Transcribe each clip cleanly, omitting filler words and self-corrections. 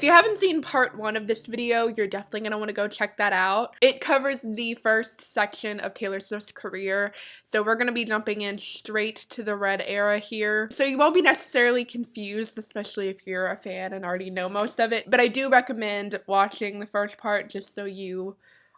If you haven't seen part 1 of this video, you're definitely going to want to go check that out. It covers the first section of Taylor Swift's career, so we're going to be jumping in straight to the Red era here. So you won't be necessarily confused, especially if you're a fan and already know most of it, but I do recommend watching the first part just so you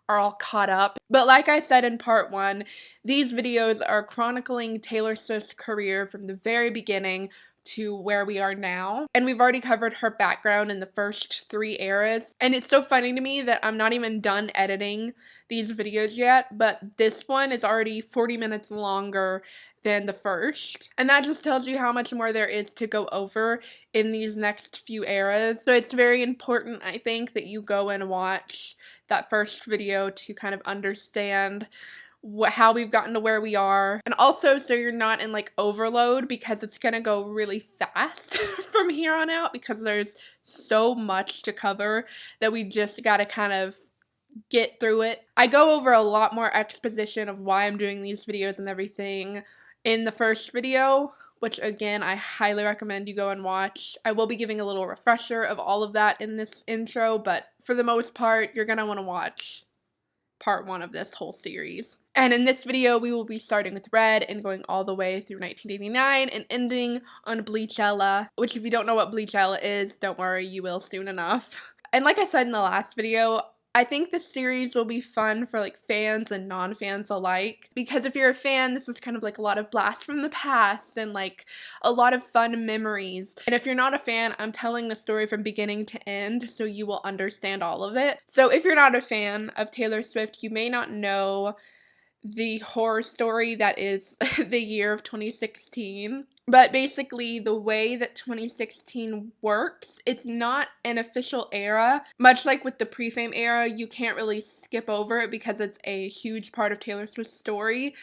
are all caught up. But like I said in part 1, these videos are chronicling Taylor Swift's career from the very beginning to where we are now. And we've already covered her background in the first 3 eras. And it's so funny to me that I'm not even done editing these videos yet, but this one is already 40 minutes longer than the first. And that just tells you how much more there is to go over in these next few eras. So it's very important, I think, that you go and watch that first video to kind of understand how we've gotten to where we are, and also so you're not in like overload, because it's gonna go really fast from here on out because there's so much to cover that we just gotta kind of get through it. I go over a lot more exposition of why I'm doing these videos and everything in the first video, which again I highly recommend you go and watch. I will be giving a little refresher of all of that in this intro, but for the most part you're gonna want to watch part 1 of this whole series. And in this video, we will be starting with Red and going all the way through 1989 and ending on Bleachella, which if you don't know what Bleachella is, don't worry, you will soon enough. And like I said in the last video, I think this series will be fun for like fans and non-fans alike, because if you're a fan, this is kind of like a lot of blast from the past and like a lot of fun memories. And if you're not a fan, I'm telling the story from beginning to end so you will understand all of it. So if you're not a fan of Taylor Swift, you may not know the horror story that is the year of 2016. But basically, the way that 2016 works, it's not an official era. Much like with the pre-fame era, you can't really skip over it because it's a huge part of Taylor Swift's story.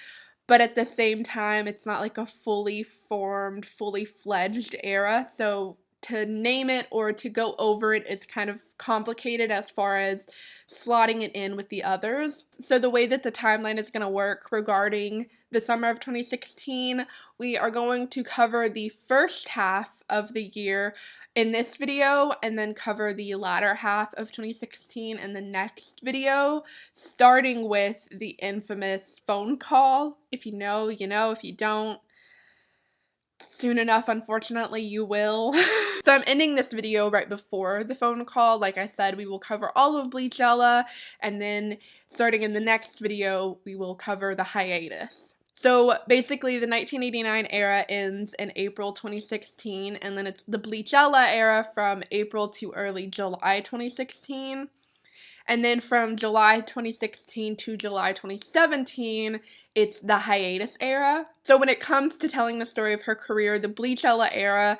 But at the same time, it's not like a fully formed, fully fledged era. So to name it or to go over it is kind of complicated as far as slotting it in with the others. So the way that the timeline is going to work regarding the summer of 2016, we are going to cover the first half of the year in this video and then cover the latter half of 2016 in the next video, starting with the infamous phone call. If you know, you know. If you don't, soon enough, unfortunately, you will. So I'm ending this video right before the phone call. Like I said, we will cover all of Bleachella, and then starting in the next video, we will cover the hiatus. So basically, the 1989 era ends in April 2016, and then it's the Bleachella era from April to early July 2016. And then from July 2016 to July 2017, it's the hiatus era. So when it comes to telling the story of her career, the Bleachella era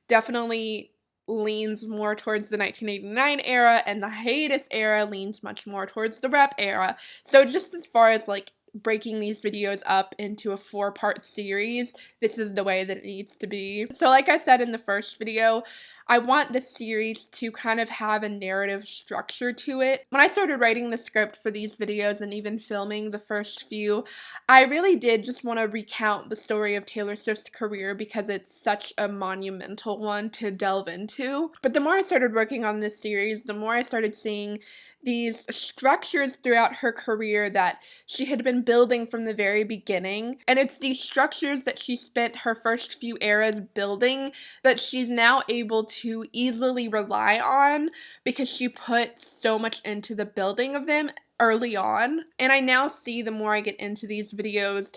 definitely leans more towards the 1989 era, and the hiatus era leans much more towards the rep era. So just as far as like breaking these videos up into a 4-part series, this is the way that it needs to be. So like I said in the first video, I want this series to kind of have a narrative structure to it. When I started writing the script for these videos and even filming the first few, I really did just want to recount the story of Taylor Swift's career because it's such a monumental one to delve into. But the more I started working on this series, the more I started seeing these structures throughout her career that she had been building from the very beginning. And it's these structures that she spent her first few eras building that she's now able to easily rely on because she put so much into the building of them early on. And I now see, the more I get into these videos,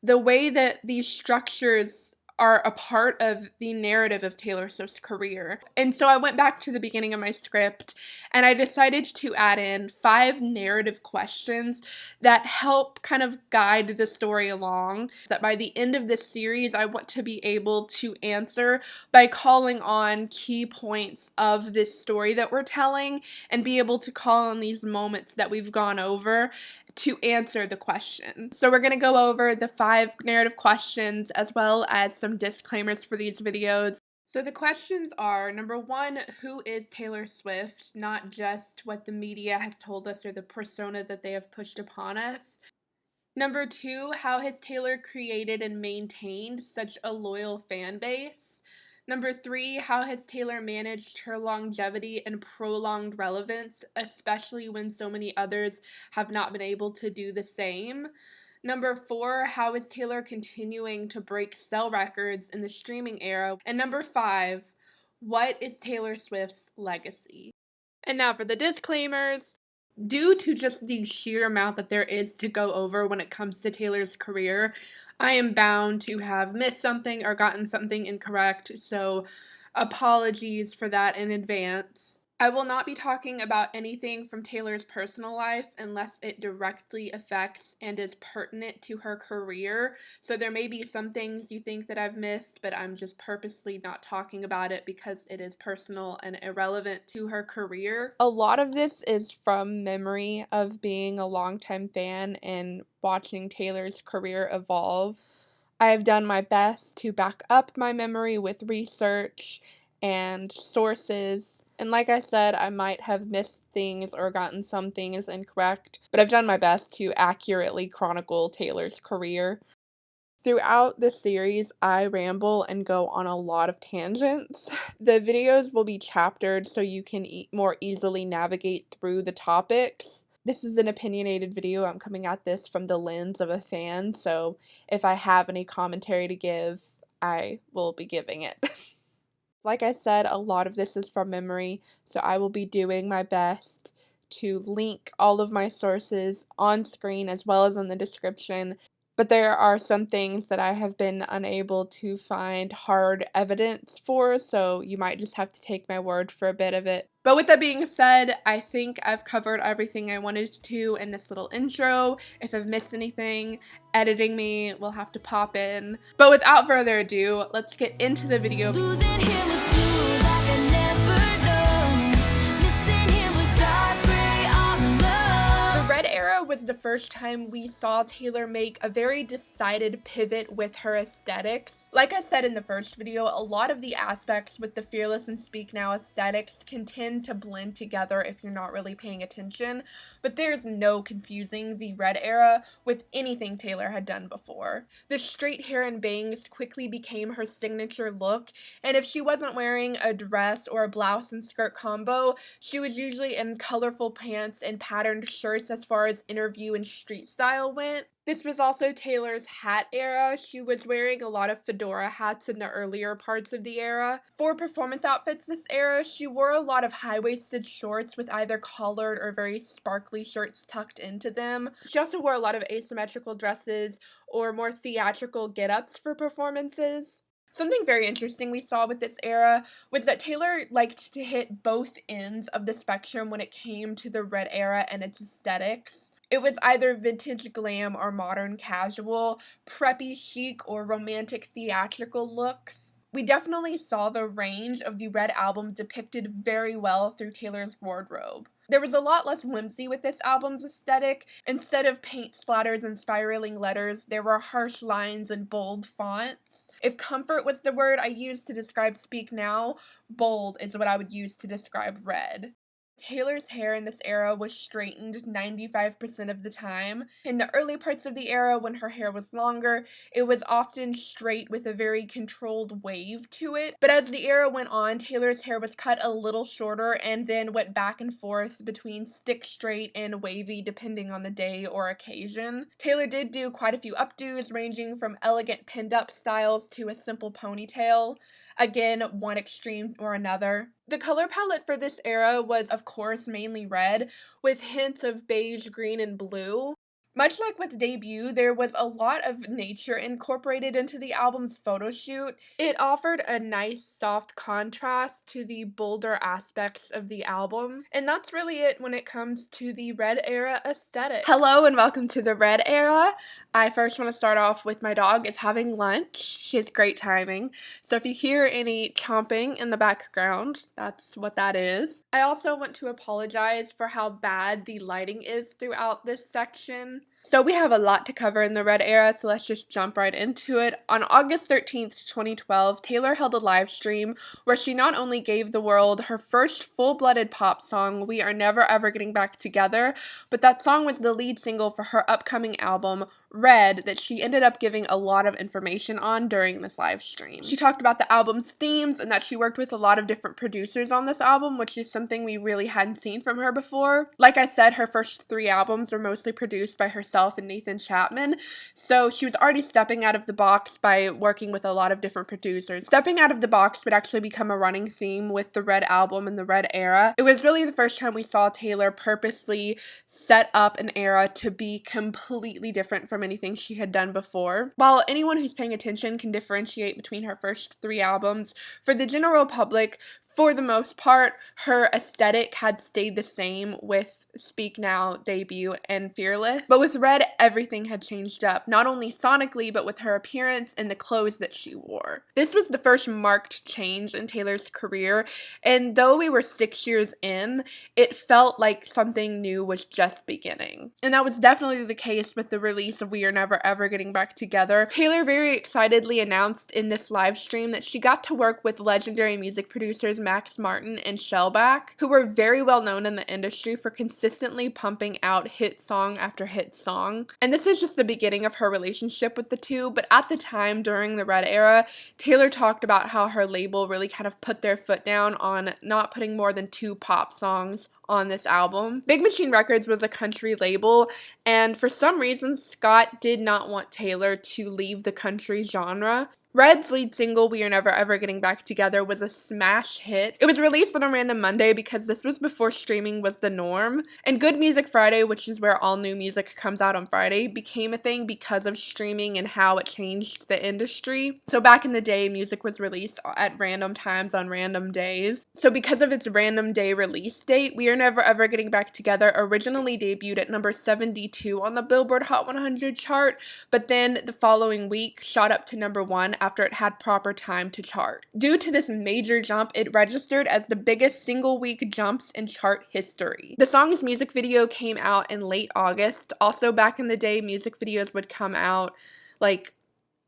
the way that these structures are a part of the narrative of Taylor Swift's career. And so I went back to the beginning of my script and I decided to add in 5 narrative questions that help kind of guide the story along, that by the end of this series I want to be able to answer by calling on key points of this story that we're telling and be able to call on these moments that we've gone over to answer the question. So we're going to go over the 5 narrative questions as well as some disclaimers for these videos. So the questions are, number 1, who is Taylor Swift? Not just what the media has told us or the persona that they have pushed upon us. Number 2, how has Taylor created and maintained such a loyal fan base? Number 3, how has Taylor managed her longevity and prolonged relevance, especially when so many others have not been able to do the same? Number 4, how is Taylor continuing to break sell records in the streaming era? And number 5, what is Taylor Swift's legacy? And now for the disclaimers. Due to just the sheer amount that there is to go over when it comes to Taylor's career, I am bound to have missed something or gotten something incorrect, so apologies for that in advance. I will not be talking about anything from Taylor's personal life unless it directly affects and is pertinent to her career. So there may be some things you think that I've missed, but I'm just purposely not talking about it because it is personal and irrelevant to her career. A lot of this is from memory of being a longtime fan and watching Taylor's career evolve. I have done my best to back up my memory with research and sources. And like I said, I might have missed things or gotten some things incorrect, but I've done my best to accurately chronicle Taylor's career. Throughout this series, I ramble and go on a lot of tangents. The videos will be chaptered so you can more easily navigate through the topics. This is an opinionated video. I'm coming at this from the lens of a fan, so if I have any commentary to give, I will be giving it. Like I said, a lot of this is from memory, so I will be doing my best to link all of my sources on screen as well as in the description. But there are some things that I have been unable to find hard evidence for, so you might just have to take my word for a bit of it. But with that being said, I think I've covered everything I wanted to in this little intro. If I've missed anything, editing me will have to pop in. But without further ado, let's get into the video. Was the first time we saw Taylor make a very decided pivot with her aesthetics. Like I said in the first video, a lot of the aspects with the Fearless and Speak Now aesthetics can tend to blend together if you're not really paying attention, but there's no confusing the Red era with anything Taylor had done before. The straight hair and bangs quickly became her signature look, and if she wasn't wearing a dress or a blouse and skirt combo, she was usually in colorful pants and patterned shirts as far as interview and street style went. This was also Taylor's hat era. She was wearing a lot of fedora hats in the earlier parts of the era. For performance outfits this era, she wore a lot of high-waisted shorts with either collared or very sparkly shirts tucked into them. She also wore a lot of asymmetrical dresses or more theatrical get-ups for performances. Something very interesting we saw with this era was that Taylor liked to hit both ends of the spectrum when it came to the Red era and its aesthetics. It was either vintage glam or modern casual, preppy chic or romantic theatrical looks. We definitely saw the range of the Red album depicted very well through Taylor's wardrobe. There was a lot less whimsy with this album's aesthetic. Instead of paint splatters and spiraling letters, there were harsh lines and bold fonts. If comfort was the word I used to describe Speak Now, bold is what I would use to describe Red. Taylor's hair in this era was straightened 95% of the time. In the early parts of the era, when her hair was longer, it was often straight with a very controlled wave to it. But as the era went on, Taylor's hair was cut a little shorter and then went back and forth between stick straight and wavy depending on the day or occasion. Taylor did do quite a few updos, ranging from elegant pinned-up styles to a simple ponytail. Again, one extreme or another. The color palette for this era was, of course, mainly red, with hints of beige, green, and blue. Much like with Debut, there was a lot of nature incorporated into the album's photo shoot. It offered a nice, soft contrast to the bolder aspects of the album. And that's really it when it comes to the Red era aesthetic. Hello and welcome to the Red era. I first want to start off with my dog is having lunch. She has great timing. So if you hear any chomping in the background, that's what that is. I also want to apologize for how bad the lighting is throughout this section. So we have a lot to cover in the Red era, so let's just jump right into it. On August 13th, 2012, Taylor held a live stream where she not only gave the world her first full-blooded pop song, We Are Never Ever Getting Back Together, but that song was the lead single for her upcoming album, Red, that she ended up giving a lot of information on during this live stream. She talked about the album's themes and that she worked with a lot of different producers on this album, which is something we really hadn't seen from her before. Like I said, her first 3 albums were mostly produced by herself and Nathan Chapman, so she was already stepping out of the box by working with a lot of different producers. Stepping out of the box would actually become a running theme with the Red album and the Red era. It was really the first time we saw Taylor purposely set up an era to be completely different from anything she had done before. While anyone who's paying attention can differentiate between her first 3 albums, for the general public, for the most part, her aesthetic had stayed the same with Speak Now, Debut, and Fearless. But with Red, everything had changed up, not only sonically, but with her appearance and the clothes that she wore. This was the first marked change in Taylor's career, and though we were 6 years in, it felt like something new was just beginning. And that was definitely the case with the release of We Are Never Ever Getting Back Together. Taylor very excitedly announced in this live stream that she got to work with legendary music producers Max Martin and Shellback, who were very well known in the industry for consistently pumping out hit song after hit song. And this is just the beginning of her relationship with the two, but at the time during the Red era, Taylor talked about how her label really kind of put their foot down on not putting more than 2 pop songs on this album. Big Machine Records was a country label, and for some reason, Scott did not want Taylor to leave the country genre. Red's lead single, We Are Never Ever Getting Back Together, was a smash hit. It was released on a random Monday because this was before streaming was the norm, and Good Music Friday, which is where all new music comes out on Friday, became a thing because of streaming and how it changed the industry. So back in the day, music was released at random times on random days. So because of its random day release date, We Are Never Ever Getting Back Together originally debuted at number 72 on the Billboard Hot 100 chart, but then the following week shot up to number 1 after it had proper time to chart. Due to this major jump, it registered as the biggest single-week jumps in chart history. The song's music video came out in late August. Also, back in the day, music videos would come out like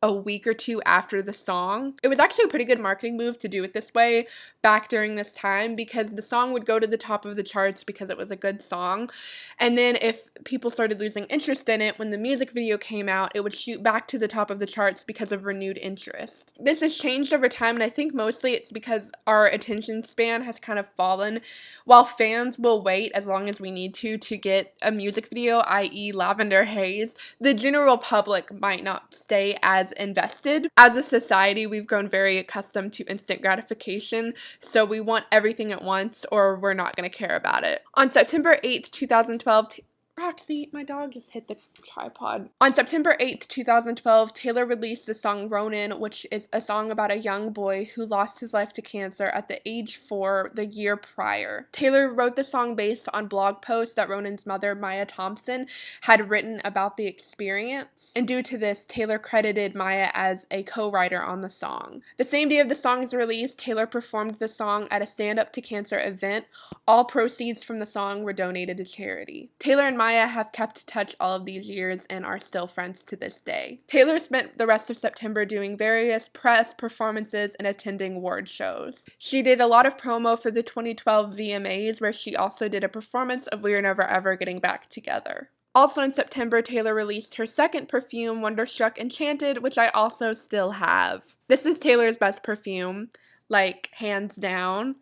a week or 2 after the song. It was actually a pretty good marketing move to do it this way back during this time, because the song would go to the top of the charts because it was a good song, and then if people started losing interest in it when the music video came out, it would shoot back to the top of the charts because of renewed interest. This has changed over time, and I think mostly it's because our attention span has kind of fallen. While fans will wait as long as we need to get a music video, i.e. Lavender Haze, the general public might not stay as invested. As a society, we've grown very accustomed to instant gratification, so we want everything at once or we're not going to care about it. On September 8th, 2012, Roxy, my dog just hit the tripod. On September 8th, 2012, Taylor released the song Ronin, which is a song about a young boy who lost his life to cancer at the age 4 the year prior. Taylor wrote the song based on blog posts that Ronin's mother, Maya Thompson, had written about the experience, and due to this, Taylor credited Maya as a co-writer on the song. The same day of the song's release, Taylor performed the song at a Stand Up to Cancer event. All proceeds from the song were donated to charity. Taylor and Maya have kept touch all of these years and are still friends to this day. Taylor spent the rest of September doing various press, performances, and attending award shows. She did a lot of promo for the 2012 VMAs, where she also did a performance of We Are Never Ever Getting Back Together. Also in September, Taylor released her second perfume, Wonderstruck Enchanted, which I also still have. This is Taylor's best perfume, like hands down.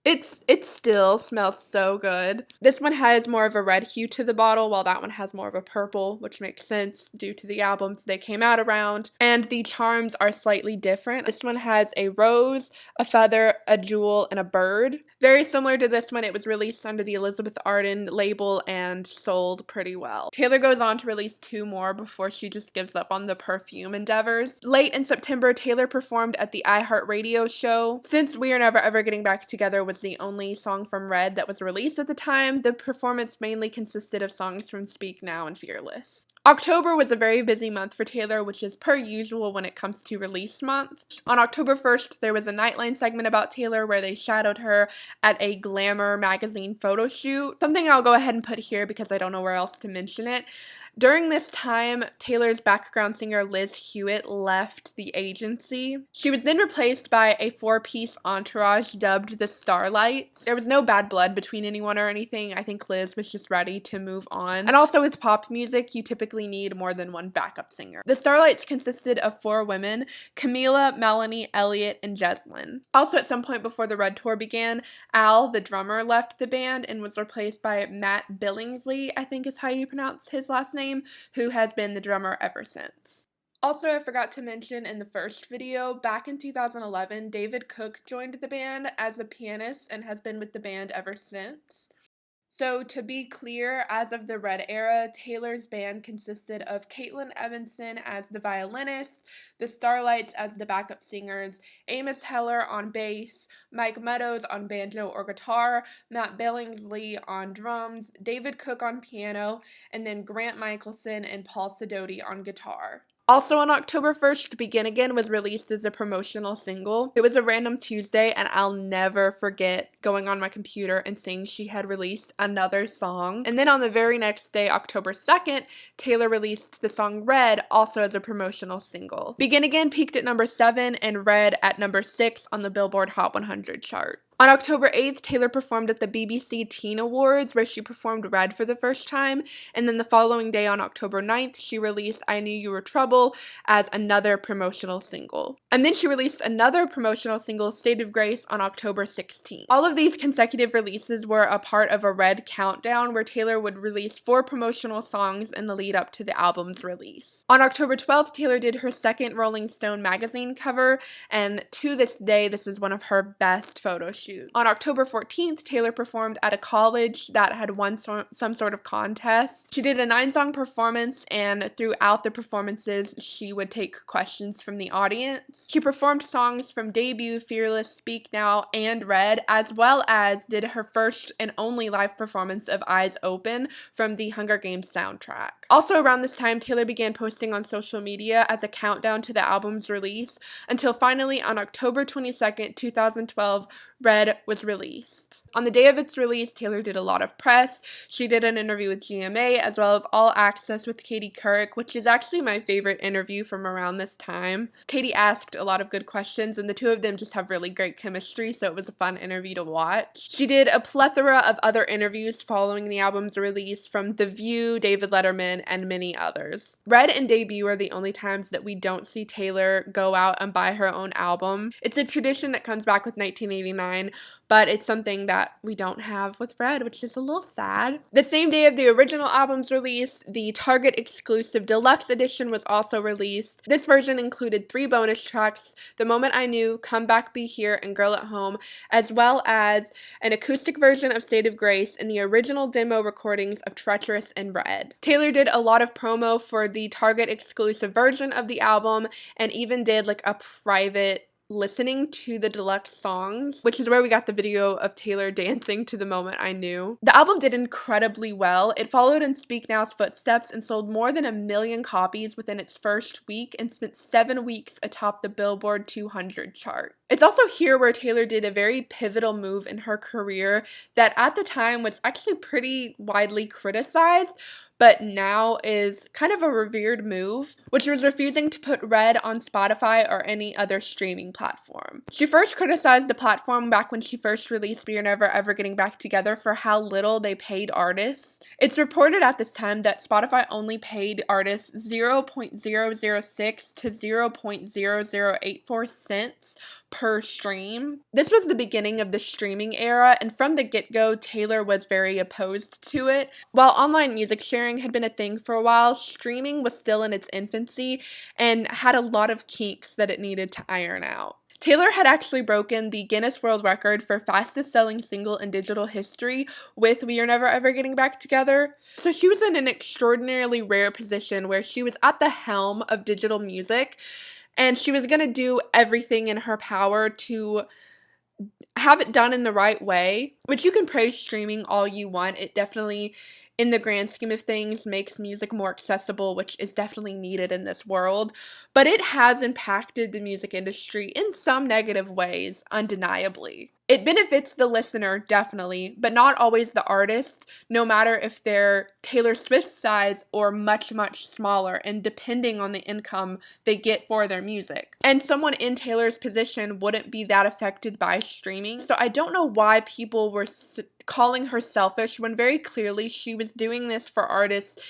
It still smells so good. This one has more of a red hue to the bottle, while that one has more of a purple, which makes sense due to the albums they came out around. And the charms are slightly different. This one has a rose, a feather, a jewel, and a bird. Very similar to this one, it was released under the Elizabeth Arden label and sold pretty well. Taylor goes on to release 2 more before she just gives up on the perfume endeavors. Late in September, Taylor performed at the iHeartRadio show. Since We Are Never Ever Getting Back Together was the only song from Red that was released at the time, the performance mainly consisted of songs from Speak Now and Fearless. October was a very busy month for Taylor, which is per usual when it comes to release month. On October 1st, there was a Nightline segment about Taylor where they shadowed her at a Glamour magazine photo shoot. Something I'll go ahead and put here because I don't know where else to mention it. During this time, Taylor's background singer Liz Hewitt left the agency. She was then replaced by a four-piece entourage dubbed the Starlights. There was no bad blood between anyone or anything. I think Liz was just ready to move on. And also with pop music, you typically need more than one backup singer. The Starlights consisted of four women: Camila, Melanie, Elliot, and Jeslyn. Also, at some point before the Red Tour began, Al, the drummer, left the band and was replaced by Matt Billingsley, I think is how you pronounce his last name, who has been the drummer ever since. Also, I forgot to mention in the first video, back in 2011, David Cook joined the band as a pianist and has been with the band ever since. So to be clear, as of the Red era, Taylor's band consisted of Caitlin Evanson as the violinist, the Starlights as the backup singers, Amos Heller on bass, Mike Meadows on banjo or guitar, Matt Billingsley on drums, David Cook on piano, and then Grant Michelson and Paul Sidoti on guitar. Also on October 1st, Begin Again was released as a promotional single. It was a random Tuesday, and I'll never forget going on my computer and seeing she had released another song. And then on the very next day, October 2nd, Taylor released the song Red, also as a promotional single. Begin Again peaked at number 7 and Red at number 6 on the Billboard Hot 100 chart. On October 8th, Taylor performed at the BBC Teen Awards, where she performed Red for the first time, and then the following day on October 9th, she released I Knew You Were Trouble as another promotional single. And then she released another promotional single, State of Grace, on October 16th. All of these consecutive releases were a part of a Red countdown, where Taylor would release 4 promotional songs in the lead up to the album's release. On October 12th, Taylor did her second Rolling Stone magazine cover, and to this day, this is one of her best photo shoots. On October 14th, Taylor performed at a college that had won some sort of contest. She did a 9-song performance, and throughout the performances, she would take questions from the audience. She performed songs from Debut, Fearless, Speak Now, and Red, as well as did her first and only live performance of Eyes Open from the Hunger Games soundtrack. Also around this time, Taylor began posting on social media as a countdown to the album's release, until finally on October 22nd, 2012, Red was released. On the day of its release, Taylor did a lot of press. She did an interview with GMA, as well as All Access with Katie Couric, which is actually my favorite interview from around this time. Katie asked a lot of good questions, and the two of them just have really great chemistry, so it was a fun interview to watch. She did a plethora of other interviews following the album's release from The View, David Letterman, and many others. Red and Debut are the only times that we don't see Taylor go out and buy her own album. It's a tradition that comes back with 1989, but it's something that we don't have with Red, which is a little sad. The same day of the original album's release, the Target exclusive deluxe edition was also released. This version included 3 bonus tracks: The Moment I Knew, Come Back, Be Here, and Girl at Home, as well as an acoustic version of State of Grace and the original demo recordings of Treacherous and Red. Taylor did a lot of promo for the Target exclusive version of the album, and even did like a private listening to the deluxe songs, which is where we got the video of Taylor dancing to The Moment I Knew. The album did incredibly well. It followed in Speak Now's footsteps and sold more than 1 million copies within its first week, and spent 7 weeks atop the Billboard 200 chart. It's also here where Taylor did a very pivotal move in her career that at the time was actually pretty widely criticized, but now is kind of a revered move, which was refusing to put Red on Spotify or any other streaming platform. She first criticized the platform back when she first released We Are Never Ever Getting Back Together for how little they paid artists. It's reported at this time that Spotify only paid artists 0.006 to 0.0084 cents per stream. This was the beginning of the streaming era, and from the get-go, Taylor was very opposed to it. While online music sharing had been a thing for a while, streaming was still in its infancy and had a lot of kinks that it needed to iron out. Taylor had actually broken the Guinness World Record for fastest selling single in digital history with We Are Never Ever Getting Back Together. So she was in an extraordinarily rare position where she was at the helm of digital music, and she was going to do everything in her power to have it done in the right way, which you can praise streaming all you want. It definitely in the grand scheme of things makes music more accessible, which is definitely needed in this world, but it has impacted the music industry in some negative ways, undeniably. It benefits the listener, definitely, but not always the artist, no matter if they're Taylor Swift's size or much, much smaller, and depending on the income they get for their music. And someone in Taylor's position wouldn't be that affected by streaming, so I don't know why people were calling her selfish when very clearly she was doing this for artists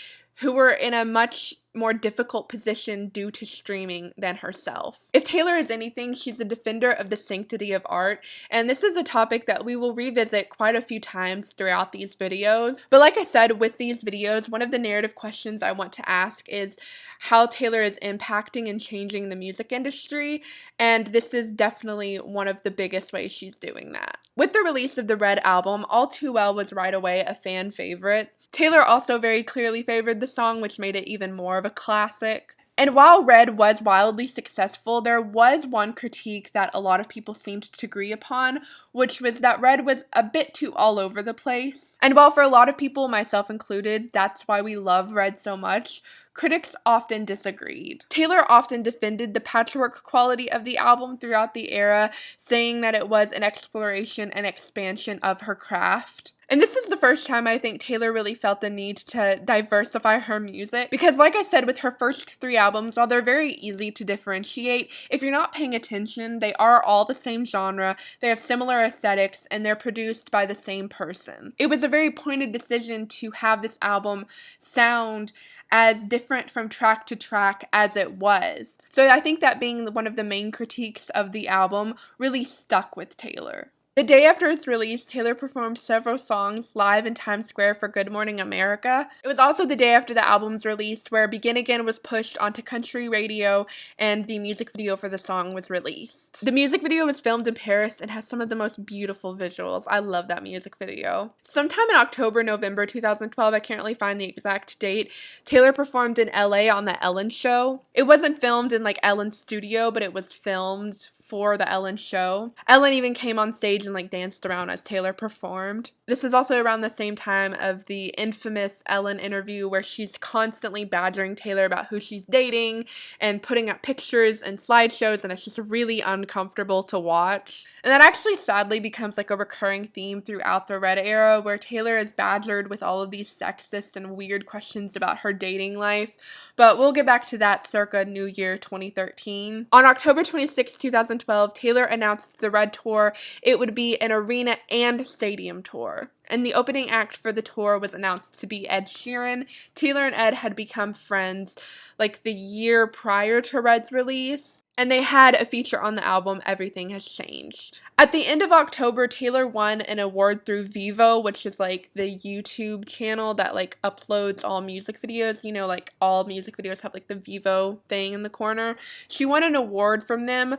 who were in a much more difficult position due to streaming than herself. If Taylor is anything, she's a defender of the sanctity of art, and this is a topic that we will revisit quite a few times throughout these videos. But like I said, with these videos, one of the narrative questions I want to ask is how Taylor is impacting and changing the music industry, and this is definitely one of the biggest ways she's doing that. With the release of the Red album, All Too Well was right away a fan favorite. Taylor also very clearly favored the song, which made it even more of a classic. And while Red was wildly successful, there was one critique that a lot of people seemed to agree upon, which was that Red was a bit too all over the place. And while for a lot of people, myself included, that's why we love Red so much, critics often disagreed. Taylor often defended the patchwork quality of the album throughout the era, saying that it was an exploration and expansion of her craft. And this is the first time I think Taylor really felt the need to diversify her music, because like I said, with her first 3 albums, while they're very easy to differentiate, if you're not paying attention, they are all the same genre, they have similar aesthetics, and they're produced by the same person. It was a very pointed decision to have this album sound as different from track to track as it was. So I think that being one of the main critiques of the album really stuck with Taylor. The day after its release, Taylor performed several songs live in Times Square for Good Morning America. It was also the day after the album's release where Begin Again was pushed onto country radio and the music video for the song was released. The music video was filmed in Paris and has some of the most beautiful visuals. I love that music video. Sometime in October, November 2012, I can't really find the exact date, Taylor performed in LA on The Ellen Show. It wasn't filmed in like Ellen's studio, but it was filmed for The Ellen Show. Ellen even came on stage and like danced around as Taylor performed. This is also around the same time of the infamous Ellen interview where she's constantly badgering Taylor about who she's dating and putting up pictures and slideshows, and it's just really uncomfortable to watch. And that actually sadly becomes like a recurring theme throughout the Red era, where Taylor is badgered with all of these sexist and weird questions about her dating life, but we'll get back to that circa New Year 2013. On October 26, 2012, Taylor announced the Red Tour. It would be an arena and stadium tour. And the opening act for the tour was announced to be Ed Sheeran. Taylor and Ed had become friends like the year prior to Red's release, and they had a feature on the album, Everything Has Changed. At the end of October, Taylor won an award through Vevo, which is like the YouTube channel that like uploads all music videos. You know, like all music videos have like the Vevo thing in the corner. She won an award from them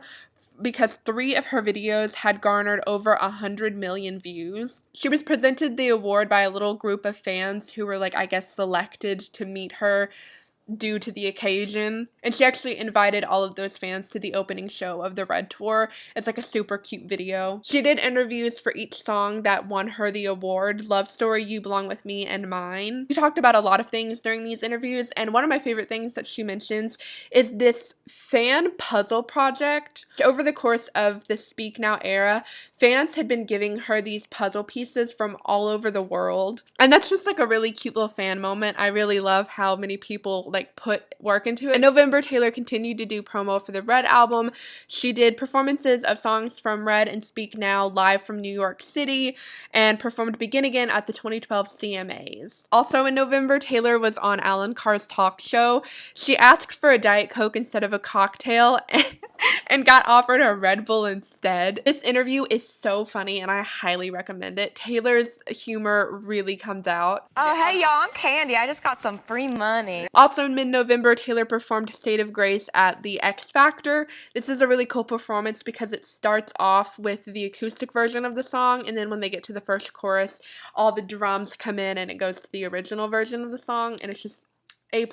because 3 of her videos had garnered over 100 million views. She was presented the award by a little group of fans who were like, I guess, selected to meet her due to the occasion, and she actually invited all of those fans to the opening show of the Red Tour. It's like a super cute video. She did interviews for each song that won her the award: Love Story, You Belong With Me, and Mine. She talked about a lot of things during these interviews, and one of my favorite things that she mentions is this fan puzzle project. Over the course of the Speak Now era, fans had been giving her these puzzle pieces from all over the world, and that's just like a really cute little fan moment. I really love how many people like put work into it. In November, Taylor continued to do promo for the Red album. She did performances of songs from Red and Speak Now live from New York City and performed Begin Again at the 2012 CMAs. Also in November, Taylor was on Alan Carr's talk show. She asked for a Diet Coke instead of a cocktail and got offered a Red Bull instead. This interview is so funny and I highly recommend it. Taylor's humor really comes out. Oh, hey y'all, I'm Candy. I just got some free money. Also in mid-November, Taylor performed State of Grace at the X Factor. This is a really cool performance because it starts off with the acoustic version of the song, and then when they get to the first chorus, all the drums come in and it goes to the original version of the song, and it's just A+.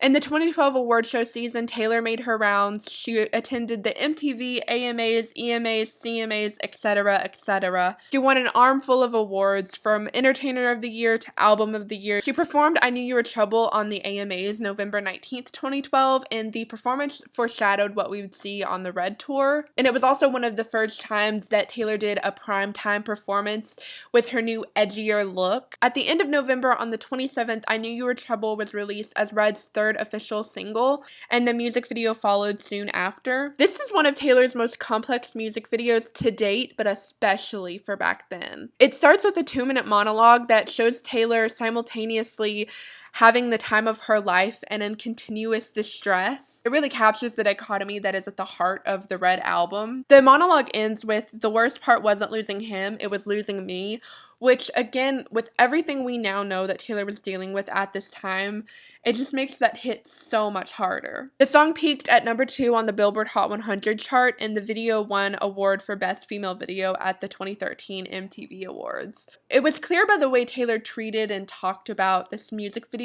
In the 2012 award show season, Taylor made her rounds. She attended the MTV, AMAs, EMAs, CMAs, etc., etc. She won an armful of awards, from Entertainer of the Year to Album of the Year. She performed I Knew You Were Trouble on the AMAs November 19th, 2012, and the performance foreshadowed what we would see on the Red Tour. And it was also one of the first times that Taylor did a primetime performance with her new edgier look. At the end of November, on the 27th, I Knew You Were Trouble was released as Red's third official single, and the music video followed soon after. This is one of Taylor's most complex music videos to date, but especially for back then. It starts with a 2-minute monologue that shows Taylor simultaneously having the time of her life and in continuous distress. It really captures the dichotomy that is at the heart of the Red album. The monologue ends with, "The worst part wasn't losing him, it was losing me," which, again, with everything we now know that Taylor was dealing with at this time, it just makes that hit so much harder. The song peaked at number 2 on the Billboard Hot 100 chart, and the video won an award for Best Female Video at the 2013 MTV Awards. It was clear by the way Taylor treated and talked about this music video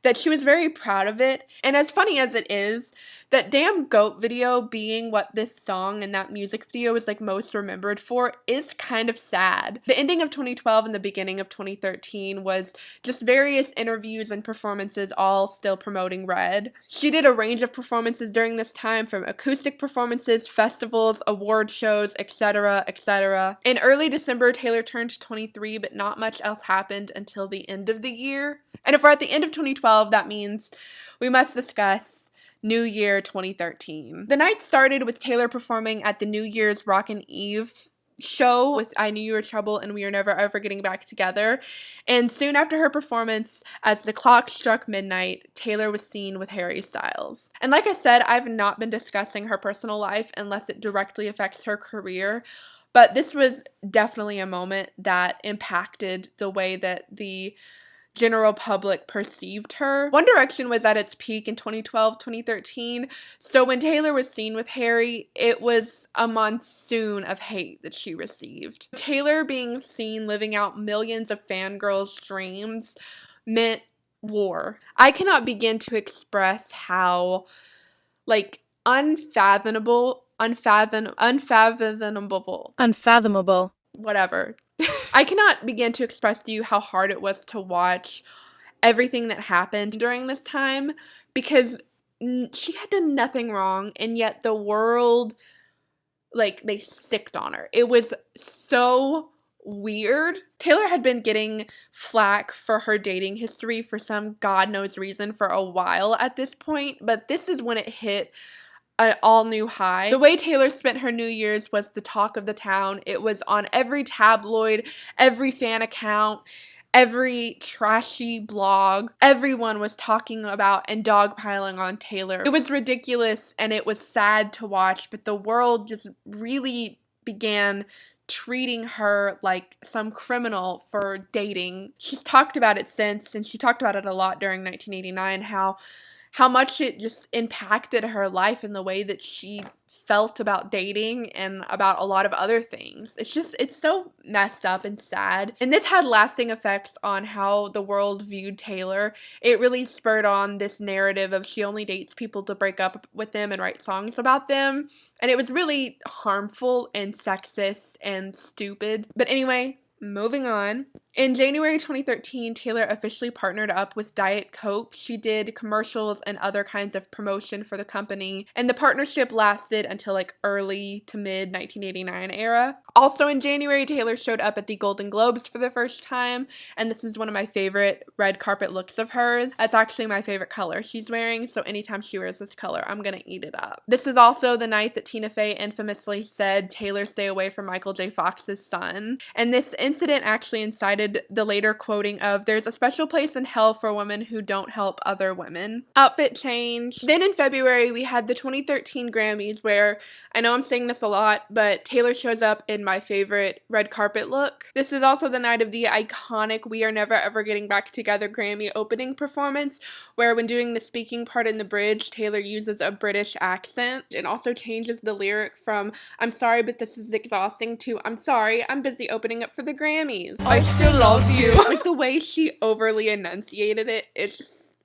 that she was very proud of it, and as funny as it is, that damn goat video being what this song and that music video is like most remembered for is kind of sad. The ending of 2012 and the beginning of 2013 was just various interviews and performances all still promoting Red. She did a range of performances during this time, from acoustic performances, festivals, award shows, etc., etc. In early December, Taylor turned 23, but not much else happened until the end of the year. And if we're at the end of 2012, that means we must discuss New Year 2013. The night started with Taylor performing at the New Year's Rockin' Eve show with I Knew You Were Trouble and We Are Never Ever Getting Back Together. And soon after her performance, as the clock struck midnight, Taylor was seen with Harry Styles. And like I said, I've not been discussing her personal life unless it directly affects her career. But this was definitely a moment that impacted the way that the general public perceived her. One Direction was at its peak in 2012-2013, so when Taylor was seen with Harry, it was a monsoon of hate that she received. Taylor being seen living out millions of fangirls' dreams meant war. I cannot begin to express how, like, unfathomable, whatever. I cannot begin to express to you how hard it was to watch everything that happened during this time, because she had done nothing wrong, and yet the world, like, they sicked on her. It was so weird. Taylor had been getting flack for her dating history for some god knows reason for a while at this point, but this is when it hit an all-new high. The way Taylor spent her New Year's was the talk of the town. It was on every tabloid, every fan account, every trashy blog. Everyone was talking about and dogpiling on Taylor. It was ridiculous and it was sad to watch, but the world just really began treating her like some criminal for dating. She's talked about it since, and she talked about it a lot during 1989, how much it just impacted her life and the way that she felt about dating and about a lot of other things. It's so messed up and sad. And this had lasting effects on how the world viewed Taylor. It really spurred on this narrative of she only dates people to break up with them and write songs about them. And it was really harmful and sexist and stupid. But anyway, moving on. In January 2013, Taylor officially partnered up with Diet Coke. She did commercials and other kinds of promotion for the company, and the partnership lasted until like early to mid 1989 era. Also in January, Taylor showed up at the Golden Globes for the first time, and this is one of my favorite red carpet looks of hers. That's actually my favorite color she's wearing, so anytime she wears this color, I'm gonna eat it up. This is also the night that Tina Fey infamously said, "Taylor, stay away from Michael J. Fox's son," and this incident actually incited the later quoting of, "There's a special place in hell for women who don't help other women." Outfit change. Then in February, we had the 2013 Grammys, where, I know I'm saying this a lot, but Taylor shows up in my favorite red carpet look. This is also the night of the iconic We Are Never Ever Getting Back Together Grammy opening performance, where when doing the speaking part in the bridge, Taylor uses a British accent and also changes the lyric from "I'm sorry but this is exhausting" to "I'm sorry, I'm busy opening up for the Grammys. I still love you." Like, the way she overly enunciated it, it's just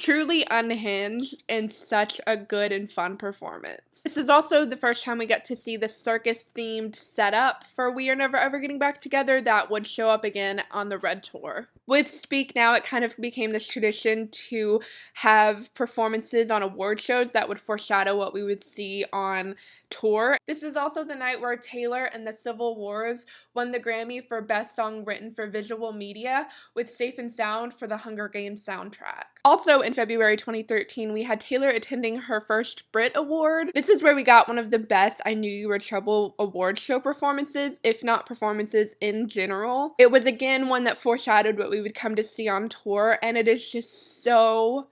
Truly unhinged and such a good and fun performance. This is also the first time we get to see the circus-themed setup for We Are Never Ever Getting Back Together that would show up again on the Red Tour. With Speak Now, it kind of became this tradition to have performances on award shows that would foreshadow what we would see on tour. This is also the night where Taylor and the Civil Wars won the Grammy for Best Song Written for Visual Media with Safe and Sound for the Hunger Games soundtrack. Also in February 2013, we had Taylor attending her first Brit Award. This is where we got one of the best I Knew You Were Trouble award show performances, if not performances in general. It was again one that foreshadowed what we would come to see on tour, and it is just so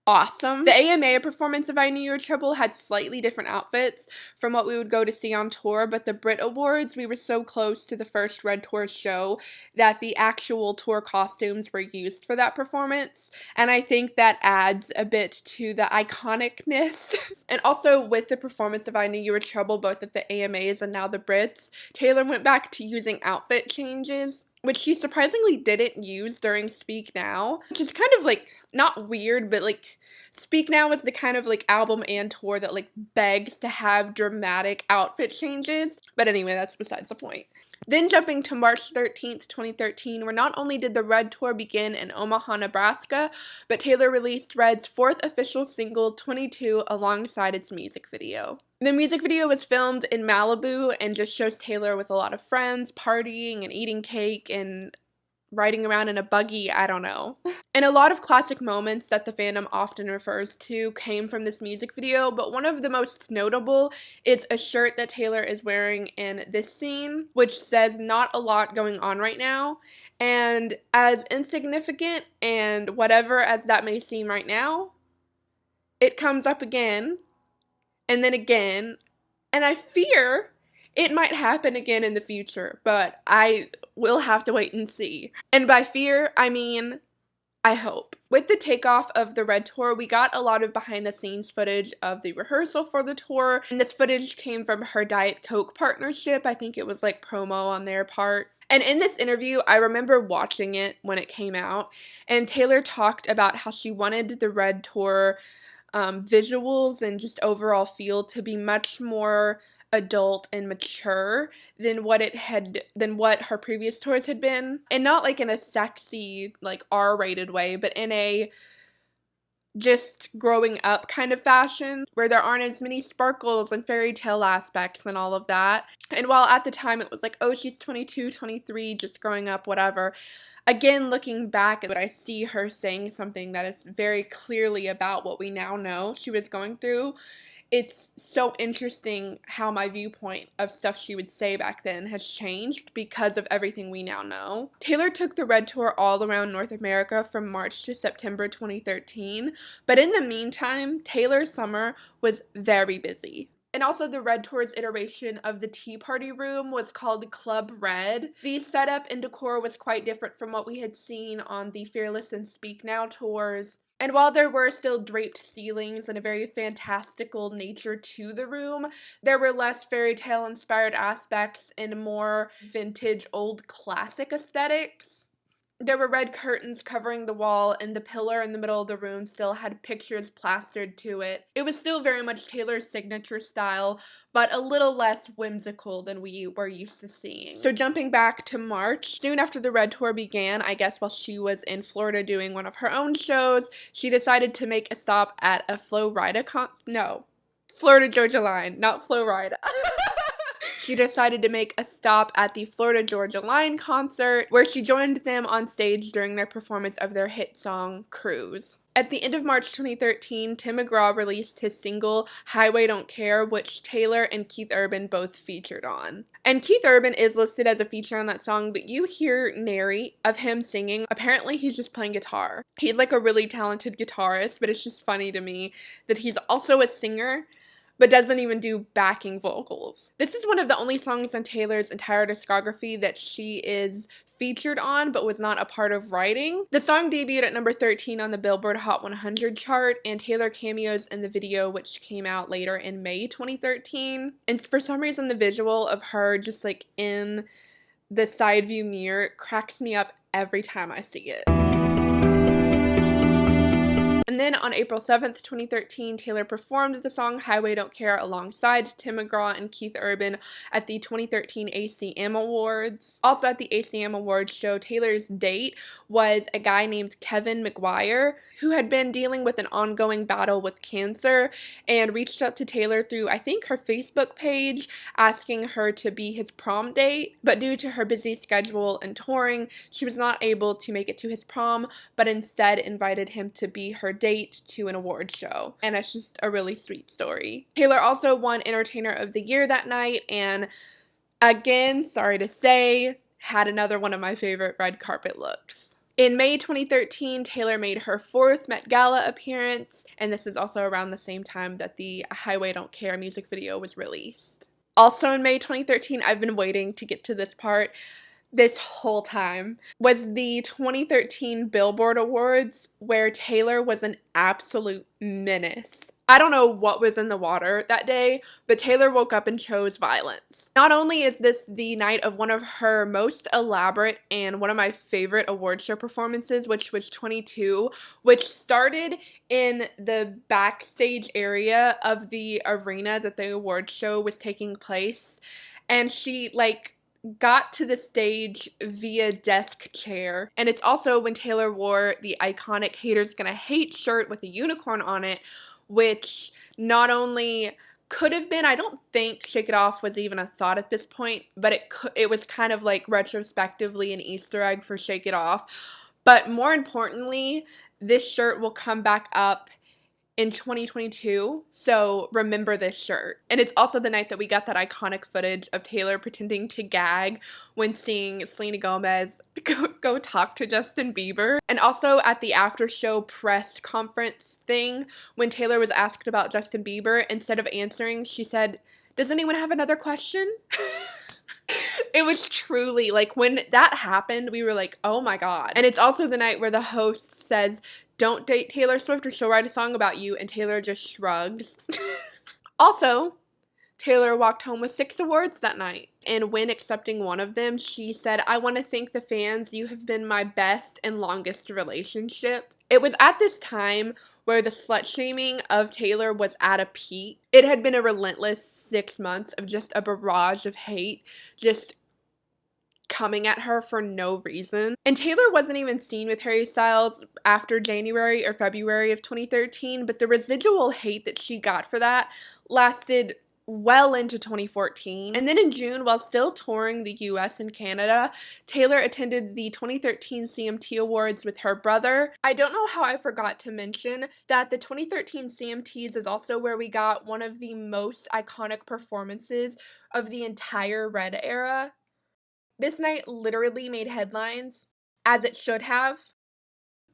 awesome. The AMA performance of I Knew You Were Trouble had slightly different outfits from what we would go to see on tour, but the Brit Awards, we were so close to the first Red Tour show that the actual tour costumes were used for that performance, and I think that adds a bit to the iconicness. And also with the performance of I Knew You Were Trouble, both at the AMAs and now the Brits, Taylor went back to using outfit changes, which she surprisingly didn't use during Speak Now, which is kind of like, not weird, but like, Speak Now is the kind of like album and tour that like begs to have dramatic outfit changes. But anyway, that's besides the point. Then jumping to March 13th, 2013, where not only did the Red Tour begin in Omaha, Nebraska, but Taylor released Red's fourth official single, 22, alongside its music video. The music video was filmed in Malibu and just shows Taylor with a lot of friends, partying and eating cake and riding around in a buggy, I don't know. And a lot of classic moments that the fandom often refers to came from this music video, but one of the most notable is a shirt that Taylor is wearing in this scene, which says "not a lot going on right now." And as insignificant and whatever as that may seem right now, it comes up again, and then again, and I fear it might happen again in the future, but I will have to wait and see. And by fear, I mean, I hope. With the takeoff of the Red Tour, we got a lot of behind-the-scenes footage of the rehearsal for the tour, and this footage came from her Diet Coke partnership. I think it was like promo on their part. And in this interview, I remember watching it when it came out, and Taylor talked about how she wanted the Red Tour visuals and just overall feel to be much more adult and mature than what her previous tours had been, and not like in a sexy like R-rated way, but in a just growing up kind of fashion where there aren't as many sparkles and fairy tale aspects and all of that. And while at the time it was like, oh, she's 22, 23, just growing up, whatever. Again, looking back, I see her saying something that is very clearly about what we now know she was going through. It's so interesting how my viewpoint of stuff she would say back then has changed because of everything we now know. Taylor took the Red Tour all around North America from March to September 2013, but in the meantime, Taylor's summer was very busy. And also the Red Tour's iteration of the Tea Party Room was called Club Red. The setup and decor was quite different from what we had seen on the Fearless and Speak Now tours. And while there were still draped ceilings and a very fantastical nature to the room, there were less fairy tale inspired aspects and more vintage old classic aesthetics. There were red curtains covering the wall, and the pillar in the middle of the room still had pictures plastered to it. It was still very much Taylor's signature style, but a little less whimsical than we were used to seeing. So jumping back to March, soon after the Red Tour began, I guess while she was in Florida doing one of her own shows, she decided to make a stop at a Flo Rida Florida Georgia Line, not Flo Rida. She decided to make a stop at the Florida Georgia Line concert, where she joined them on stage during their performance of their hit song, Cruise. At the end of March 2013, Tim McGraw released his single, Highway Don't Care, which Taylor and Keith Urban both featured on. And Keith Urban is listed as a feature on that song, but you hear nary of him singing. Apparently, he's just playing guitar. He's like a really talented guitarist, but it's just funny to me that he's also a singer, but doesn't even do backing vocals. This is one of the only songs on Taylor's entire discography that she is featured on but was not a part of writing. The song debuted at number 13 on the Billboard Hot 100 chart, and Taylor cameos in the video, which came out later in May 2013. And for some reason, the visual of her just like in the side view mirror cracks me up every time I see it. And then on April 7th, 2013, Taylor performed the song Highway Don't Care alongside Tim McGraw and Keith Urban at the 2013 ACM Awards. Also at the ACM Awards show, Taylor's date was a guy named Kevin McGuire, who had been dealing with an ongoing battle with cancer and reached out to Taylor through, I think, her Facebook page, asking her to be his prom date. But due to her busy schedule and touring, she was not able to make it to his prom, but instead invited him to be her date to an award show. And it's just a really sweet story. Taylor also won Entertainer of the Year that night, and again, sorry to say, had another one of my favorite red carpet looks. In May 2013, Taylor made her 4th Met Gala appearance, and this is also around the same time that the Highway Don't Care music video was released. Also in May 2013, I've been waiting to get to this part this whole time, was the 2013 Billboard Awards, where Taylor was an absolute menace. I don't know what was in the water that day, but Taylor woke up and chose violence. Not only is this the night of one of her most elaborate and one of my favorite award show performances, which was 22, which started in the backstage area of the arena that the award show was taking place, and she got to the stage via desk chair. And it's also when Taylor wore the iconic Haters Gonna Hate shirt with a unicorn on it, which not only could have been, I don't think Shake It Off was even a thought at this point, but it was kind of like retrospectively an Easter egg for Shake It Off. But more importantly, this shirt will come back up in 2022, so remember this shirt. And it's also the night that we got that iconic footage of Taylor pretending to gag when seeing Selena Gomez go talk to Justin Bieber. And also at the after show press conference thing, when Taylor was asked about Justin Bieber, instead of answering, she said, "Does anyone have another question?" It was truly, when that happened, we were like, oh my god. And it's also the night where the host says, "Don't date Taylor Swift or she'll write a song about you," and Taylor just shrugs. Also, Taylor walked home with 6 awards that night, and when accepting one of them, she said, "I want to thank the fans. You have been my best and longest relationship." It was at this time where the slut-shaming of Taylor was at a peak. It had been a relentless 6 months of just a barrage of hate, just coming at her for no reason. And Taylor wasn't even seen with Harry Styles after January or February of 2013, but the residual hate that she got for that lasted well into 2014. And then in June, while still touring the US and Canada, Taylor attended the 2013 CMT Awards with her brother. I don't know how I forgot to mention that the 2013 CMTs is also where we got one of the most iconic performances of the entire Red era. This night literally made headlines, as it should have.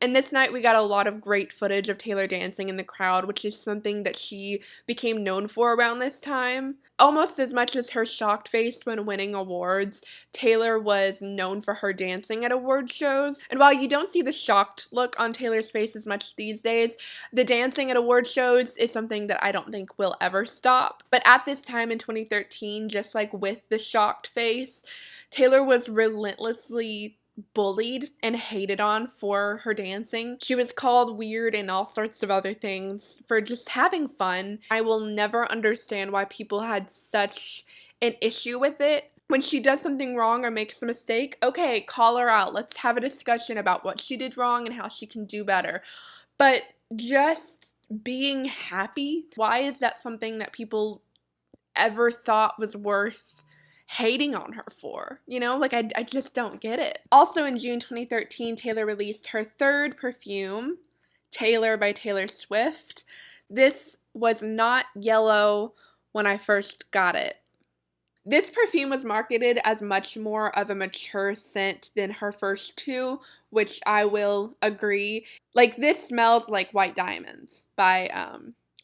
And this night we got a lot of great footage of Taylor dancing in the crowd, which is something that she became known for around this time. Almost as much as her shocked face when winning awards, Taylor was known for her dancing at award shows. And while you don't see the shocked look on Taylor's face as much these days, the dancing at award shows is something that I don't think will ever stop. But at this time in 2013, just like with the shocked face, Taylor was relentlessly bullied and hated on for her dancing. She was called weird and all sorts of other things for just having fun. I will never understand why people had such an issue with it. When she does something wrong or makes a mistake, okay, call her out. Let's have a discussion about what she did wrong and how she can do better. But just being happy, why is that something that people ever thought was worth hating on her for? I just don't get it. Also in June 2013, Taylor released her 3rd perfume, Taylor by Taylor Swift. This was not yellow when I first got it. This perfume was marketed as much more of a mature scent than her first 2, which I will agree. This smells like White Diamonds by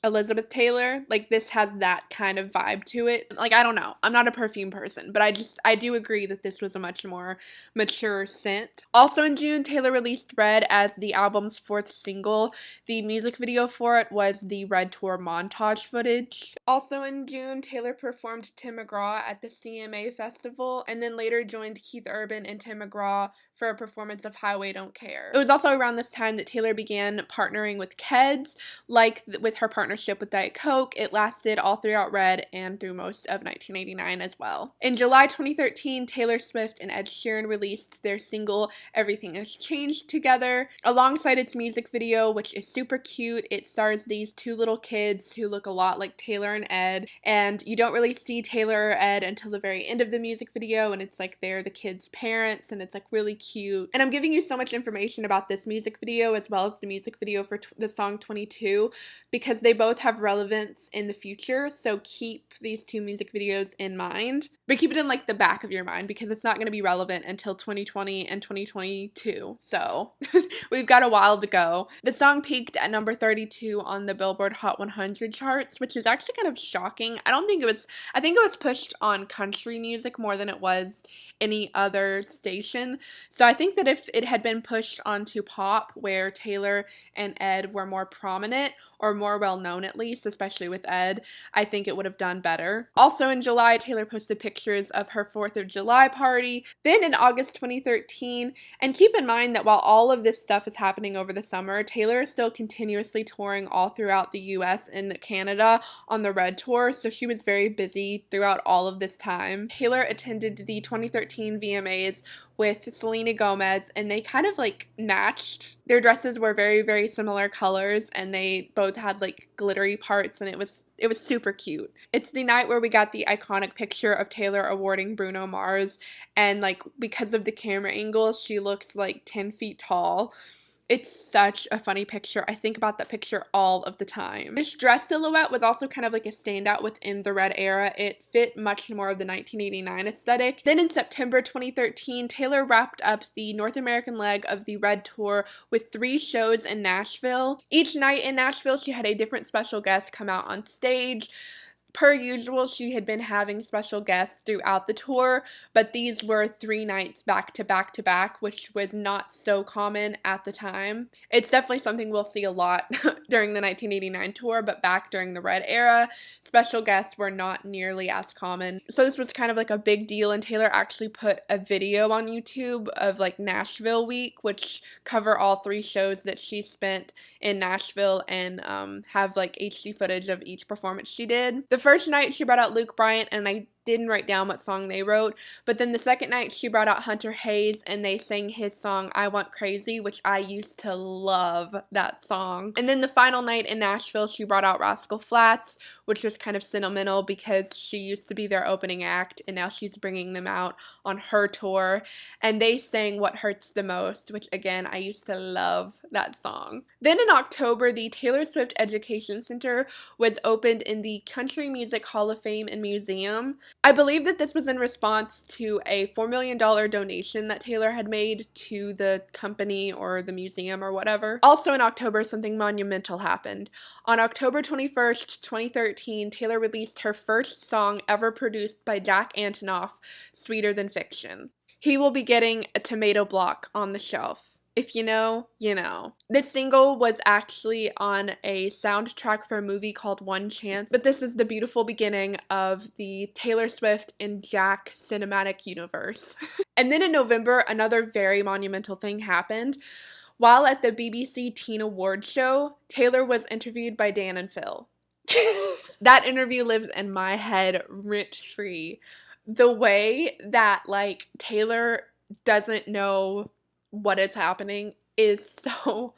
Elizabeth Taylor. Like, this has that kind of vibe to it. Like, I don't know. I'm not a perfume person, but I do agree that this was a much more mature scent. Also in June, Taylor released Red as the album's 4th single. The music video for it was the Red Tour montage footage. Also in June, Taylor performed Tim McGraw at the CMA Festival, and then later joined Keith Urban and Tim McGraw for a performance of Highway Don't Care. It was also around this time that Taylor began partnering with Keds, like with her partnership with Diet Coke. It lasted all throughout Red and through most of 1989 as well. In July 2013, Taylor Swift and Ed Sheeran released their single Everything Has Changed together, alongside its music video, which is super cute. It stars these 2 little kids who look a lot like Taylor and Ed, and you don't really see Taylor or Ed until the very end of the music video, and it's like they're the kids' parents, and it's like really cute. And I'm giving you so much information about this music video as well as the music video for the song 22 because they both have relevance in the future, so keep these 2 music videos in mind. But keep it in like the back of your mind because it's not going to be relevant until 2020 and 2022, so we've got a while to go. The song peaked at number 32 on the Billboard Hot 100 charts, which is actually kind of shocking. I think it was pushed on country music more than it was any other station. So I think that if it had been pushed onto pop, where Taylor and Ed were more prominent, or more well known at least, especially with Ed, I think it would have done better. Also in July, Taylor posted pictures of her 4th of July party. Then in August 2013, and keep in mind that while all of this stuff is happening over the summer, Taylor is still continuously touring all throughout the US and Canada on the Red Tour, so she was very busy throughout all of this time. Taylor attended the 2013 VMAs with Selena Gomez, and they kind of like matched. Their dresses were very, very similar colors, and they both had like glittery parts, and it was super cute. It's the night where we got the iconic picture of Taylor awarding Bruno Mars, and like because of the camera angle, she looks like 10 feet tall. It's such a funny picture. I think about that picture all of the time. This dress silhouette was also kind of like a standout within the Red era. It fit much more of the 1989 aesthetic. Then in September 2013, Taylor wrapped up the North American leg of the Red Tour with 3 shows in Nashville. Each night in Nashville, she had a different special guest come out on stage. Per usual, she had been having special guests throughout the tour, but these were 3 nights back to back to back, which was not so common at the time. It's definitely something we'll see a lot during the 1989 tour, but back during the Red era, special guests were not nearly as common. So this was kind of like a big deal, and Taylor actually put a video on YouTube of like Nashville Week, which cover all 3 shows that she spent in Nashville, and have like HD footage of each performance she did. The first night she brought out Luke Bryan, and I didn't write down what song they wrote, but then the second night she brought out Hunter Hayes, and they sang his song I Want Crazy, which I used to love that song. And then the final night in Nashville, she brought out Rascal Flatts, which was kind of sentimental because she used to be their opening act, and now she's bringing them out on her tour, and they sang What Hurts the Most, which again, I used to love that song. Then in October, the Taylor Swift Education Center was opened in the Country Music Hall of Fame and Museum. I believe that this was in response to a $4 million donation that Taylor had made to the company or the museum or whatever. Also in October, something monumental happened. On October 21st, 2013, Taylor released her first song ever produced by Jack Antonoff, Sweeter Than Fiction. He will be getting a tomato block on the shelf. If you know, you know. This single was actually on a soundtrack for a movie called One Chance, but this is the beautiful beginning of the Taylor Swift and Jack cinematic universe. And then in November, another very monumental thing happened. While at the BBC Teen Awards show, Taylor was interviewed by Dan and Phil. That interview lives in my head rent-free. The way that, like, Taylor doesn't know what is happening is so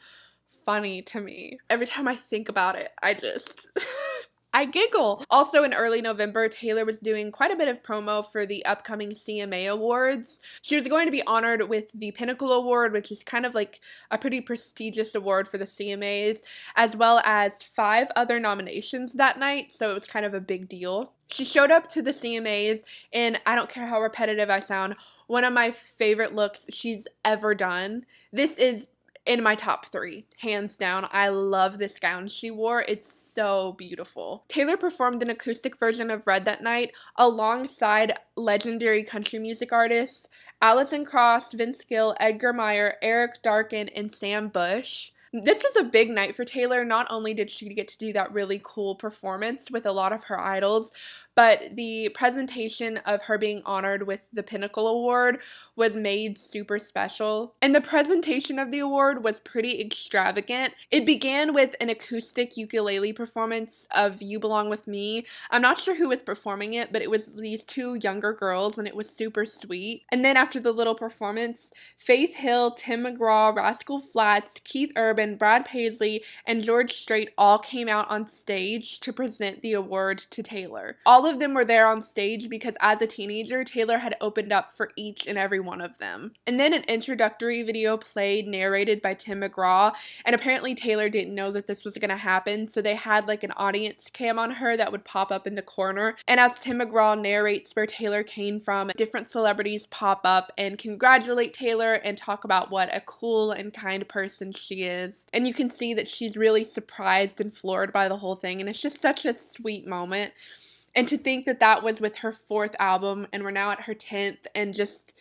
funny to me. Every time I think about it, I giggle. Also in early November, Taylor was doing quite a bit of promo for the upcoming CMA Awards. She was going to be honored with the Pinnacle Award, which is kind of like a pretty prestigious award for the CMAs, as well as 5 other nominations that night, so it was kind of a big deal. She showed up to the CMAs in, I don't care how repetitive I sound, one of my favorite looks she's ever done. This is in my top 3, hands down. I love this gown she wore. It's so beautiful. Taylor performed an acoustic version of Red that night alongside legendary country music artists Alison Krauss, Vince Gill, Edgar Meyer, Eric Darkin, and Sam Bush. This was a big night for Taylor. Not only did she get to do that really cool performance with a lot of her idols, but the presentation of her being honored with the Pinnacle Award was made super special. And the presentation of the award was pretty extravagant. It began with an acoustic ukulele performance of You Belong With Me. I'm not sure who was performing it, but it was these 2 younger girls, and it was super sweet. And then after the little performance, Faith Hill, Tim McGraw, Rascal Flatts, Keith Urban, Brad Paisley, and George Strait all came out on stage to present the award to Taylor. All of them were there on stage because as a teenager, Taylor had opened up for each and every one of them. And then an introductory video played, narrated by Tim McGraw, and apparently Taylor didn't know that this was going to happen, so they had like an audience cam on her that would pop up in the corner. And as Tim McGraw narrates where Taylor came from, different celebrities pop up and congratulate Taylor and talk about what a cool and kind person she is. And you can see that she's really surprised and floored by the whole thing, and it's just such a sweet moment. And to think that that was with her 4th album and we're now at her 10th, and just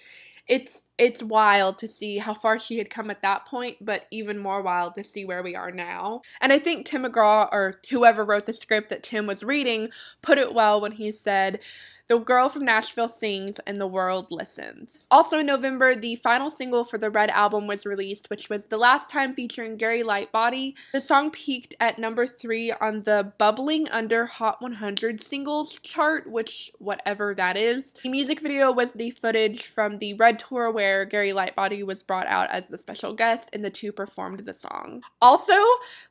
it's wild to see how far she had come at that point, but even more wild to see where we are now. And I think Tim McGraw, or whoever wrote the script that Tim was reading, put it well when he said, "The girl from Nashville sings and the world listens." Also in November, the final single for the Red album was released, which was The Last Time featuring Gary Lightbody. The song peaked at number 3 on the Bubbling Under Hot 100 singles chart, which whatever that is. The music video was the footage from the Red tour where Gary Lightbody was brought out as the special guest and the 2 performed the song. Also,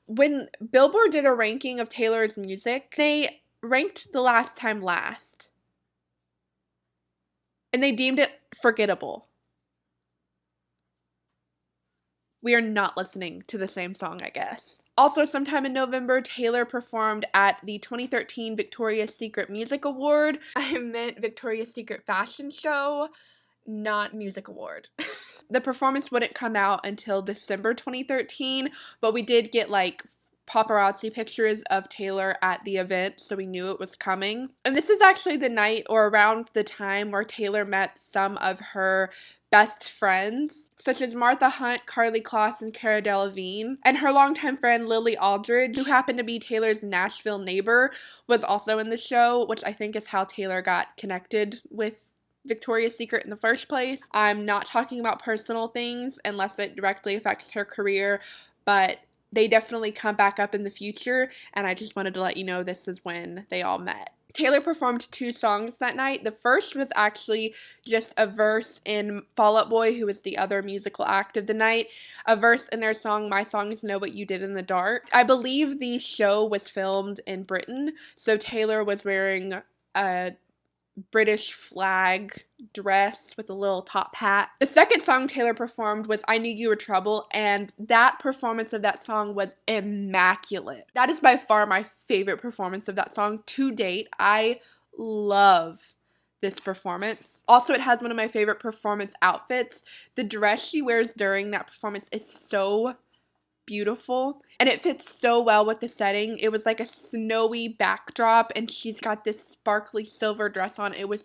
when Billboard did a ranking of Taylor's music, they ranked The Last Time last. And they deemed it forgettable. We are not listening to the same song, I guess. Also, sometime in November, Taylor performed at the 2013 Victoria's Secret Music Award. I meant Victoria's Secret Fashion Show, not music award. The performance wouldn't come out until December 2013, but we did get like paparazzi pictures of Taylor at the event, so we knew it was coming. And this is actually the night or around the time where Taylor met some of her best friends, such as Martha Hunt, Karlie Kloss, and Cara Delevingne. And her longtime friend Lily Aldridge, who happened to be Taylor's Nashville neighbor, was also in the show, which I think is how Taylor got connected with Victoria's Secret in the first place. I'm not talking about personal things unless it directly affects her career, but they definitely come back up in the future, and I just wanted to let you know this is when they all met. Taylor performed 2 songs that night. The first was actually just a verse in Fall Out Boy, who was the other musical act of the night, a verse in their song, My Songs Know What You Did in the Dark. I believe the show was filmed in Britain, so Taylor was wearing a British flag dress with a little top hat. The second song Taylor performed was I Knew You Were Trouble, and that performance of that song was immaculate. That is by far my favorite performance of that song to date. I love this performance. Also, it has one of my favorite performance outfits. The dress she wears during that performance is so beautiful, and it fits so well with the setting. It was like a snowy backdrop, and she's got this sparkly silver dress on. It was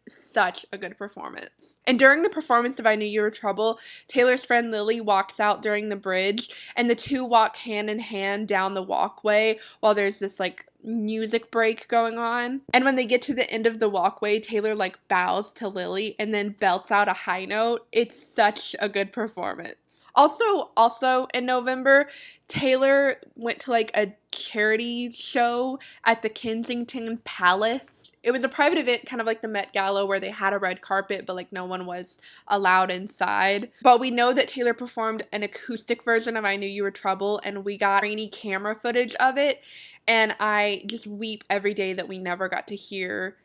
such a good performance. And during the performance of I Knew You Were Trouble, Taylor's friend Lily walks out during the bridge, and the 2 walk hand in hand down the walkway while there's this like music break going on. And when they get to the end of the walkway, Taylor like bows to Lily and then belts out a high note. It's such a good performance. Also in November, Taylor went to like a charity show at the Kensington Palace. It was a private event, kind of like the Met Gala, where they had a red carpet, but like no one was allowed inside. But we know that Taylor performed an acoustic version of I Knew You Were Trouble, and we got grainy camera footage of it. And I just weep every day that we never got to hear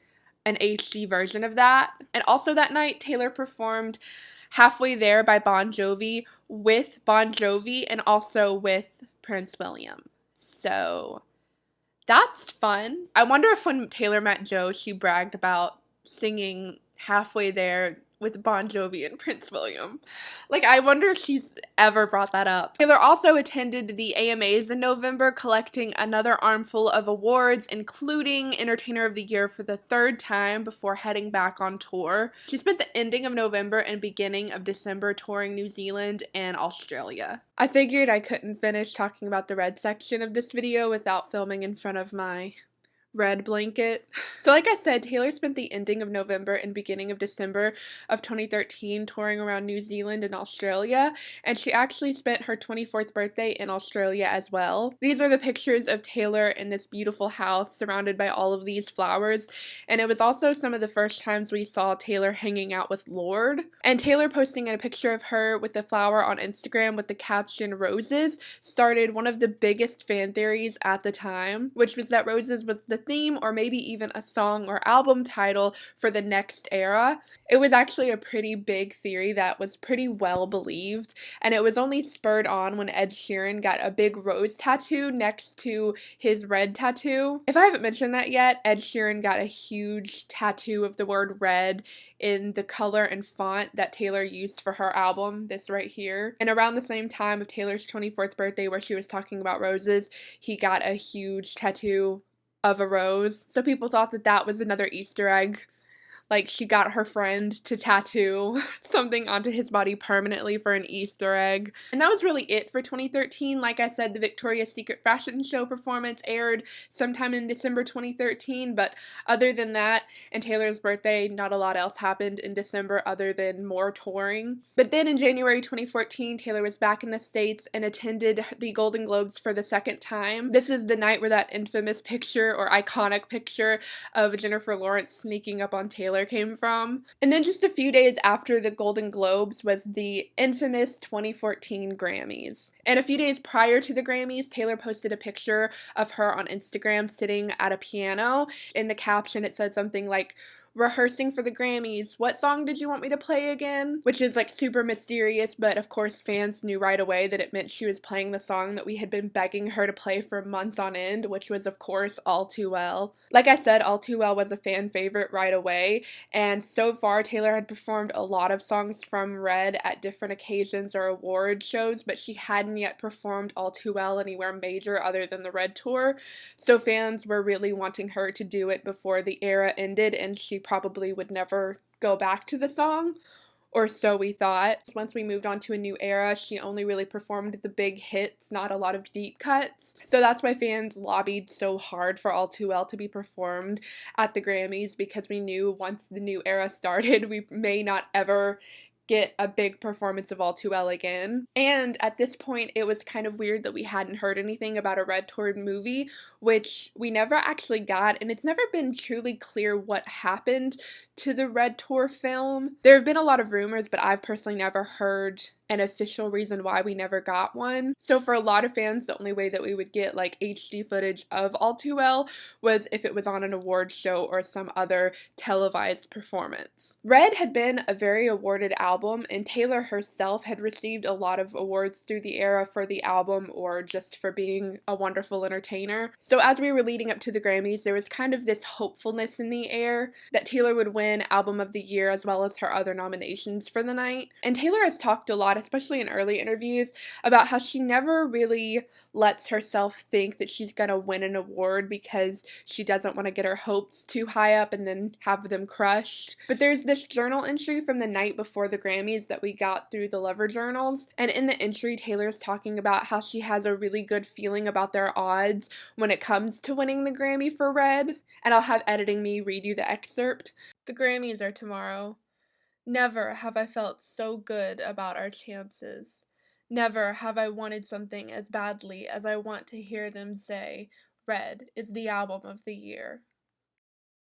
an HD version of that. And also that night, Taylor performed Halfway There by Bon Jovi with Bon Jovi and also with Prince William. So that's fun. I wonder if when Taylor met Joe, she bragged about singing Halfway There with Bon Jovi and Prince William. Like, I wonder if she's ever brought that up. Taylor also attended the AMAs in November, collecting another armful of awards, including Entertainer of the Year for the third time before heading back on tour. She spent the ending of November and beginning of December touring New Zealand and Australia. I figured I couldn't finish talking about the Red section of this video without filming in front of my red blanket. So like I said, Taylor spent the ending of November and beginning of December of 2013 touring around New Zealand and Australia, and she actually spent her 24th birthday in Australia as well. These are the pictures of Taylor in this beautiful house surrounded by all of these flowers, and it was also some of the first times we saw Taylor hanging out with Lorde. And Taylor posting a picture of her with the flower on Instagram with the caption "Roses" started one of the biggest fan theories at the time, which was that Roses was the theme or maybe even a song or album title for the next era. It was actually a pretty big theory that was pretty well believed, and it was only spurred on when Ed Sheeran got a big rose tattoo next to his red tattoo. If I haven't mentioned that yet, Ed Sheeran got a huge tattoo of the word red in the color and font that Taylor used for her album, this right here. And around the same time of Taylor's 24th birthday, where she was talking about roses, he got a huge tattoo of a rose. So people thought that that was another Easter egg. Like, she got her friend to tattoo something onto his body permanently for an Easter egg. And that was really it for 2013. Like I said, the Victoria's Secret fashion show performance aired sometime in December 2013, but other than that, and Taylor's birthday, not a lot else happened in December other than more touring. But then in January 2014, Taylor was back in the States and attended the Golden Globes for the second time. This is the night where that infamous picture or iconic picture of Jennifer Lawrence sneaking up on Taylor came from. And then just a few days after the Golden Globes was the infamous 2014 Grammys. And a few days prior to the Grammys, Taylor posted a picture of her on Instagram sitting at a piano. In the caption, it said something like, "Rehearsing for the Grammys, what song did you want me to play again?" Which is like super mysterious, but of course fans knew right away that it meant she was playing the song that we had been begging her to play for months on end, which was of course All Too Well. Like I said, All Too Well was a fan favorite right away, and so far Taylor had performed a lot of songs from Red at different occasions or award shows, but she hadn't yet performed All Too Well anywhere major other than the Red tour, so fans were really wanting her to do it before the era ended, and she probably would never go back to the song, or so we thought. Once we moved on to a new era, she only really performed the big hits, not a lot of deep cuts. So that's why fans lobbied so hard for All Too Well to be performed at the Grammys, because we knew once the new era started, we may not ever get a big performance of All Too Well again. And at this point, it was kind of weird that we hadn't heard anything about a Red Tour movie, which we never actually got, and it's never been truly clear what happened to the Red Tour film. There have been a lot of rumors, but I've personally never heard an official reason why we never got one. So for a lot of fans, the only way that we would get like HD footage of All Too Well was if it was on an award show or some other televised performance. Red had been a very awarded album, and Taylor herself had received a lot of awards through the era for the album or just for being a wonderful entertainer. So as we were leading up to the Grammys, there was kind of this hopefulness in the air that Taylor would win Album of the Year as well as her other nominations for the night. And Taylor has talked a lot, especially in early interviews, about how she never really lets herself think that she's gonna win an award because she doesn't want to get her hopes too high up and then have them crushed. But there's this journal entry from the night before the Grammys that we got through the Lover journals, and in the entry, Taylor's talking about how she has a really good feeling about their odds when it comes to winning the Grammy for Red, and I'll have editing me read you the excerpt. "The Grammys are tomorrow. Never have I felt so good about our chances. Never have I wanted something as badly as I want to hear them say, 'Red is the album of the year.'"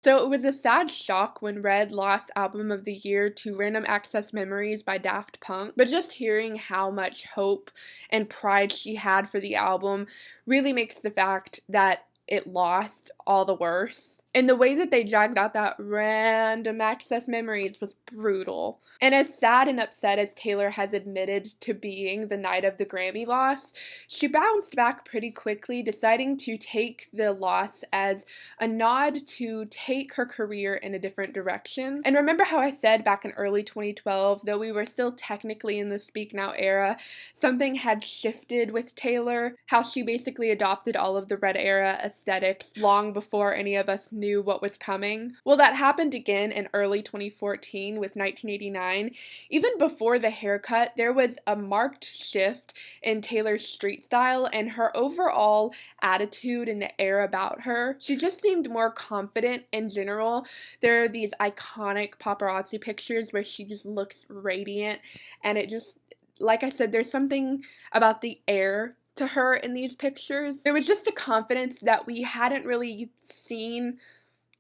So it was a sad shock when Red lost Album of the Year to Random Access Memories by Daft Punk, but just hearing how much hope and pride she had for the album really makes the fact that it lost all the worse. And the way that they dragged out that random access memories was brutal. And as sad and upset as Taylor has admitted to being the night of the Grammy loss, she bounced back pretty quickly, deciding to take the loss as a nod to take her career in a different direction. And remember how I said back in early 2012, though we were still technically in the Speak Now era, something had shifted with Taylor, how she basically adopted all of the Red Era aesthetics long before any of us knew what was coming. Well, that happened again in early 2014 with 1989. Even before the haircut, there was a marked shift in Taylor's street style and her overall attitude and the air about her. She just seemed more confident in general. There are these iconic paparazzi pictures where she just looks radiant, and it just, like I said, there's something about the air to her in these pictures. There was just a confidence that we hadn't really seen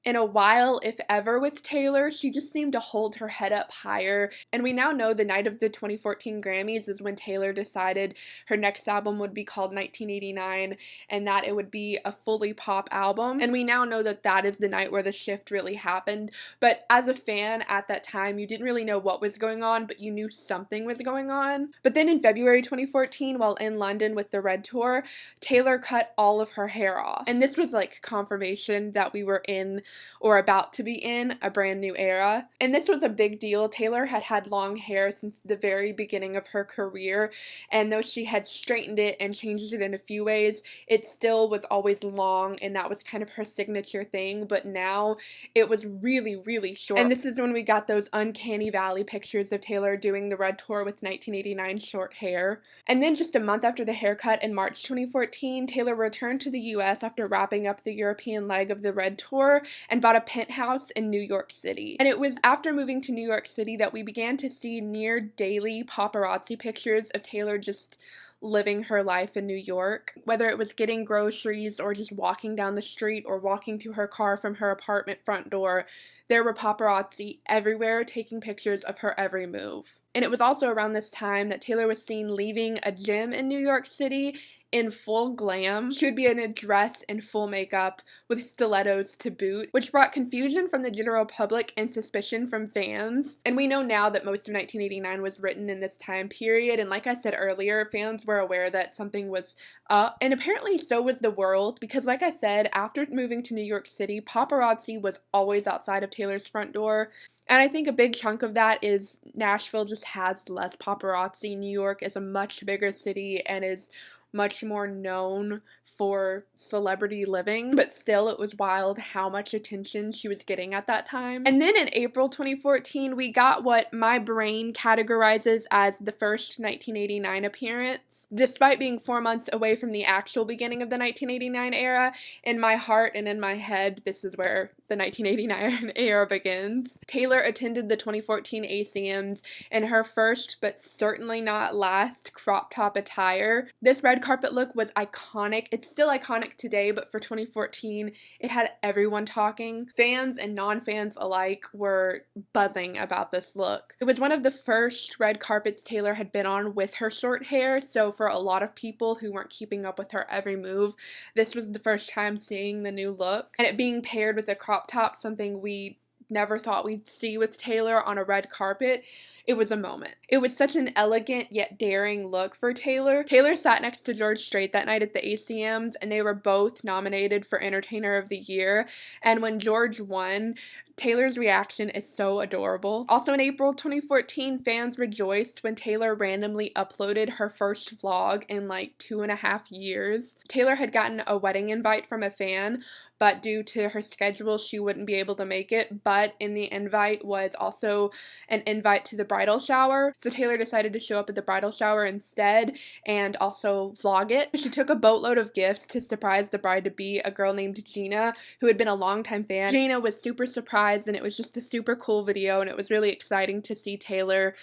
in a while, if ever, with Taylor. She just seemed to hold her head up higher. And we now know the night of the 2014 Grammys is when Taylor decided her next album would be called 1989 and that it would be a fully pop album. And we now know that that is the night where the shift really happened. But as a fan at that time, you didn't really know what was going on, but you knew something was going on. But then in February 2014, while in London with the Red Tour, Taylor cut all of her hair off. And this was like confirmation that we were in or about to be in a brand new era. And this was a big deal. Taylor had had long hair since the very beginning of her career, and though she had straightened it and changed it in a few ways, it still was always long, and that was kind of her signature thing. But now it was really, really short. And this is when we got those uncanny valley pictures of Taylor doing the Red Tour with 1989 short hair. And then just a month after the haircut in March 2014, Taylor returned to the US after wrapping up the European leg of the Red Tour and bought a penthouse in New York City. And it was after moving to New York City that we began to see near daily paparazzi pictures of Taylor just living her life in New York. Whether it was getting groceries or just walking down the street or walking to her car from her apartment front door, there were paparazzi everywhere taking pictures of her every move. And it was also around this time that Taylor was seen leaving a gym in New York City in full glam. She would be in a dress and full makeup with stilettos to boot, which brought confusion from the general public and suspicion from fans. And we know now that most of 1989 was written in this time period, and like I said earlier, fans were aware that something was up, and apparently so was the world, because like I said, after moving to New York City, paparazzi was always outside of Taylor's front door. And I think a big chunk of that is Nashville just has less paparazzi. New York is a much bigger city and is much more known for celebrity living, but still it was wild how much attention she was getting at that time. And then in April 2014, we got what my brain categorizes as the first 1989 appearance. Despite being 4 months away from the actual beginning of the 1989 era, in my heart and in my head, this is where the 1989 era begins. Taylor attended the 2014 ACMs in her first, but certainly not last, crop top attire. This red carpet look was iconic. It's still iconic today, but for 2014, it had everyone talking. Fans and non-fans alike were buzzing about this look. It was one of the first red carpets Taylor had been on with her short hair, so for a lot of people who weren't keeping up with her every move, this was the first time seeing the new look. And it being paired with a crop top, something we never thought we'd see with Taylor on a red carpet, it was a moment. It was such an elegant yet daring look for Taylor. Taylor sat next to George Strait that night at the ACMs, and they were both nominated for Entertainer of the Year. And when George won, Taylor's reaction is so adorable. Also in April 2014, fans rejoiced when Taylor randomly uploaded her first vlog in like 2.5 years. Taylor had gotten a wedding invite from a fan, but due to her schedule, she wouldn't be able to make it. But in the invite was also an invite to the bridal shower. So Taylor decided to show up at the bridal shower instead and also vlog it. She took a boatload of gifts to surprise the bride-to-be, a girl named Gina, who had been a longtime fan. Gina was super surprised, and it was just a super cool video, and it was really exciting to see Taylor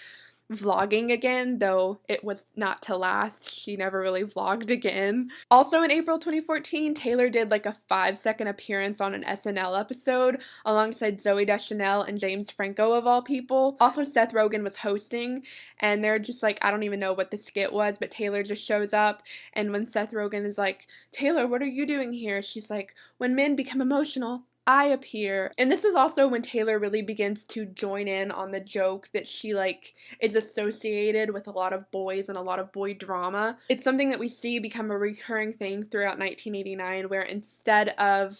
vlogging again, though it was not to last. She never really vlogged again. Also in April 2014, Taylor did like a 5-second appearance on an SNL episode alongside Zooey Deschanel and James Franco of all people. Also Seth Rogen was hosting, and they're just like, I don't even know what the skit was, but Taylor just shows up, and when Seth Rogen is like, Taylor, what are you doing here? She's like, when men become emotional, I appear. And this is also when Taylor really begins to join in on the joke that she like is associated with a lot of boys and a lot of boy drama. It's something that we see become a recurring thing throughout 1989, where instead of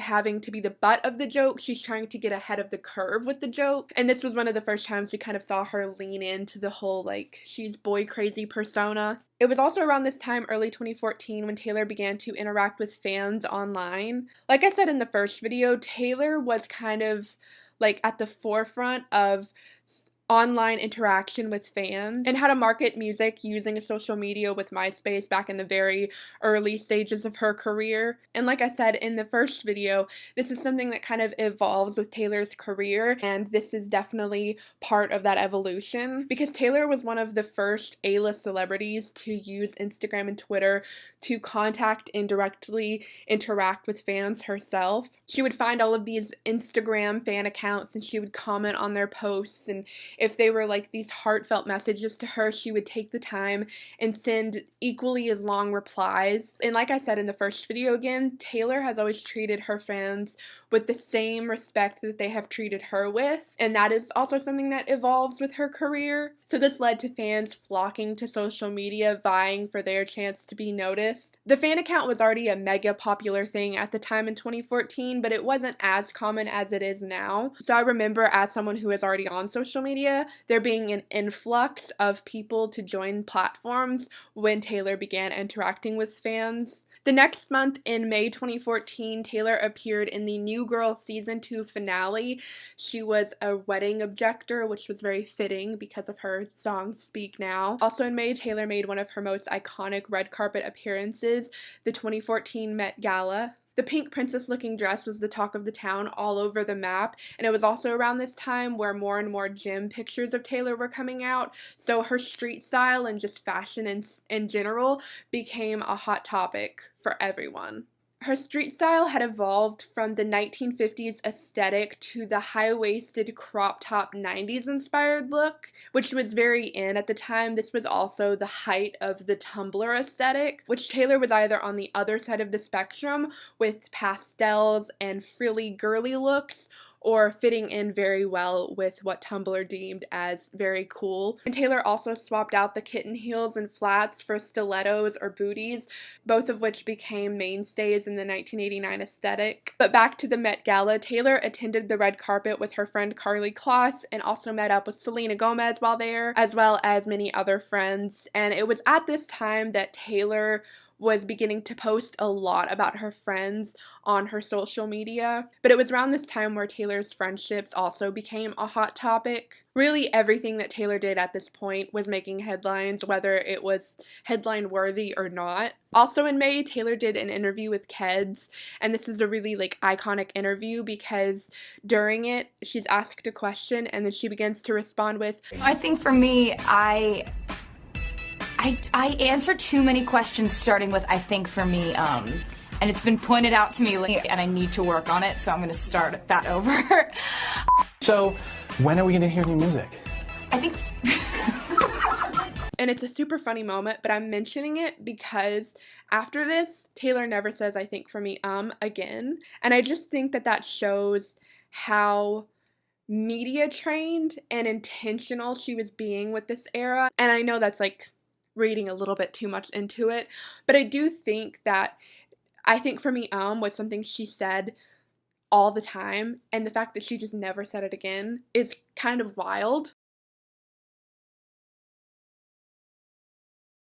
having to be the butt of the joke, she's trying to get ahead of the curve with the joke. And this was one of the first times we kind of saw her lean into the whole like she's boy crazy persona. It was also around this time, early 2014, when Taylor began to interact with fans online. Like I said in the first video, Taylor was kind of like at the forefront of online interaction with fans and how to market music using social media with MySpace back in the very early stages of her career. And like I said in the first video, this is something that kind of evolves with Taylor's career, and this is definitely part of that evolution because Taylor was one of the first A-list celebrities to use Instagram and Twitter to contact and directly interact with fans herself. She would find all of these Instagram fan accounts and she would comment on their posts, and if they were like these heartfelt messages to her, she would take the time and send equally as long replies. And like I said in the first video again, Taylor has always treated her fans with the same respect that they have treated her with, and that is also something that evolves with her career. So this led to fans flocking to social media, vying for their chance to be noticed. The fan account was already a mega popular thing at the time in 2014, but it wasn't as common as it is now. So I remember, as someone who is already on social media, there being an influx of people to join platforms when Taylor began interacting with fans. The next month, in May 2014, Taylor appeared in the New Girl Season 2 finale. She was a wedding objector, which was very fitting because of her song Speak Now. Also in May, Taylor made one of her most iconic red carpet appearances, the 2014 Met Gala. The pink princess-looking dress was the talk of the town all over the map, and it was also around this time where more and more gym pictures of Taylor were coming out, so her street style and just fashion in general became a hot topic for everyone. Her street style had evolved from the 1950s aesthetic to the high-waisted crop top 90s inspired look, which was very in at the time. This was also the height of the Tumblr aesthetic, which Taylor was either on the other side of the spectrum with pastels and frilly girly looks, or fitting in very well with what Tumblr deemed as very cool. And Taylor also swapped out the kitten heels and flats for stilettos or booties, both of which became mainstays in the 1989 aesthetic. But back to the Met Gala, Taylor attended the red carpet with her friend Karlie Kloss and also met up with Selena Gomez while there, as well as many other friends. And it was at this time that Taylor was beginning to post a lot about her friends on her social media. But it was around this time where Taylor's friendships also became a hot topic. Really, everything that Taylor did at this point was making headlines, whether it was headline worthy or not. Also in May, Taylor did an interview with Keds, and this is a really iconic interview because during it, she's asked a question and then she begins to respond with, I think for me, I answer too many questions starting with I think for me, and it's been pointed out to me lately and I need to work on it, so I'm going to start that over. So, when are we going to hear new music? I think... And it's a super funny moment, but I'm mentioning it because after this, Taylor never says I think for me, again. And I just think that that shows how media trained and intentional she was being with this era. And I know that's reading a little bit too much into it, but I do think that I think for me was something she said all the time, and the fact that she just never said it again is kind of wild.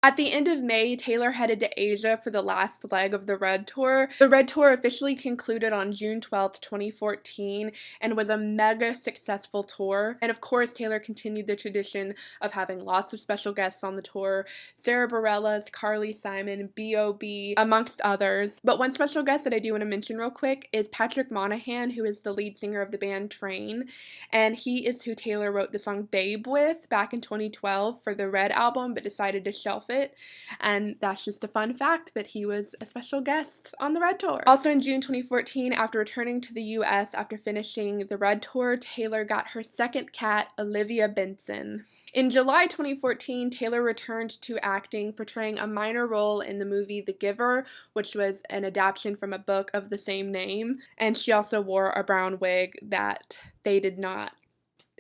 At the end of May, Taylor headed to Asia for the last leg of the Red Tour. The Red Tour officially concluded on June 12th, 2014, and was a mega successful tour. And of course, Taylor continued the tradition of having lots of special guests on the tour: Sarah Bareilles, Carly Simon, B.O.B., amongst others. But one special guest that I do want to mention real quick is Patrick Monahan, who is the lead singer of the band Train, and he is who Taylor wrote the song Babe with back in 2012 for the Red album, but decided to shelf outfit, and that's just a fun fact that he was a special guest on the Red Tour. Also in June 2014, after returning to the US after finishing the Red Tour, Taylor got her second cat, Olivia Benson. In July 2014, Taylor returned to acting, portraying a minor role in the movie The Giver, which was an adaptation from a book of the same name, and she also wore a brown wig that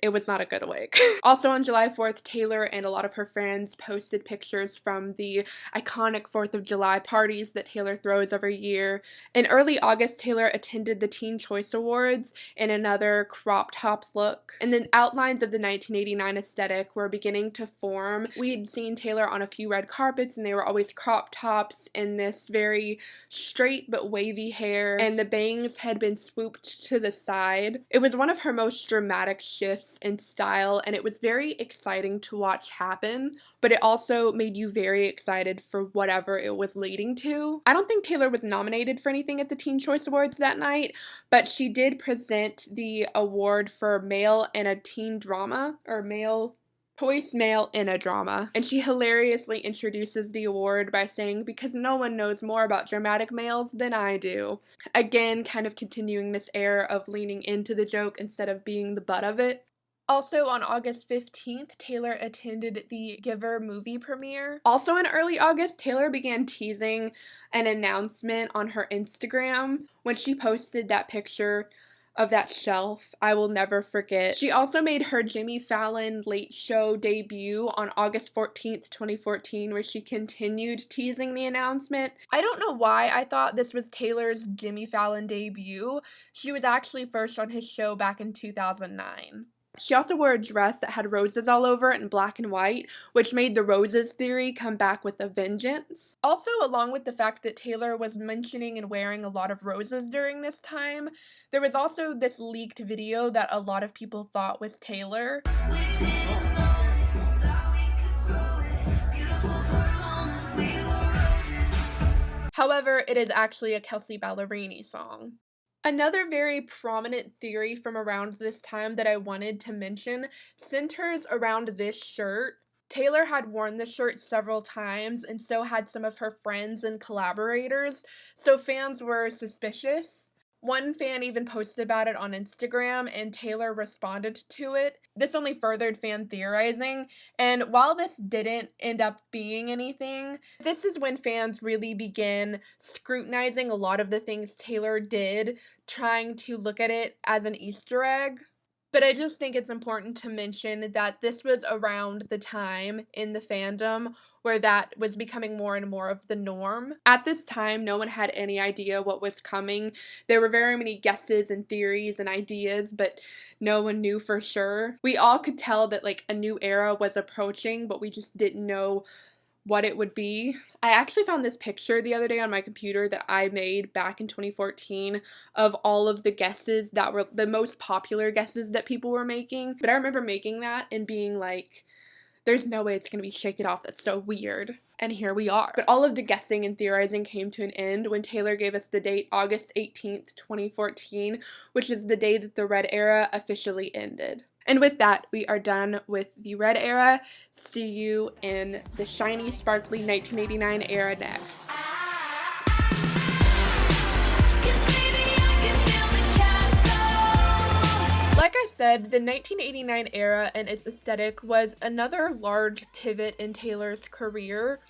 it was not a good wig. Also on July 4th, Taylor and a lot of her friends posted pictures from the iconic 4th of July parties that Taylor throws every year. In early August, Taylor attended the Teen Choice Awards in another crop top look, and the outlines of the 1989 aesthetic were beginning to form. We had seen Taylor on a few red carpets, and they were always crop tops in this very straight but wavy hair, and the bangs had been swooped to the side. It was one of her most dramatic shifts in style, and it was very exciting to watch happen, but it also made you very excited for whatever it was leading to. I don't think Taylor was nominated for anything at the Teen Choice Awards that night, but she did present the award for Male in a Teen Drama, or Choice Male in a Drama, and she hilariously introduces the award by saying, "Because no one knows more about dramatic males than I do." Again, kind of continuing this air of leaning into the joke instead of being the butt of it. Also on August 15th, Taylor attended the Giver movie premiere. Also in early August, Taylor began teasing an announcement on her Instagram when she posted that picture of that shelf I will never forget. She also made her Jimmy Fallon Late Show debut on August 14th, 2014, where she continued teasing the announcement. I don't know why I thought this was Taylor's Jimmy Fallon debut. She was actually first on his show back in 2009. She also wore a dress that had roses all over it in black and white, which made the roses theory come back with a vengeance. Also, along with the fact that Taylor was mentioning and wearing a lot of roses during this time, there was also this leaked video that a lot of people thought was Taylor. However, it is actually a Kelsea Ballerini song. Another very prominent theory from around this time that I wanted to mention centers around this shirt. Taylor had worn this shirt several times, and so had some of her friends and collaborators, so fans were suspicious. One fan even posted about it on Instagram, and Taylor responded to it. This only furthered fan theorizing, and while this didn't end up being anything, this is when fans really began scrutinizing a lot of the things Taylor did, trying to look at it as an Easter egg. But I just think it's important to mention that this was around the time in the fandom where that was becoming more and more of the norm. At this time, no one had any idea what was coming. There were very many guesses and theories and ideas, but no one knew for sure. We all could tell that like a new era was approaching, but we just didn't know what it would be. I actually found this picture the other day on my computer that I made back in 2014 of all of the guesses that were the most popular guesses that people were making. But I remember making that and being like, there's no way it's gonna be Shake It Off, that's so weird. And here we are. But all of the guessing and theorizing came to an end when Taylor gave us the date August 18th, 2014, which is the day that the Red Era officially ended. And with that, we are done with the Red Era. See you in the shiny, sparkly 1989 era next. Like I said, the 1989 era and its aesthetic was another large pivot in Taylor's career.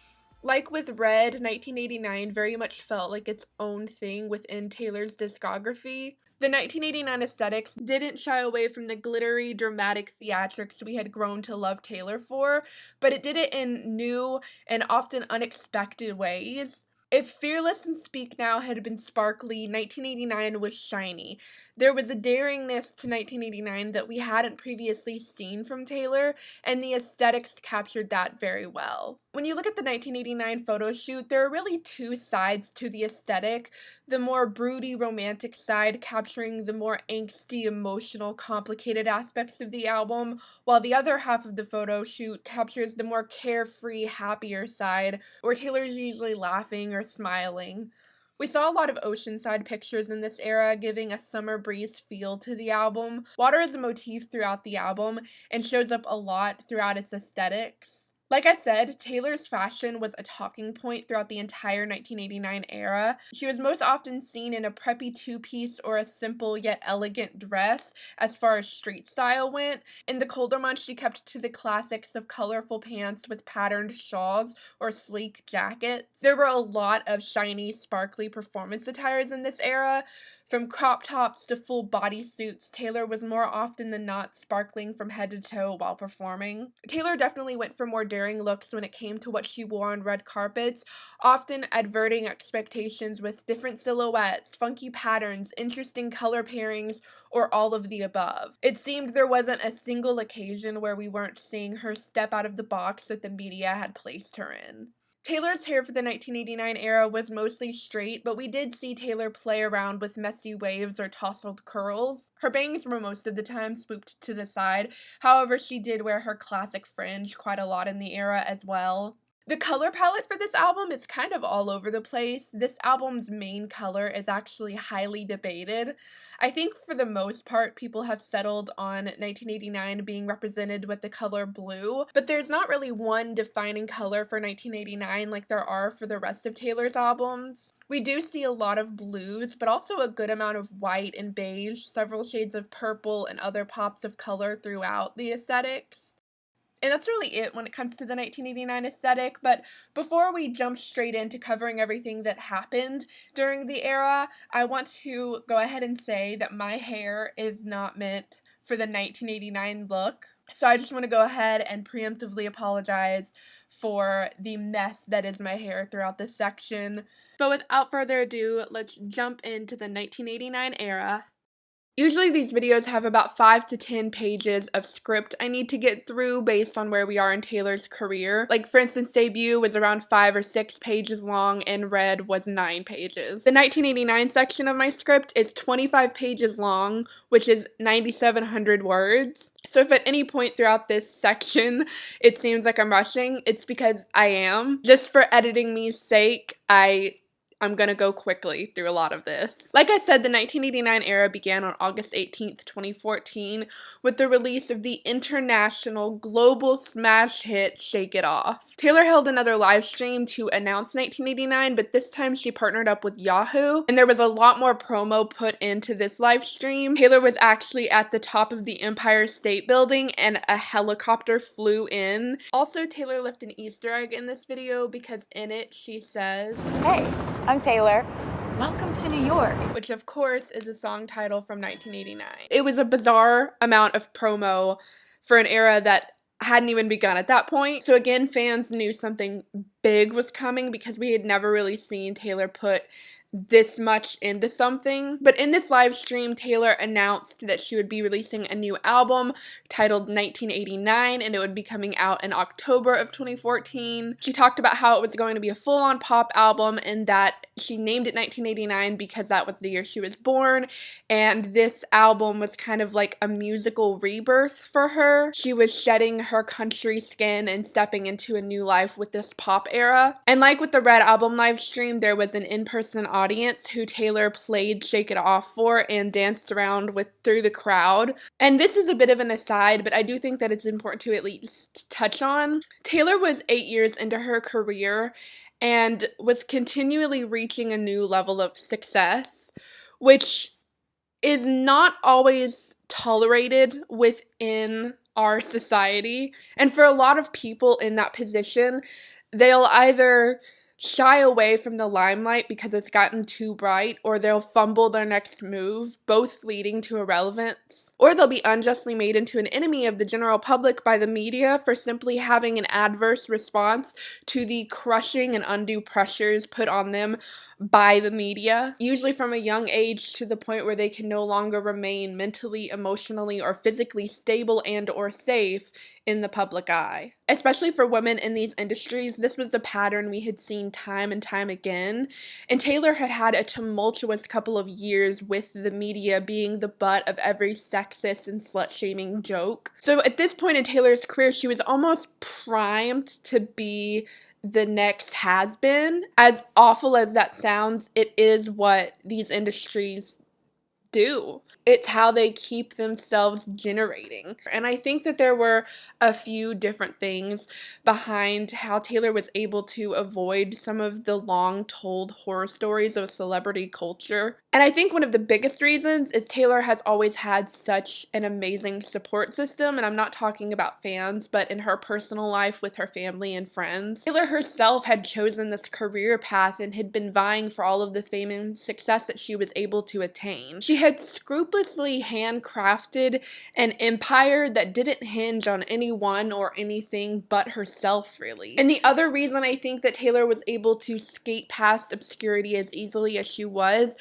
Like with Red, 1989 very much felt like its own thing within Taylor's discography. The 1989 aesthetics didn't shy away from the glittery, dramatic theatrics we had grown to love Taylor for, but it did it in new and often unexpected ways. If Fearless and Speak Now had been sparkly, 1989 was shiny. There was a daringness to 1989 that we hadn't previously seen from Taylor, and the aesthetics captured that very well. When you look at the 1989 photo shoot, there are really two sides to the aesthetic. The more broody, romantic side capturing the more angsty, emotional, complicated aspects of the album, while the other half of the photo shoot captures the more carefree, happier side, where Taylor's usually laughing or smiling. We saw a lot of oceanside pictures in this era, giving a summer breeze feel to the album. Water is a motif throughout the album and shows up a lot throughout its aesthetics. Like I said, Taylor's fashion was a talking point throughout the entire 1989 era. She was most often seen in a preppy two-piece or a simple yet elegant dress as far as street style went. In the colder months, she kept to the classics of colorful pants with patterned shawls or sleek jackets. There were a lot of shiny, sparkly performance attires in this era. From crop tops to full bodysuits, Taylor was more often than not sparkling from head to toe while performing. Taylor definitely went for more daring looks when it came to what she wore on red carpets, often adverting expectations with different silhouettes, funky patterns, interesting color pairings, or all of the above. It seemed there wasn't a single occasion where we weren't seeing her step out of the box that the media had placed her in. Taylor's hair for the 1989 era was mostly straight, but we did see Taylor play around with messy waves or tousled curls. Her bangs were most of the time swooped to the side, however she did wear her classic fringe quite a lot in the era as well. The color palette for this album is kind of all over the place. This album's main color is actually highly debated. I think for the most part, people have settled on 1989 being represented with the color blue, but there's not really one defining color for 1989 like there are for the rest of Taylor's albums. We do see a lot of blues, but also a good amount of white and beige, several shades of purple, and other pops of color throughout the aesthetics. And that's really it when it comes to the 1989 aesthetic, but before we jump straight into covering everything that happened during the era, I want to go ahead and say that my hair is not meant for the 1989 look. So I just want to go ahead and preemptively apologize for the mess that is my hair throughout this section. But without further ado, let's jump into the 1989 era. Usually these videos have about 5 to 10 pages of script I need to get through based on where we are in Taylor's career. Like for instance, Debut was around 5 or 6 pages long and Red was 9 pages. The 1989 section of my script is 25 pages long, which is 9,700 words. So if at any point throughout this section it seems like I'm rushing, it's because I am. Just for editing me's sake, I'm gonna go quickly through a lot of this. Like I said, the 1989 era began on August 18th, 2014 with the release of the international global smash hit Shake It Off. Taylor held another live stream to announce 1989, but this time she partnered up with Yahoo, and there was a lot more promo put into this live stream. Taylor was actually at the top of the Empire State Building and a helicopter flew in. Also, Taylor left an Easter egg in this video because in it she says, Hey, I'm Taylor. Welcome to New York. which of course is a song title from 1989. It was a bizarre amount of promo for an era that hadn't even begun at that point. So again, fans knew something big was coming because we had never really seen Taylor put this much into something. But in this live stream, Taylor announced that she would be releasing a new album titled 1989, and it would be coming out in October of 2014. She talked about how it was going to be a full-on pop album and that she named it 1989 because that was the year she was born, and this album was kind of like a musical rebirth for her. She was shedding her country skin and stepping into a new life with this pop era. And like with the Red album live stream, there was an in-person audience who Taylor played Shake It Off for and danced around with through the crowd. And this is a bit of an aside, but I do think that it's important to at least touch on. Taylor was 8 years into her career and was continually reaching a new level of success, which is not always tolerated within our society. And for a lot of people in that position, they'll either shy away from the limelight because it's gotten too bright, or they'll fumble their next move, both leading to irrelevance. Or they'll be unjustly made into an enemy of the general public by the media for simply having an adverse response to the crushing and undue pressures put on them by the media, usually from a young age to the point where they can no longer remain mentally, emotionally, or physically stable and or safe in the public eye. Especially for women in these industries, this was a pattern we had seen time and time again, and Taylor had had a tumultuous couple of years with the media being the butt of every sexist and slut-shaming joke. So at this point in Taylor's career, she was almost primed to be the next has-been. As awful as that sounds, it is what these industries do. It's how they keep themselves generating. And I think that there were a few different things behind how Taylor was able to avoid some of the long told horror stories of celebrity culture. And I think one of the biggest reasons is Taylor has always had such an amazing support system, and I'm not talking about fans, but in her personal life with her family and friends. Taylor herself had chosen this career path and had been vying for all of the fame and success that she was able to attain. She had scrupulously handcrafted an empire that didn't hinge on anyone or anything but herself, really. And the other reason I think that Taylor was able to skate past obscurity as easily as she was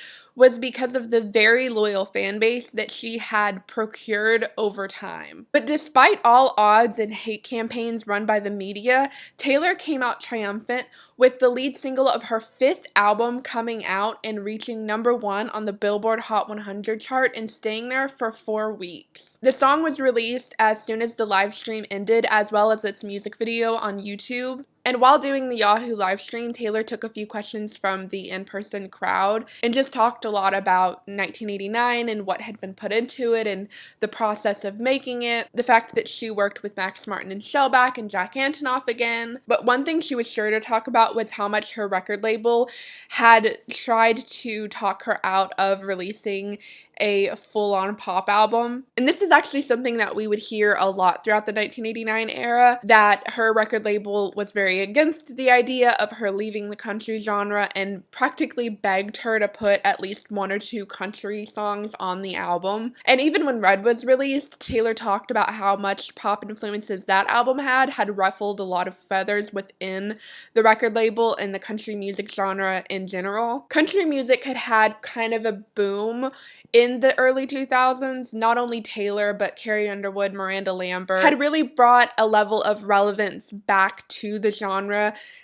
because of the very loyal fan base that she had procured over time. But despite all odds and hate campaigns run by the media, Taylor came out triumphant with the lead single of her 5th album coming out and reaching #1 on the Billboard Hot 100 chart and staying there for 4 weeks. The song was released as soon as the live stream ended, as well as its music video on YouTube. And while doing the Yahoo live stream, Taylor took a few questions from the in-person crowd and just talked a lot about 1989 and what had been put into it and the process of making it, the fact that she worked with Max Martin and Shellback and Jack Antonoff again. But one thing she was sure to talk about was how much her record label had tried to talk her out of releasing a full-on pop album. And this is actually something that we would hear a lot throughout the 1989 era, that her record label was very against the idea of her leaving the country genre and practically begged her to put at least 1 or 2 country songs on the album. And even when Red was released, Taylor talked about how much pop influences that album had ruffled a lot of feathers within the record label and the country music genre in general. Country music had had kind of a boom in the early 2000s. Not only Taylor, but Carrie Underwood, Miranda Lambert had really brought a level of relevance back to the genre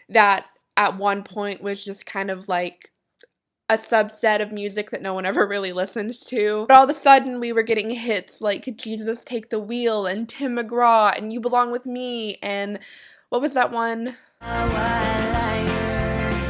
that at one point was just kind of like a subset of music that no one ever really listened to. But all of a sudden we were getting hits like Jesus Take the Wheel and Tim McGraw and You Belong With Me and what was that one?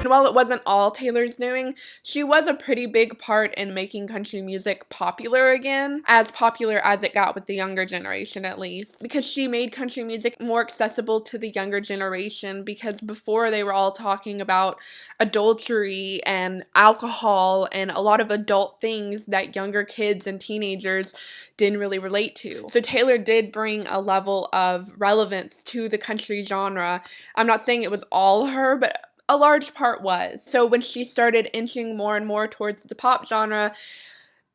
And while it wasn't all Taylor's doing, she was a pretty big part in making country music popular again, as popular as it got with the younger generation at least, because she made country music more accessible to the younger generation, because before they were all talking about adultery and alcohol and a lot of adult things that younger kids and teenagers didn't really relate to. So Taylor did bring a level of relevance to the country genre. I'm not saying it was all her, but a large part was. So when she started inching more and more towards the pop genre,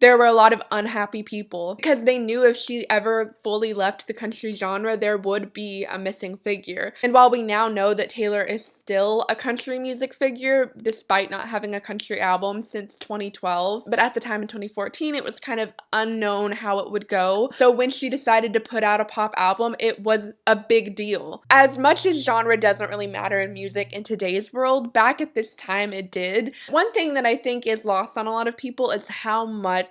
there were a lot of unhappy people because they knew if she ever fully left the country genre, there would be a missing figure. And while we now know that Taylor is still a country music figure, despite not having a country album since 2012, but at the time in 2014, it was kind of unknown how it would go. So when she decided to put out a pop album, it was a big deal. As much as genre doesn't really matter in music in today's world, back at this time it did. One thing that I think is lost on a lot of people is how much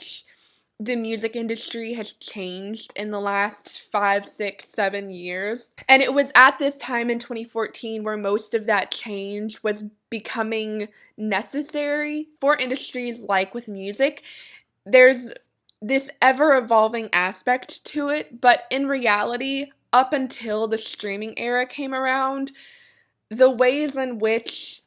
the music industry has changed in the last 5, 6, 7 years. And it was at this time in 2014 where most of that change was becoming necessary for industries like with music. There's this ever-evolving aspect to it, but in reality, up until the streaming era came around, the ways in which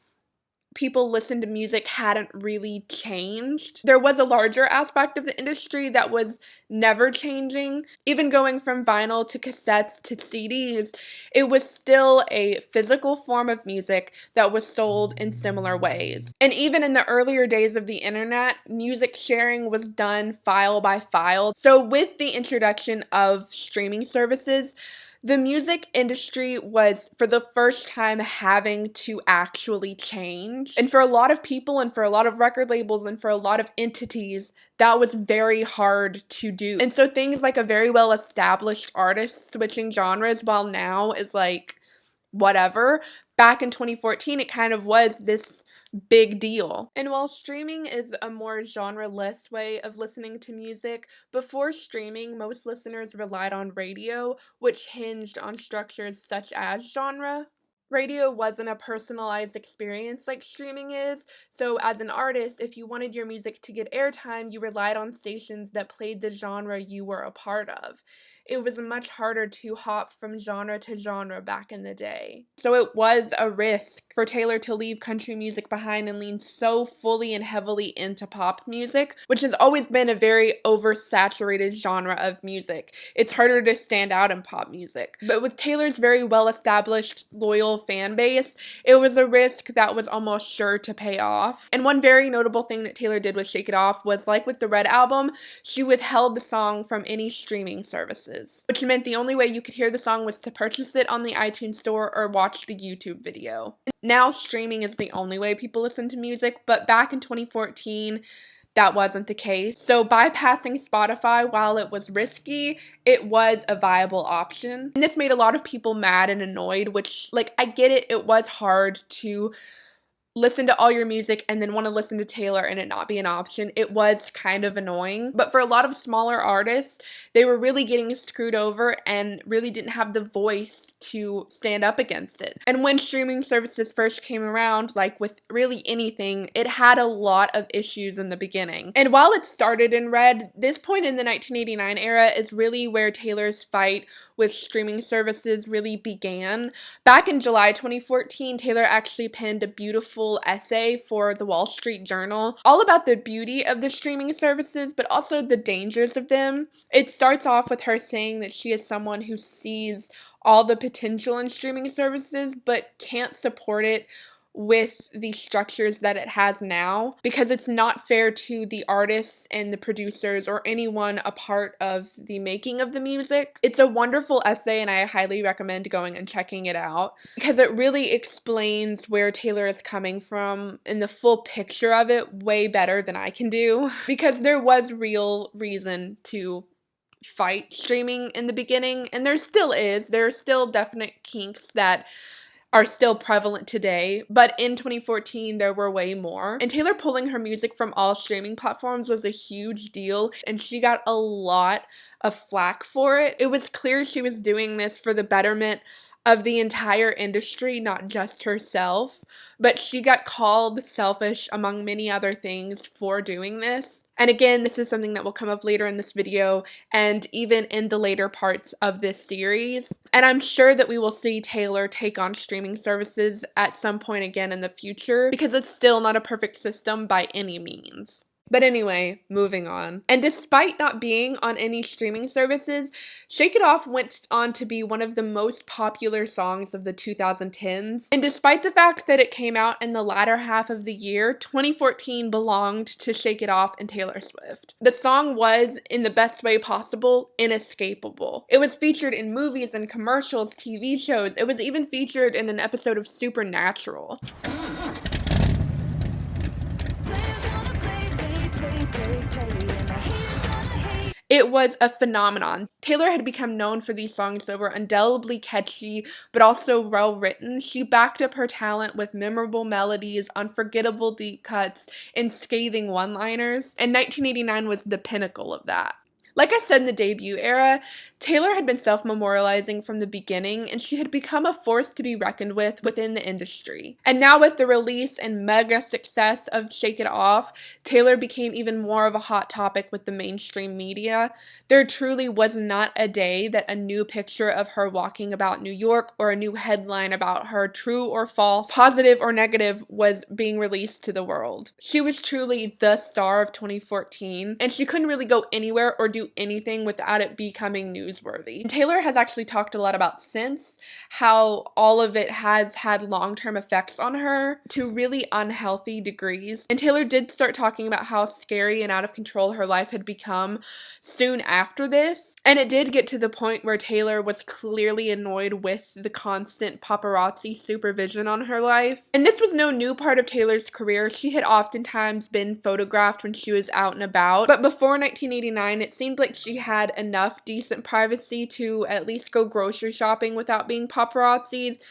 people listen to music hadn't really changed. There was a larger aspect of the industry that was never changing. Even going from vinyl to cassettes to CDs, it was still a physical form of music that was sold in similar ways. And even in the earlier days of the internet, music sharing was done file by file. So with the introduction of streaming services, the music industry was, for the first time, having to actually change. And for a lot of people and for a lot of record labels and for a lot of entities, that was very hard to do. And so things like a very well-established artist switching genres, while now is like, whatever, back in 2014, it kind of was this big deal. And while streaming is a more genre-less way of listening to music, before streaming, most listeners relied on radio, which hinged on structures such as genre. Radio wasn't a personalized experience like streaming is, so as an artist, if you wanted your music to get airtime, you relied on stations that played the genre you were a part of. It was much harder to hop from genre to genre back in the day. So it was a risk for Taylor to leave country music behind and lean so fully and heavily into pop music, which has always been a very oversaturated genre of music. It's harder to stand out in pop music. But with Taylor's very well-established, loyal fan base, it was a risk that was almost sure to pay off. And one very notable thing that Taylor did with Shake It Off was, like with the Red album, she withheld the song from any streaming services, which meant the only way you could hear the song was to purchase it on the iTunes store or watch the YouTube video. Now streaming is the only way people listen to music, but back in 2014, that wasn't the case. So bypassing Spotify, while it was risky, it was a viable option. And this made a lot of people mad and annoyed, which, like, I get it, it was hard to listen to all your music and then want to listen to Taylor and it not be an option. It was kind of annoying. But for a lot of smaller artists, they were really getting screwed over and really didn't have the voice to stand up against it. And when streaming services first came around, like with really anything, it had a lot of issues in the beginning. And while it started in Red, this point in the 1989 era is really where Taylor's fight with streaming services really began. Back in July 2014, Taylor actually penned a beautiful essay for the Wall Street Journal all about the beauty of the streaming services, but also the dangers of them. It starts off with her saying that she is someone who sees all the potential in streaming services, but can't support it with the structures that it has now, because it's not fair to the artists and the producers or anyone a part of the making of the music. It's a wonderful essay and I highly recommend going and checking it out, because it really explains where Taylor is coming from and the full picture of it way better than I can do, because there was real reason to fight streaming in the beginning, and there still is. There are still definite kinks that are still prevalent today, but in 2014 there were way more. And Taylor pulling her music from all streaming platforms was a huge deal, and she got a lot of flack for it. It was clear she was doing this for the betterment of the entire industry, not just herself, but she got called selfish among many other things for doing this. And again, this is something that will come up later in this video and even in the later parts of this series. And I'm sure that we will see Taylor take on streaming services at some point again in the future, because it's still not a perfect system by any means. But anyway, moving on. And despite not being on any streaming services, Shake It Off went on to be one of the most popular songs of the 2010s. And despite the fact that it came out in the latter half of the year, 2014 belonged to Shake It Off and Taylor Swift. The song was, in the best way possible, inescapable. It was featured in movies and commercials, TV shows. It was even featured in an episode of Supernatural. It was a phenomenon. Taylor had become known for these songs that were indelibly catchy, but also well written. She backed up her talent with memorable melodies, unforgettable deep cuts, and scathing one-liners, and 1989 was the pinnacle of that. Like I said in the debut era, Taylor had been self-memorializing from the beginning, and she had become a force to be reckoned with within the industry. And now with the release and mega success of Shake It Off, Taylor became even more of a hot topic with the mainstream media. There truly was not a day that a new picture of her walking about New York or a new headline about her, true or false, positive or negative, was being released to the world. She was truly the star of 2014, and she couldn't really go anywhere or do anything without it becoming newsworthy. And Taylor has actually talked a lot about since how all of it has had long-term effects on her to really unhealthy degrees. And Taylor did start talking about how scary and out of control her life had become soon after this. And it did get to the point where Taylor was clearly annoyed with the constant paparazzi supervision on her life. And this was no new part of Taylor's career. She had oftentimes been photographed when she was out and about. But before 1989, it seemed like she had enough decent privacy to at least go grocery shopping without being paparazzied.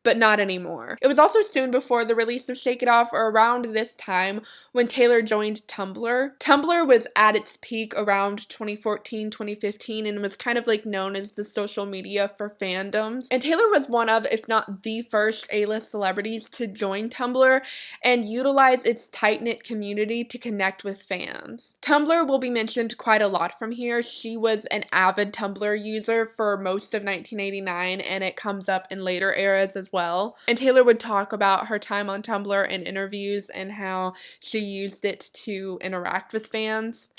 but not anymore. It was also soon before the release of Shake It Off, or around this time, when Taylor joined Tumblr. Tumblr was at its peak around 2014, 2015, and was kind of like known as the social media for fandoms. And Taylor was one of, if not the first A-list celebrities to join Tumblr and utilize its tight-knit community to connect with fans. Tumblr will be mentioned quite a lot from here. She was an avid Tumblr user for most of 1989, and it comes up in later eras as well. And Taylor would talk about her time on Tumblr in interviews and how she used it to interact with fans.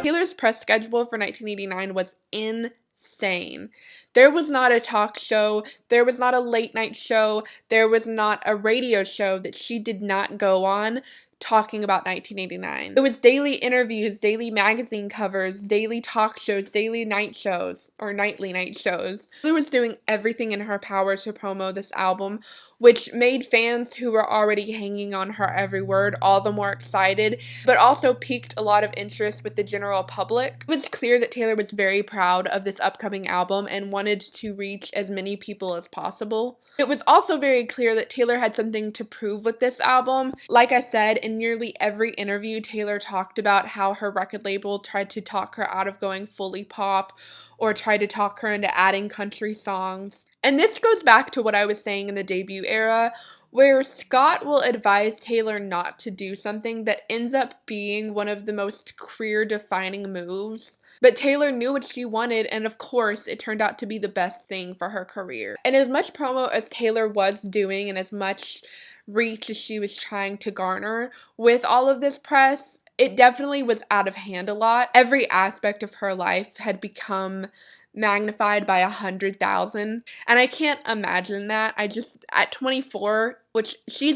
Taylor's press schedule for 1989 was insane. There was not a talk show, there was not a late night show, there was not a radio show that she did not go on talking about 1989. It was daily interviews, daily magazine covers, daily talk shows, daily night shows, or nightly night shows. Taylor was doing everything in her power to promo this album, which made fans who were already hanging on her every word all the more excited, but also piqued a lot of interest with the general public. It was clear that Taylor was very proud of this upcoming album and wanted to reach as many people as possible. It was also very clear that Taylor had something to prove with this album. Like I said, in nearly every interview, Taylor talked about how her record label tried to talk her out of going fully pop or tried to talk her into adding country songs. And this goes back to what I was saying in the debut era, where Scott will advise Taylor not to do something that ends up being one of the most career-defining moves. But Taylor knew what she wanted, and of course, it turned out to be the best thing for her career. And as much promo as Taylor was doing, and as much reach as she was trying to garner with all of this press, it definitely was out of hand a lot. Every aspect of her life had become magnified by 100,000, and I can't imagine that. At 24, which she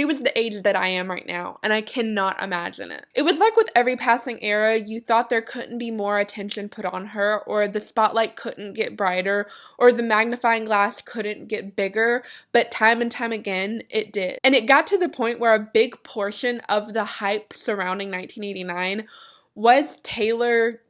was the age that I am right now, and I cannot imagine it. It was like with every passing era, you thought there couldn't be more attention put on her, or the spotlight couldn't get brighter, or the magnifying glass couldn't get bigger, but time and time again, it did. And it got to the point where a big portion of the hype surrounding 1989 was Taylor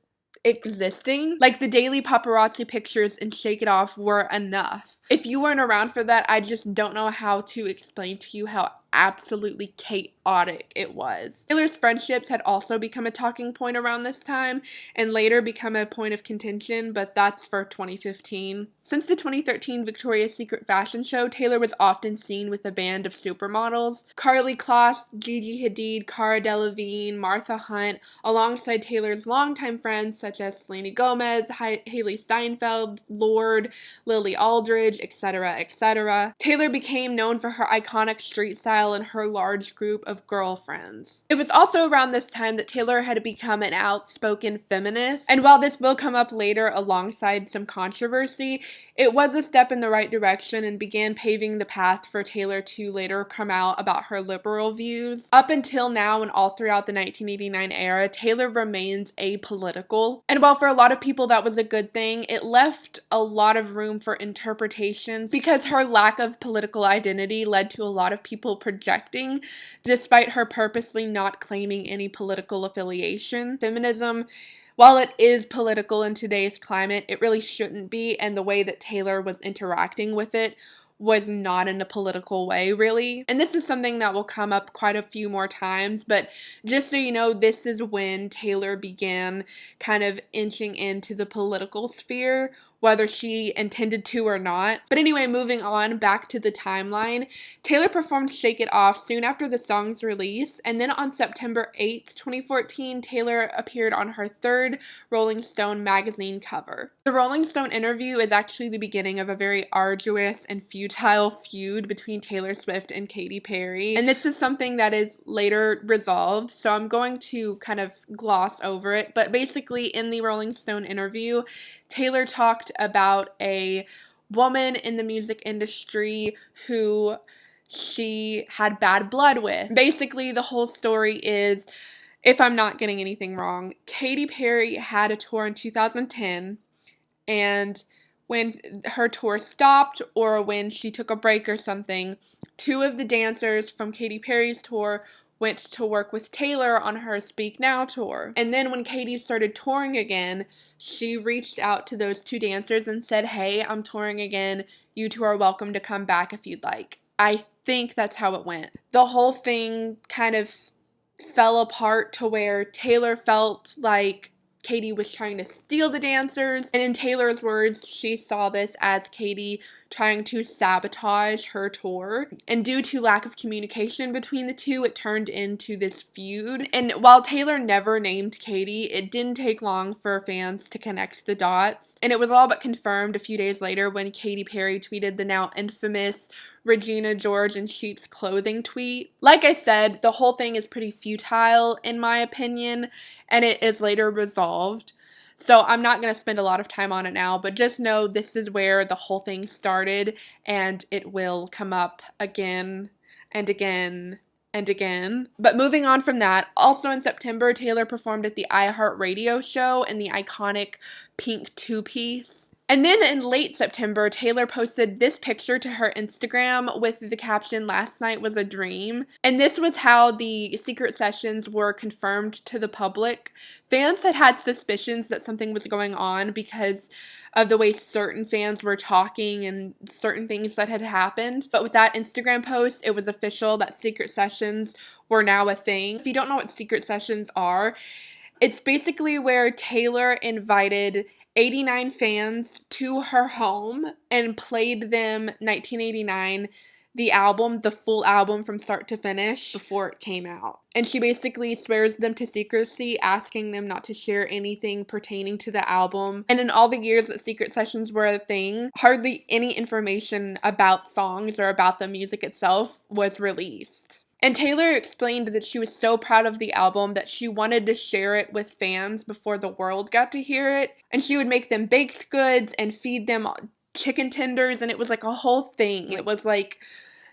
existing. Like, the daily paparazzi pictures in Shake It Off were enough. If you weren't around for that, I just don't know how to explain to you how absolutely chaotic it was. Taylor's friendships had also become a talking point around this time and later become a point of contention, but that's for 2015. Since the 2013 Victoria's Secret fashion show, Taylor was often seen with a band of supermodels. Karlie Kloss, Gigi Hadid, Cara Delevingne, Martha Hunt, alongside Taylor's longtime friends such as Selena Gomez, Haley Steinfeld, Lorde, Lily Aldridge, etc., etc. Taylor became known for her iconic street style and her large group of girlfriends. It was also around this time that Taylor had become an outspoken feminist, and while this will come up later alongside some controversy, it was a step in the right direction and began paving the path for Taylor to later come out about her liberal views. Up until now and all throughout the 1989 era, Taylor remains apolitical, and while for a lot of people that was a good thing, it left a lot of room for interpretations because her lack of political identity led to a lot of people projecting, despite her purposely not claiming any political affiliation. Feminism, while it is political in today's climate, it really shouldn't be, and the way that Taylor was interacting with it was not in a political way, really. And this is something that will come up quite a few more times, but just so you know, this is when Taylor began kind of inching into the political sphere, whether she intended to or not. But anyway, moving on back to the timeline, Taylor performed Shake It Off soon after the song's release, and then on September 8th, 2014, Taylor appeared on her third Rolling Stone magazine cover. The Rolling Stone interview is actually the beginning of a very arduous and futile feud between Taylor Swift and Katy Perry, and this is something that is later resolved, so I'm going to kind of gloss over it, but basically in the Rolling Stone interview, Taylor talked about a woman in the music industry who she had bad blood with. Basically, the whole story is, if I'm not getting anything wrong, Katy Perry had a tour in 2010, and when her tour stopped or when she took a break or something, two of the dancers from Katy Perry's tour went to work with Taylor on her Speak Now tour. And then when Katie started touring again, she reached out to those two dancers and said, hey, I'm touring again. You two are welcome to come back if you'd like. I think that's how it went. The whole thing kind of fell apart to where Taylor felt like Katie was trying to steal the dancers, and in Taylor's words, she saw this as Katie trying to sabotage her tour, and due to lack of communication between the two, it turned into this feud. And while Taylor never named Katie, it didn't take long for fans to connect the dots, and it was all but confirmed a few days later when Katy Perry tweeted the now infamous Regina George in sheep's clothing tweet. Like I said, the whole thing is pretty futile in my opinion, and it is later resolved. So I'm not going to spend a lot of time on it now, but just know this is where the whole thing started, and it will come up again and again and again. But moving on from that, also in September, Taylor performed at the iHeartRadio show in the iconic pink two-piece. And then in late September, Taylor posted this picture to her Instagram with the caption, "Last night was a dream." And this was how the secret sessions were confirmed to the public. Fans had suspicions that something was going on because of the way certain fans were talking and certain things that had happened. But with that Instagram post, it was official that secret sessions were now a thing. If you don't know what secret sessions are, it's basically where Taylor invited 89 fans to her home and played them 1989, the album, the full album from start to finish before it came out. And she basically swears them to secrecy, asking them not to share anything pertaining to the album. And in all the years that secret sessions were a thing, hardly any information about songs or about the music itself was released. And Taylor explained that she was so proud of the album that she wanted to share it with fans before the world got to hear it. And she would make them baked goods and feed them chicken tenders, and it was like a whole thing. It was like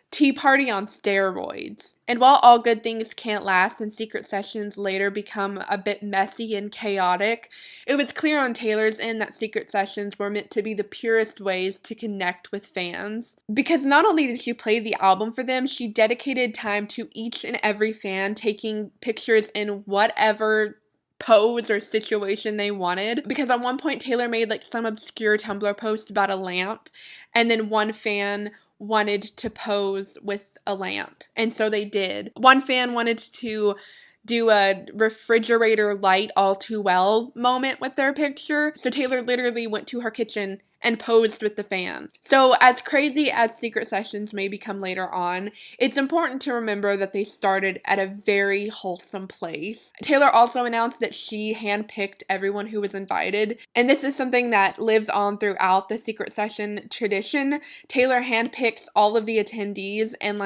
Tea Party on steroids. And while all good things can't last and secret sessions later become a bit messy and chaotic, it was clear on Taylor's end that secret sessions were meant to be the purest ways to connect with fans. Because not only did she play the album for them, she dedicated time to each and every fan, taking pictures in whatever pose or situation they wanted. Because at one point Taylor made like some obscure Tumblr post about a lamp, and then one fan wanted to pose with a lamp, and so they did. One fan wanted to do a refrigerator light all too well moment with their picture, so Taylor literally went to her kitchen and posed with the fan. So as crazy as secret sessions may become later on, it's important to remember that they started at a very wholesome place. Taylor also announced that she handpicked everyone who was invited, and this is something that lives on throughout the secret session tradition. Taylor handpicks all of the attendees and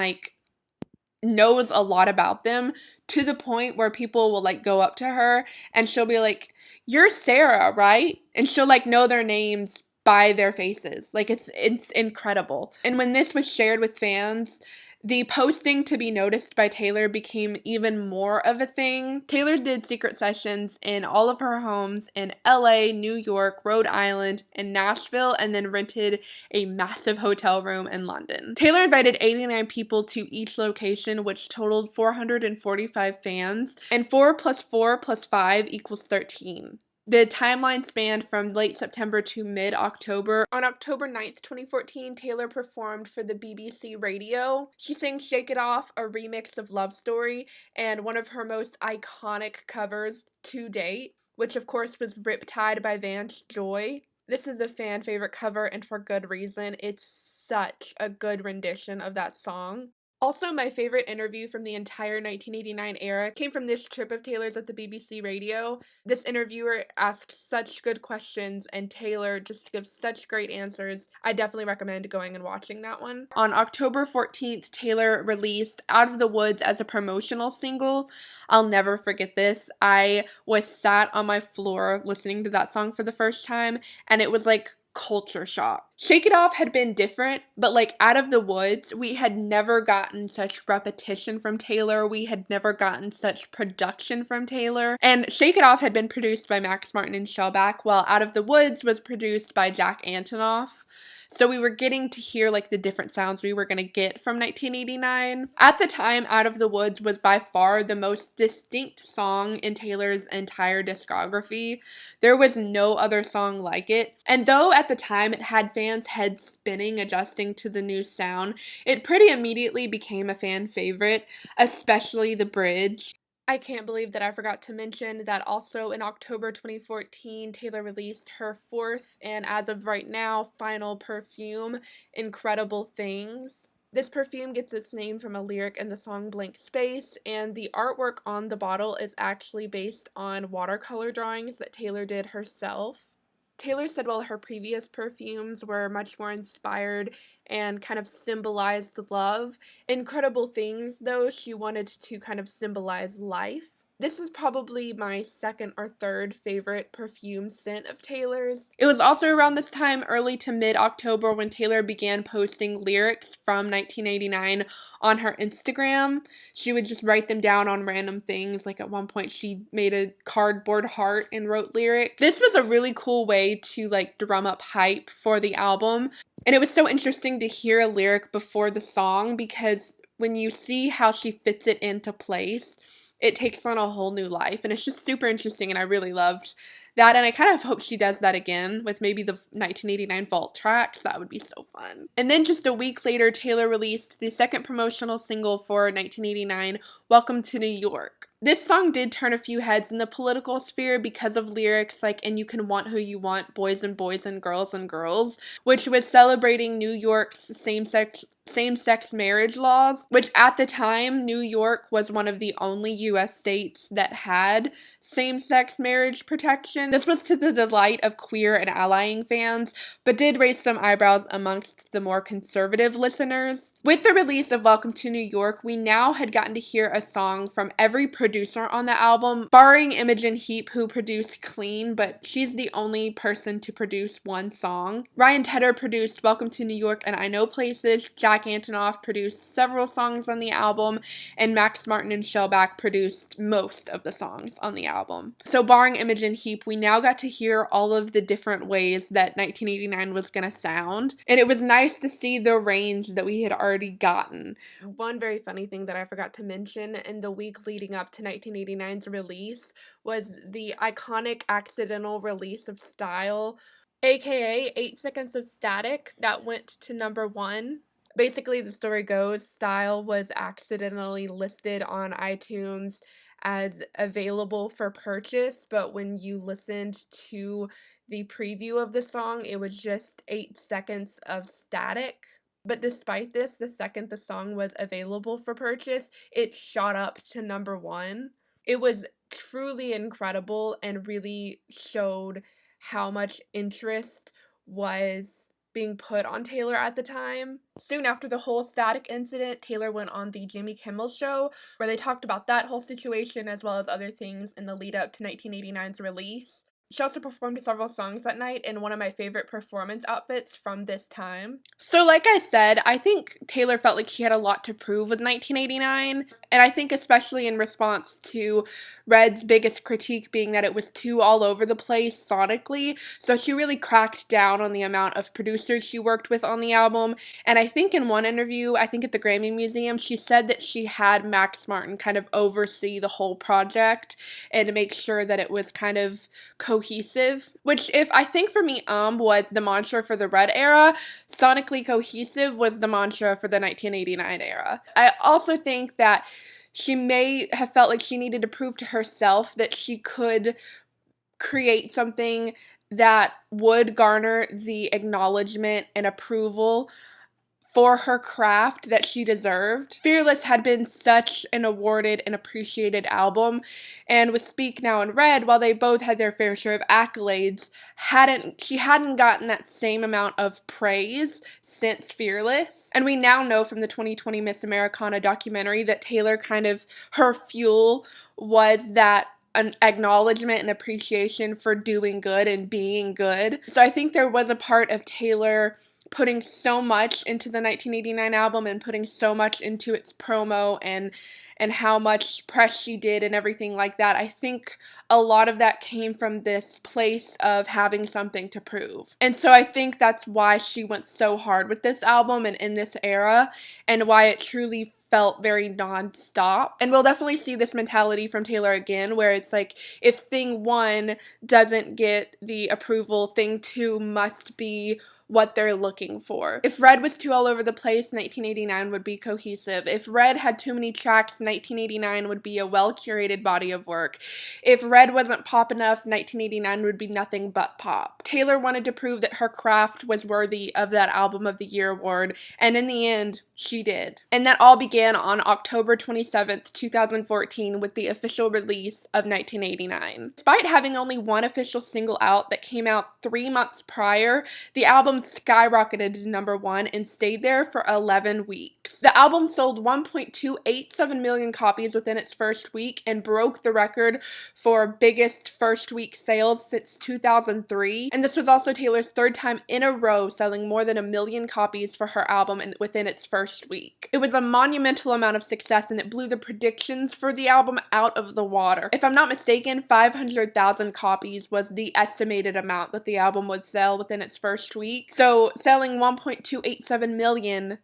knows a lot about them, to the point where people will go up to her and she'll be like, "You're Sarah, right?" And she'll know their names by their faces. It's incredible. And when this was shared with fans, the posting to be noticed by Taylor became even more of a thing. Taylor did secret sessions in all of her homes in LA, New York, Rhode Island, and Nashville, and then rented a massive hotel room in London. Taylor invited 89 people to each location, which totaled 445 fans, and 4 + 4 + 5 = 13. The timeline spanned from late September to mid-October. On October 9th, 2014, Taylor performed for the BBC Radio. She sang Shake It Off, a remix of Love Story, and one of her most iconic covers to date, which of course was Riptide by Vance Joy. This is a fan favorite cover, and for good reason. It's such a good rendition of that song. Also, my favorite interview from the entire 1989 era came from this trip of Taylor's at the BBC Radio. This interviewer asked such good questions, and Taylor just gives such great answers. I definitely recommend going and watching that one. On October 14th, Taylor released Out of the Woods as a promotional single. I'll never forget this. I was sat on my floor listening to that song for the first time, and it was like culture shock. Shake It Off had been different, but like Out of the Woods, we had never gotten such repetition from Taylor. We had never gotten such production from Taylor. And Shake It Off had been produced by Max Martin and Shellback, while Out of the Woods was produced by Jack Antonoff. So we were getting to hear like the different sounds we were going to get from 1989. At the time, Out of the Woods was by far the most distinct song in Taylor's entire discography. There was no other song like it. And though at the time it had fans' heads spinning adjusting to the new sound, it pretty immediately became a fan favorite, especially the bridge. I can't believe that I forgot to mention that also in October 2014, Taylor released her fourth and, as of right now, final perfume, Incredible Things. This perfume gets its name from a lyric in the song Blank Space, and the artwork on the bottle is actually based on watercolor drawings that Taylor did herself. Taylor said while her previous perfumes were much more inspired and kind of symbolized love, Incredible Things, though, she wanted to kind of symbolize life. This is probably my second or third favorite perfume scent of Taylor's. It was also around this time, early to mid-October, when Taylor began posting lyrics from 1989 on her Instagram. She would just write them down on random things. Like at one point she made a cardboard heart and wrote lyrics. This was a really cool way to like drum up hype for the album. And it was so interesting to hear a lyric before the song, because when you see how she fits it into place, it takes on a whole new life, and it's just super interesting, and I really loved that, and I kind of hope she does that again with maybe the 1989 Vault tracks. That would be so fun. And then just a week later, Taylor released the second promotional single for 1989, Welcome to New York. This song did turn a few heads in the political sphere because of lyrics like, and you can want who you want, boys and boys and girls, which was celebrating New York's same-sex marriage laws, which at the time, New York was one of the only U.S. states that had same-sex marriage protection. This was to the delight of queer and allying fans, but did raise some eyebrows amongst the more conservative listeners. With the release of Welcome to New York, we now had gotten to hear a song from every producer on the album, barring Imogen Heap, who produced Clean, but she's the only person to produce one song. Ryan Tedder produced Welcome to New York and I Know Places. Jack Antonoff produced several songs on the album, and Max Martin and Shellback produced most of the songs on the album. So barring Imogen Heap, we now got to hear all of the different ways that 1989 was going to sound, and it was nice to see the range that we had already gotten. One very funny thing that I forgot to mention in the week leading up to 1989's release was the iconic accidental release of Style, aka 8 Seconds of Static, that went to number 1. Basically, the story goes, Style was accidentally listed on iTunes as available for purchase, but when you listened to the preview of the song, it was just 8 seconds of static. But despite this, the second the song was available for purchase, it shot up to number 1. It was truly incredible and really showed how much interest was being put on Taylor at the time. Soon after the whole Static incident, Taylor went on the Jimmy Kimmel Show, where they talked about that whole situation as well as other things in the lead up to 1989's release. She also performed several songs that night in one of my favorite performance outfits from this time. So like I said, I think Taylor felt like she had a lot to prove with 1989, and I think especially in response to Red's biggest critique being that it was too all over the place sonically, so she really cracked down on the amount of producers she worked with on the album, and I think in one interview, I think at the Grammy Museum, she said that she had Max Martin kind of oversee the whole project and to make sure that it was kind of cohesive, which if I think for me was the mantra for the Red era, sonically cohesive was the mantra for the 1989 era. I also think that she may have felt like she needed to prove to herself that she could create something that would garner the acknowledgement and approval for her craft that she deserved. Fearless had been such an awarded and appreciated album, and with Speak Now and Red, while they both had their fair share of accolades, she hadn't gotten that same amount of praise since Fearless. And we now know from the 2020 Miss Americana documentary that Taylor her fuel was that an acknowledgement and appreciation for doing good and being good. So I think there was a part of Taylor putting so much into the 1989 album and putting so much into its promo and how much press she did and everything like that. I think a lot of that came from this place of having something to prove. And so I think that's why she went so hard with this album and in this era, and why it truly felt very non-stop. And we'll definitely see this mentality from Taylor again, where it's like, if thing 1 doesn't get the approval, thing 2 must be what they're looking for. If Red was too all over the place, 1989 would be cohesive. If Red had too many tracks, 1989 would be a well-curated body of work. If Red wasn't pop enough, 1989 would be nothing but pop. Taylor wanted to prove that her craft was worthy of that Album of the Year award, and in the end, she did. And that all began on October 27th, 2014 with the official release of 1989. Despite having only one official single out that came out 3 months prior, the album skyrocketed to number 1 and stayed there for 11 weeks. The album sold 1.287 million copies within its first week and broke the record for biggest first week sales since 2003. And this was also Taylor's 3rd time in a row selling more than 1 million copies for her album within its first week. It was a monumental amount of success, and it blew the predictions for the album out of the water. If I'm not mistaken, 500,000 copies was the estimated amount that the album would sell within its first week. So selling 1.287 million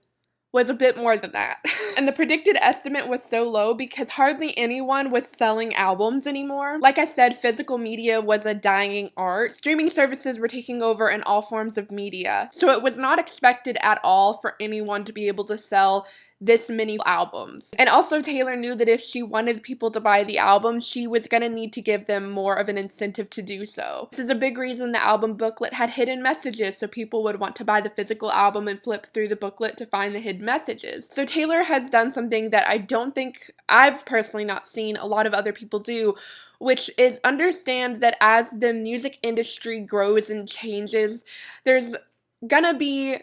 was a bit more than that. And the predicted estimate was so low because hardly anyone was selling albums anymore. Like I said, physical media was a dying art. Streaming services were taking over in all forms of media. So it was not expected at all for anyone to be able to sell this many albums. And also Taylor knew that if she wanted people to buy the album, she was gonna need to give them more of an incentive to do so. This is a big reason the album booklet had hidden messages, so people would want to buy the physical album and flip through the booklet to find the hidden messages. So Taylor has done something that I don't think, I've personally not seen a lot of other people do, which is understand that as the music industry grows and changes, there's gonna be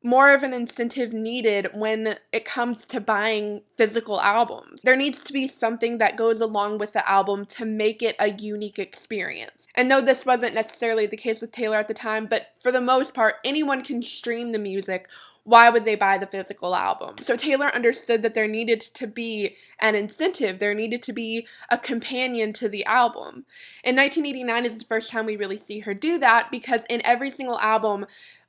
more of an incentive needed when it comes to buying physical albums. There needs to be something that goes along with the album to make it a unique experience. And though this wasn't necessarily the case with Taylor at the time, but for the most part, anyone can stream the music. Why would they buy the physical album? So Taylor understood that there needed to be an incentive. There needed to be a companion to the album. And 1989 is the first time we really see her do that, because in every single album,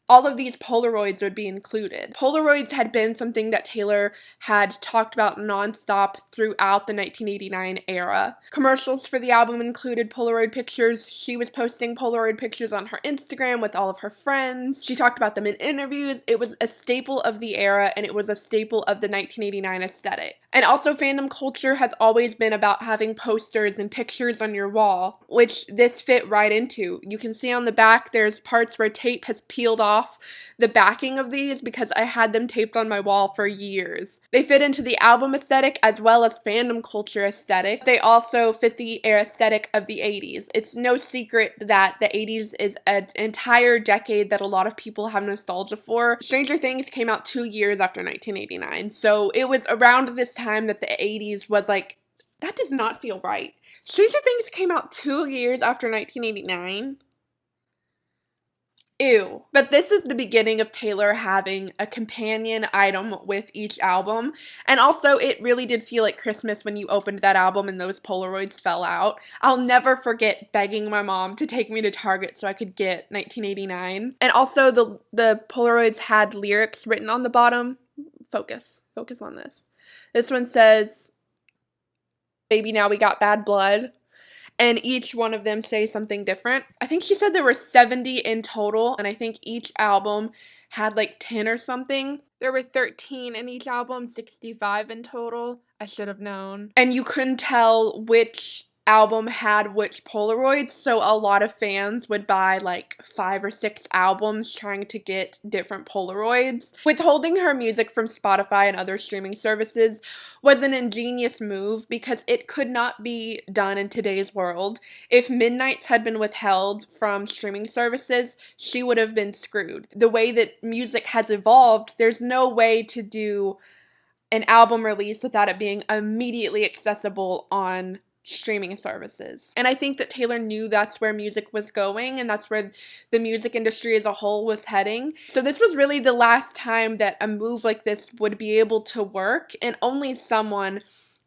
all of these Polaroids would be included. Polaroids had been something that Taylor had talked about nonstop throughout the 1989 era. Commercials for the album included Polaroid pictures. She was posting Polaroid pictures on her Instagram with all of her friends. She talked about them in interviews. It was a staple of the era, and it was a staple of the 1989 aesthetic. And also, fandom culture has always been about having posters and pictures on your wall, which this fit right into. You can see on the back there's parts where tape has peeled off the backing of these because I had them taped on my wall for years. They fit into the album aesthetic as well as fandom culture aesthetic. They also fit the aesthetic of the 80s. It's no secret that the 80s is an entire decade that a lot of people have nostalgia for. Stranger Things came out 2 years after 1989, so it was around this time that the 80s was like, that does not feel right. Stranger Things came out 2 years after 1989? Ew. But this is the beginning of Taylor having a companion item with each album. And also, it really did feel like Christmas when you opened that album and those Polaroids fell out. I'll never forget begging my mom to take me to Target so I could get 1989. And also, the Polaroids had lyrics written on the bottom. Focus on this. This one says, "Baby, now we got bad blood." And each one of them say something different. I think she said there were 70 in total, and I think each album had like 10 or something. There were 13 in each album, 65 in total. I should have known. And you couldn't tell which album had which Polaroids, so a lot of fans would buy like 5 or 6 albums trying to get different Polaroids. Withholding her music from Spotify and other streaming services was an ingenious move because it could not be done in today's world. If Midnights had been withheld from streaming services, she would have been screwed. The way that music has evolved, there's no way to do an album release without it being immediately accessible on streaming services. And I think that Taylor knew that's where music was going and that's where the music industry as a whole was heading. So this was really the last time that a move like this would be able to work, and only someone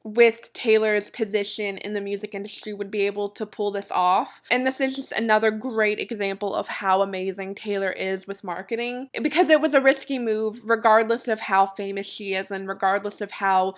with Taylor's position in the music industry would be able to pull this off. And this is just another great example of how amazing Taylor is with marketing, because it was a risky move regardless of how famous she is and regardless of how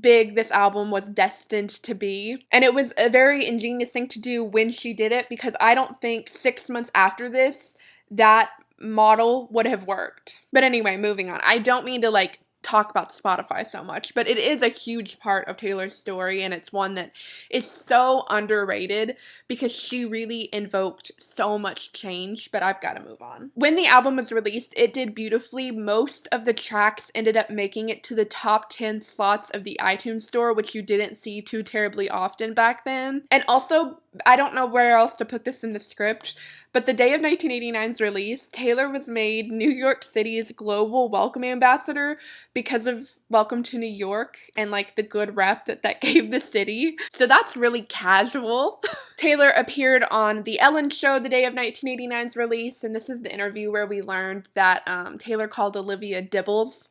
big this album was destined to be. And it was a very ingenious thing to do when she did it, because I don't think 6 months after this that model would have worked. But anyway, moving on. I don't mean to like talk about Spotify so much, but it is a huge part of Taylor's story, and it's one that is so underrated because she really invoked so much change. But I've got to move on. When the album was released, it did beautifully. Most of the tracks ended up making it to the top 10 slots of the iTunes store, which you didn't see too terribly often back then. And also, I don't know where else to put this in the script, but the day of 1989's release, Taylor was made New York City's global welcome ambassador because of Welcome to New York and like the good rep that gave the city. So that's really casual. Taylor appeared on The Ellen Show the day of 1989's release, and this is the interview where we learned that Taylor called Olivia Dibbles.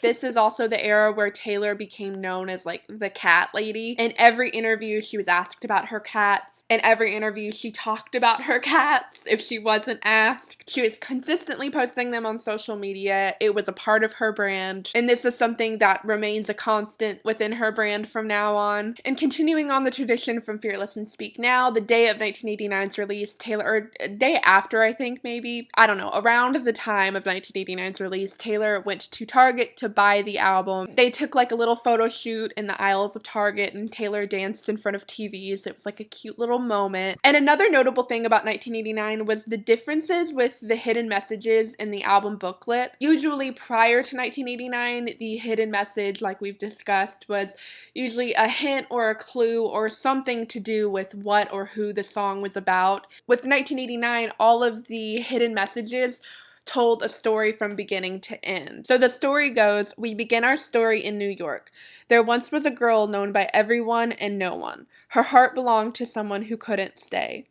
This is also the era where Taylor became known as like the cat lady. In every interview, she was asked about her cats. In every interview, she talked about her cats if she wasn't asked. She was consistently posting them on social media. It was a part of her brand. And this is something that remains a constant within her brand from now on. And continuing on the tradition from Fearless and Speak Now, the day of 1989's release, Taylor, or a day after, I think maybe, I don't know, around the time of 1989's release, Taylor went to Target to buy the album. They took like a little photo shoot in the aisles of Target, and Taylor danced in front of TVs. It was like a cute little moment. And another notable thing about 1989 was the differences with the hidden messages in the album booklet. Usually prior to 1989, the hidden message, like we've discussed, was usually a hint or a clue or something to do with what or who the song was about. With 1989, all of the hidden messages told a story from beginning to end. So the story goes, we begin our story in New York. There once was a girl known by everyone and no one. Her heart belonged to someone who couldn't stay.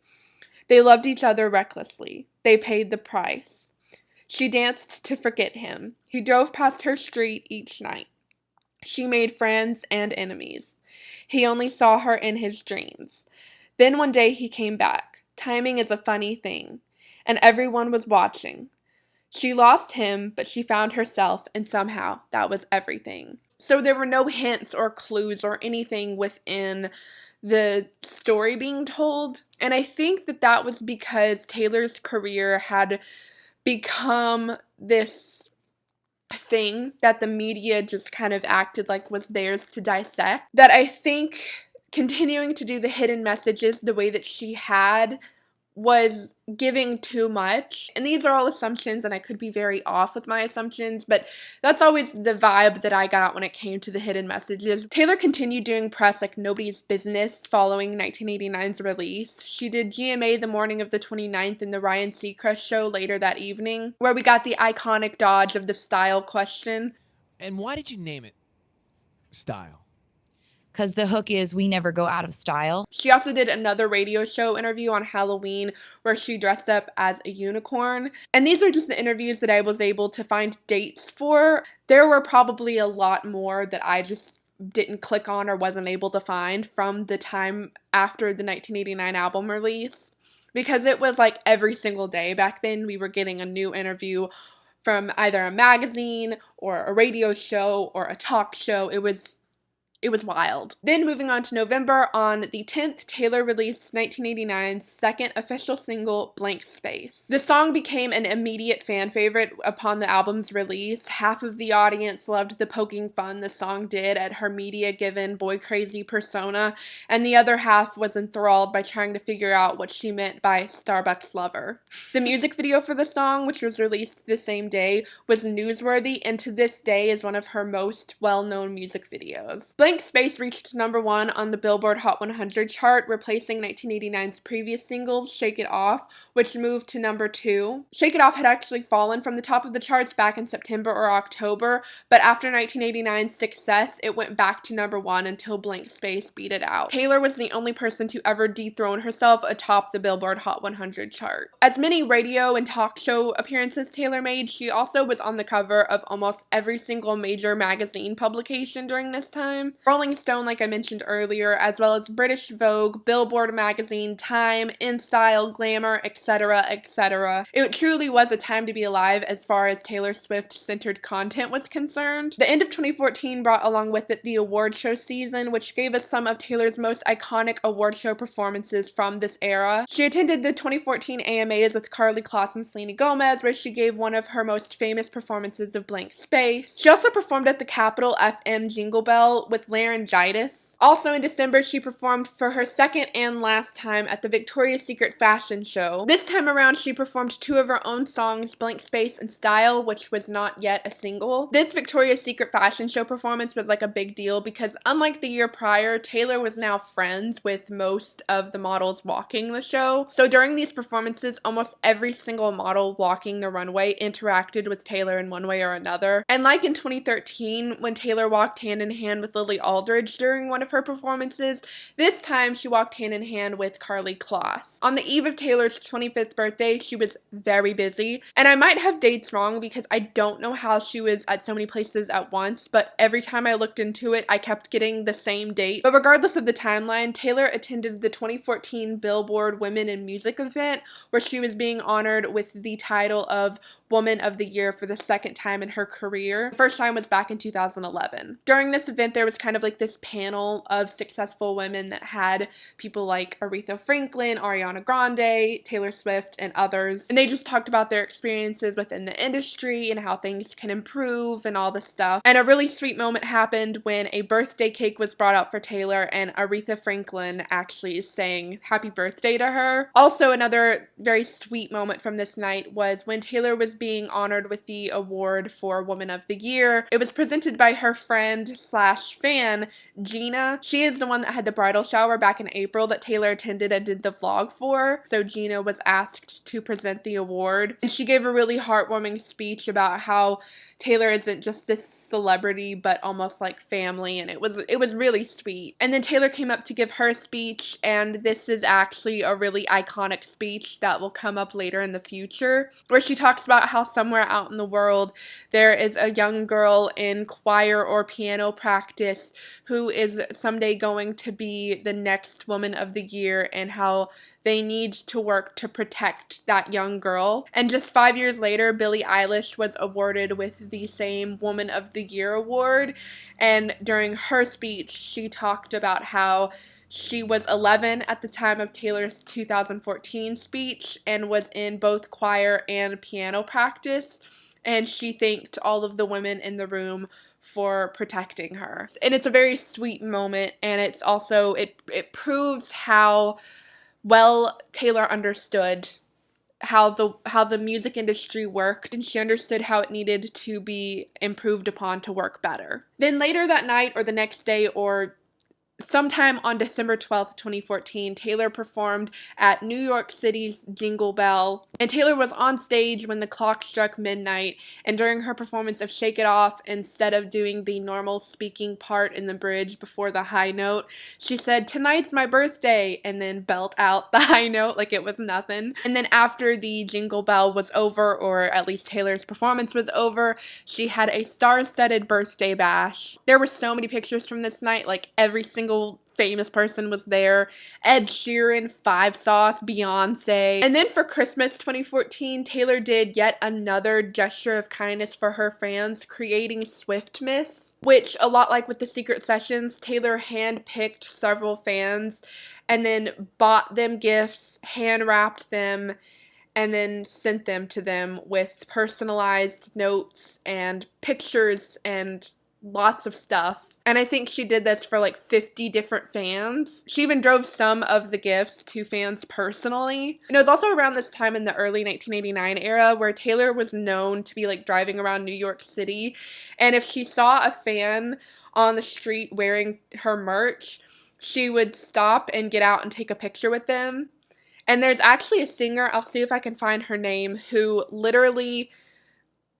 They loved each other recklessly. They paid the price. She danced to forget him. He drove past her street each night. She made friends and enemies. He only saw her in his dreams. Then one day he came back. Timing is a funny thing. And everyone was watching. She lost him, but she found herself, and somehow that was everything. So there were no hints or clues or anything within the story being told. And I think that that was because Taylor's career had become this thing that the media just kind of acted like was theirs to dissect. That I think continuing to do the hidden messages the way that she had was giving too much. And these are all assumptions, and I could be very off with my assumptions, but that's always the vibe that I got when it came to the hidden messages. Taylor continued doing press like nobody's business following 1989's release. She did GMA the morning of the 29th in the Ryan Seacrest show later that evening, where we got the iconic dodge of the style question. And why did you name it Style? Because the hook is we never go out of style. She also did another radio show interview on Halloween where she dressed up as a unicorn. And these are just the interviews that I was able to find dates for. There were probably a lot more that I just didn't click on or wasn't able to find from the time after the 1989 album release. Because it was like every single day back then we were getting a new interview from either a magazine or a radio show or a talk show. It was wild. Then moving on to November, on the 10th, Taylor released 1989's second official single, Blank Space. The song became an immediate fan favorite upon the album's release. Half of the audience loved the poking fun the song did at her media-given boy crazy persona, and the other half was enthralled by trying to figure out what she meant by Starbucks lover. The music video for the song, which was released the same day, was newsworthy, and to this day is one of her most well-known music videos. Blank Space reached #1 on the Billboard Hot 100 chart, replacing 1989's previous single, Shake It Off, which moved to #2. Shake It Off had actually fallen from the top of the charts back in September or October, but after 1989's success, it went back to #1 until Blank Space beat it out. Taylor was the only person to ever dethrone herself atop the Billboard Hot 100 chart. As many radio and talk show appearances Taylor made, she also was on the cover of almost every single major magazine publication during this time. Rolling Stone, like I mentioned earlier, as well as British Vogue, Billboard magazine, Time, InStyle, Glamour, etc., etc. It truly was a time to be alive as far as Taylor Swift-centered content was concerned. The end of 2014 brought along with it the award show season, which gave us some of Taylor's most iconic award show performances from this era. She attended the 2014 AMAs with Karlie Kloss and Selena Gomez, where she gave one of her most famous performances of Blank Space. She also performed at the Capitol FM Jingle Bell with laryngitis. Also in December, she performed for her second and last time at the Victoria's Secret fashion show. This time around, she performed 2 of her own songs, Blank Space and Style, which was not yet a single. This Victoria's Secret fashion show performance was like a big deal because unlike the year prior, Taylor was now friends with most of the models walking the show. So during these performances, almost every single model walking the runway interacted with Taylor in one way or another. And like in 2013, when Taylor walked hand in hand with Lily Aldridge during one of her performances, this time she walked hand in hand with Karlie Kloss. On the eve of Taylor's 25th birthday, she was very busy, and I might have dates wrong because I don't know how she was at so many places at once, but every time I looked into it, I kept getting the same date. But regardless of the timeline, Taylor attended the 2014 Billboard Women in Music event, where she was being honored with the title of Woman of the Year for the second time in her career. The first time was back in 2011. During this event, there was kind of like this panel of successful women that had people like Aretha Franklin, Ariana Grande, Taylor Swift, and others. And they just talked about their experiences within the industry and how things can improve and all this stuff. And a really sweet moment happened when a birthday cake was brought out for Taylor and Aretha Franklin actually sang happy birthday to her. Also, another very sweet moment from this night was when Taylor was being honored with the award for Woman of the Year. It was presented by her friend slash fan, Gina. She is the one that had the bridal shower back in April that Taylor attended and did the vlog for. So Gina was asked to present the award. And she gave a really heartwarming speech about how Taylor isn't just this celebrity, but almost like family, and it was really sweet. And then Taylor came up to give her speech, and this is actually a really iconic speech that will come up later in the future, where she talks about how somewhere out in the world there is a young girl in choir or piano practice who is someday going to be the next Woman of the Year, and how they need to work to protect that young girl. And just 5 years later, Billie Eilish was awarded with the same Woman of the Year award. And during her speech, she talked about how she was 11 at the time of Taylor's 2014 speech and was in both choir and piano practice. And she thanked all of the women in the room for protecting her. And it's a very sweet moment, and it's also, it proves how well Taylor understood how the music industry worked, and she understood how it needed to be improved upon to work better. Then later that night, or the next day, or sometime on December 12th, 2014, Taylor performed at New York City's Jingle Bell, and Taylor was on stage when the clock struck midnight, and during her performance of Shake It Off, instead of doing the normal speaking part in the bridge before the high note, she said, "Tonight's my birthday," and then belt out the high note like it was nothing. And then after the Jingle Bell was over, or at least Taylor's performance was over, she had a star-studded birthday bash. There were so many pictures from this night, like every single famous person was there. Ed Sheeran, Five Sauce, Beyonce. And then for Christmas 2014, Taylor did yet another gesture of kindness for her fans, creating Swiftmas, which, a lot like with the Secret Sessions, Taylor handpicked several fans and then bought them gifts, hand-wrapped them, and then sent them to them with personalized notes and pictures and lots of stuff. And I think she did this for like 50 different fans. She even drove some of the gifts to fans personally. And it was also around this time in the early 1989 era where Taylor was known to be like driving around New York City. And if she saw a fan on the street wearing her merch, she would stop and get out and take a picture with them. And there's actually a singer, I'll see if I can find her name, who literally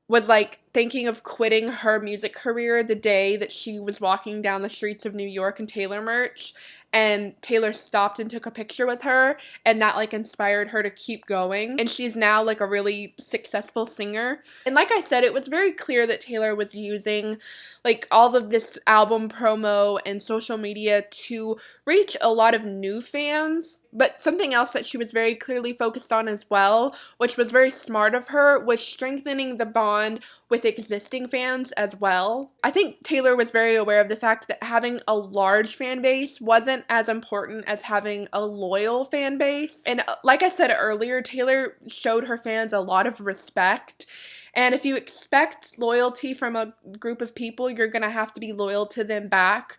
was like thinking of quitting her music career the day that she was walking down the streets of New York in Taylor merch, and Taylor stopped and took a picture with her, and that like inspired her to keep going. And she's now like a really successful singer. And like I said, it was very clear that Taylor was using like all of this album promo and social media to reach a lot of new fans. But something else that she was very clearly focused on as well, which was very smart of her, was strengthening the bond with existing fans as well. I think Taylor was very aware of the fact that having a large fan base wasn't as important as having a loyal fan base. And like I said earlier, Taylor showed her fans a lot of respect. And if you expect loyalty from a group of people, you're gonna have to be loyal to them back.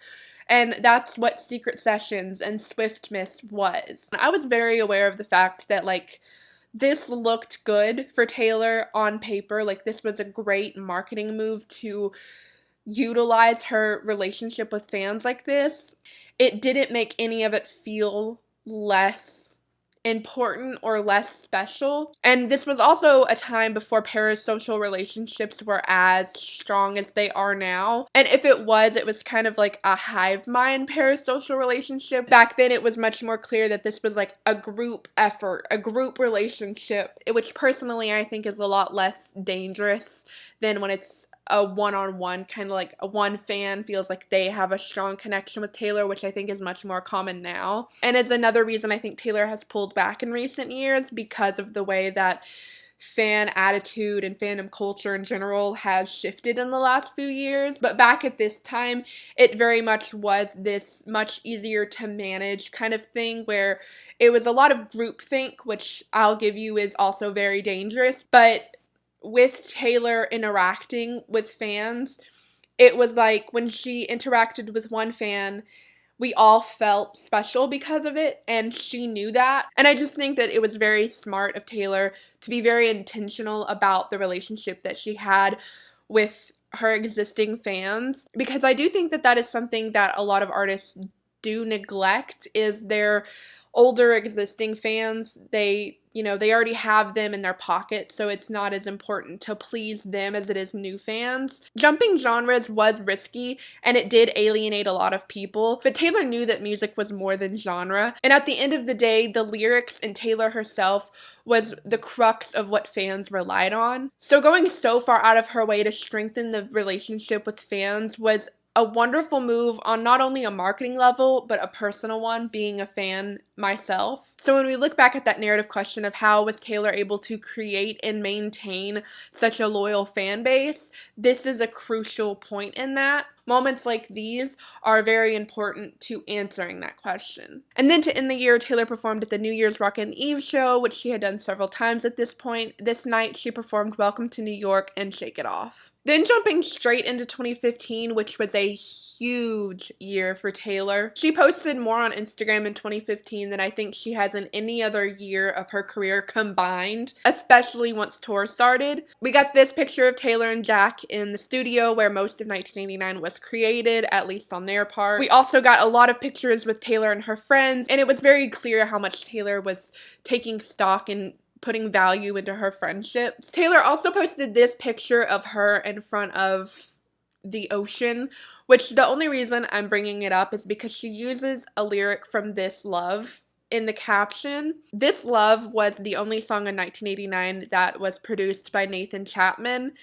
And that's what Secret Sessions and Swiftmas was. I was very aware of the fact that like this looked good for Taylor on paper. Like this was a great marketing move to utilize her relationship with fans like this. It didn't make any of it feel less important or less special. And this was also a time before parasocial relationships were as strong as they are now. And if it was kind of like a hive mind parasocial relationship. Back then it was much more clear that this was like a group effort, a group relationship, which personally I think is a lot less dangerous than when it's a one-on-one, kind of like a one fan feels like they have a strong connection with Taylor, which I think is much more common now. And is another reason I think Taylor has pulled back in recent years, because of the way that fan attitude and fandom culture in general has shifted in the last few years. But back at this time, it very much was this much easier to manage kind of thing where it was a lot of groupthink, which I'll give you is also very dangerous. But with Taylor interacting with fans, it was like when she interacted with one fan, we all felt special because of it, and she knew that. And I just think that it was very smart of Taylor to be very intentional about the relationship that she had with her existing fans, because I do think that that is something that a lot of artists do neglect, is their older existing fans. They already have them in their pocket, so it's not as important to please them as it is new fans. Jumping genres was risky, and it did alienate a lot of people, but Taylor knew that music was more than genre, and at the end of the day, the lyrics and Taylor herself was the crux of what fans relied on. So going so far out of her way to strengthen the relationship with fans was a wonderful move on not only a marketing level, but a personal one, being a fan myself. So when we look back at that narrative question of how was Taylor able to create and maintain such a loyal fan base, this is a crucial point in that. Moments like these are very important to answering that question. And then to end the year, Taylor performed at the New Year's Rockin' Eve show, which she had done several times at this point. This night, she performed Welcome to New York and Shake It Off. Then jumping straight into 2015, which was a huge year for Taylor. She posted more on Instagram in 2015 than I think she has in any other year of her career combined, especially once tour started. We got this picture of Taylor and Jack in the studio where most of 1989 was created, at least on their part. We also got a lot of pictures with Taylor and her friends, and it was very clear how much Taylor was taking stock in putting value into her friendships. Taylor also posted this picture of her in front of the ocean, which the only reason I'm bringing it up is because she uses a lyric from This Love in the caption. This Love was the only song in 1989 that was produced by Nathan Chapman,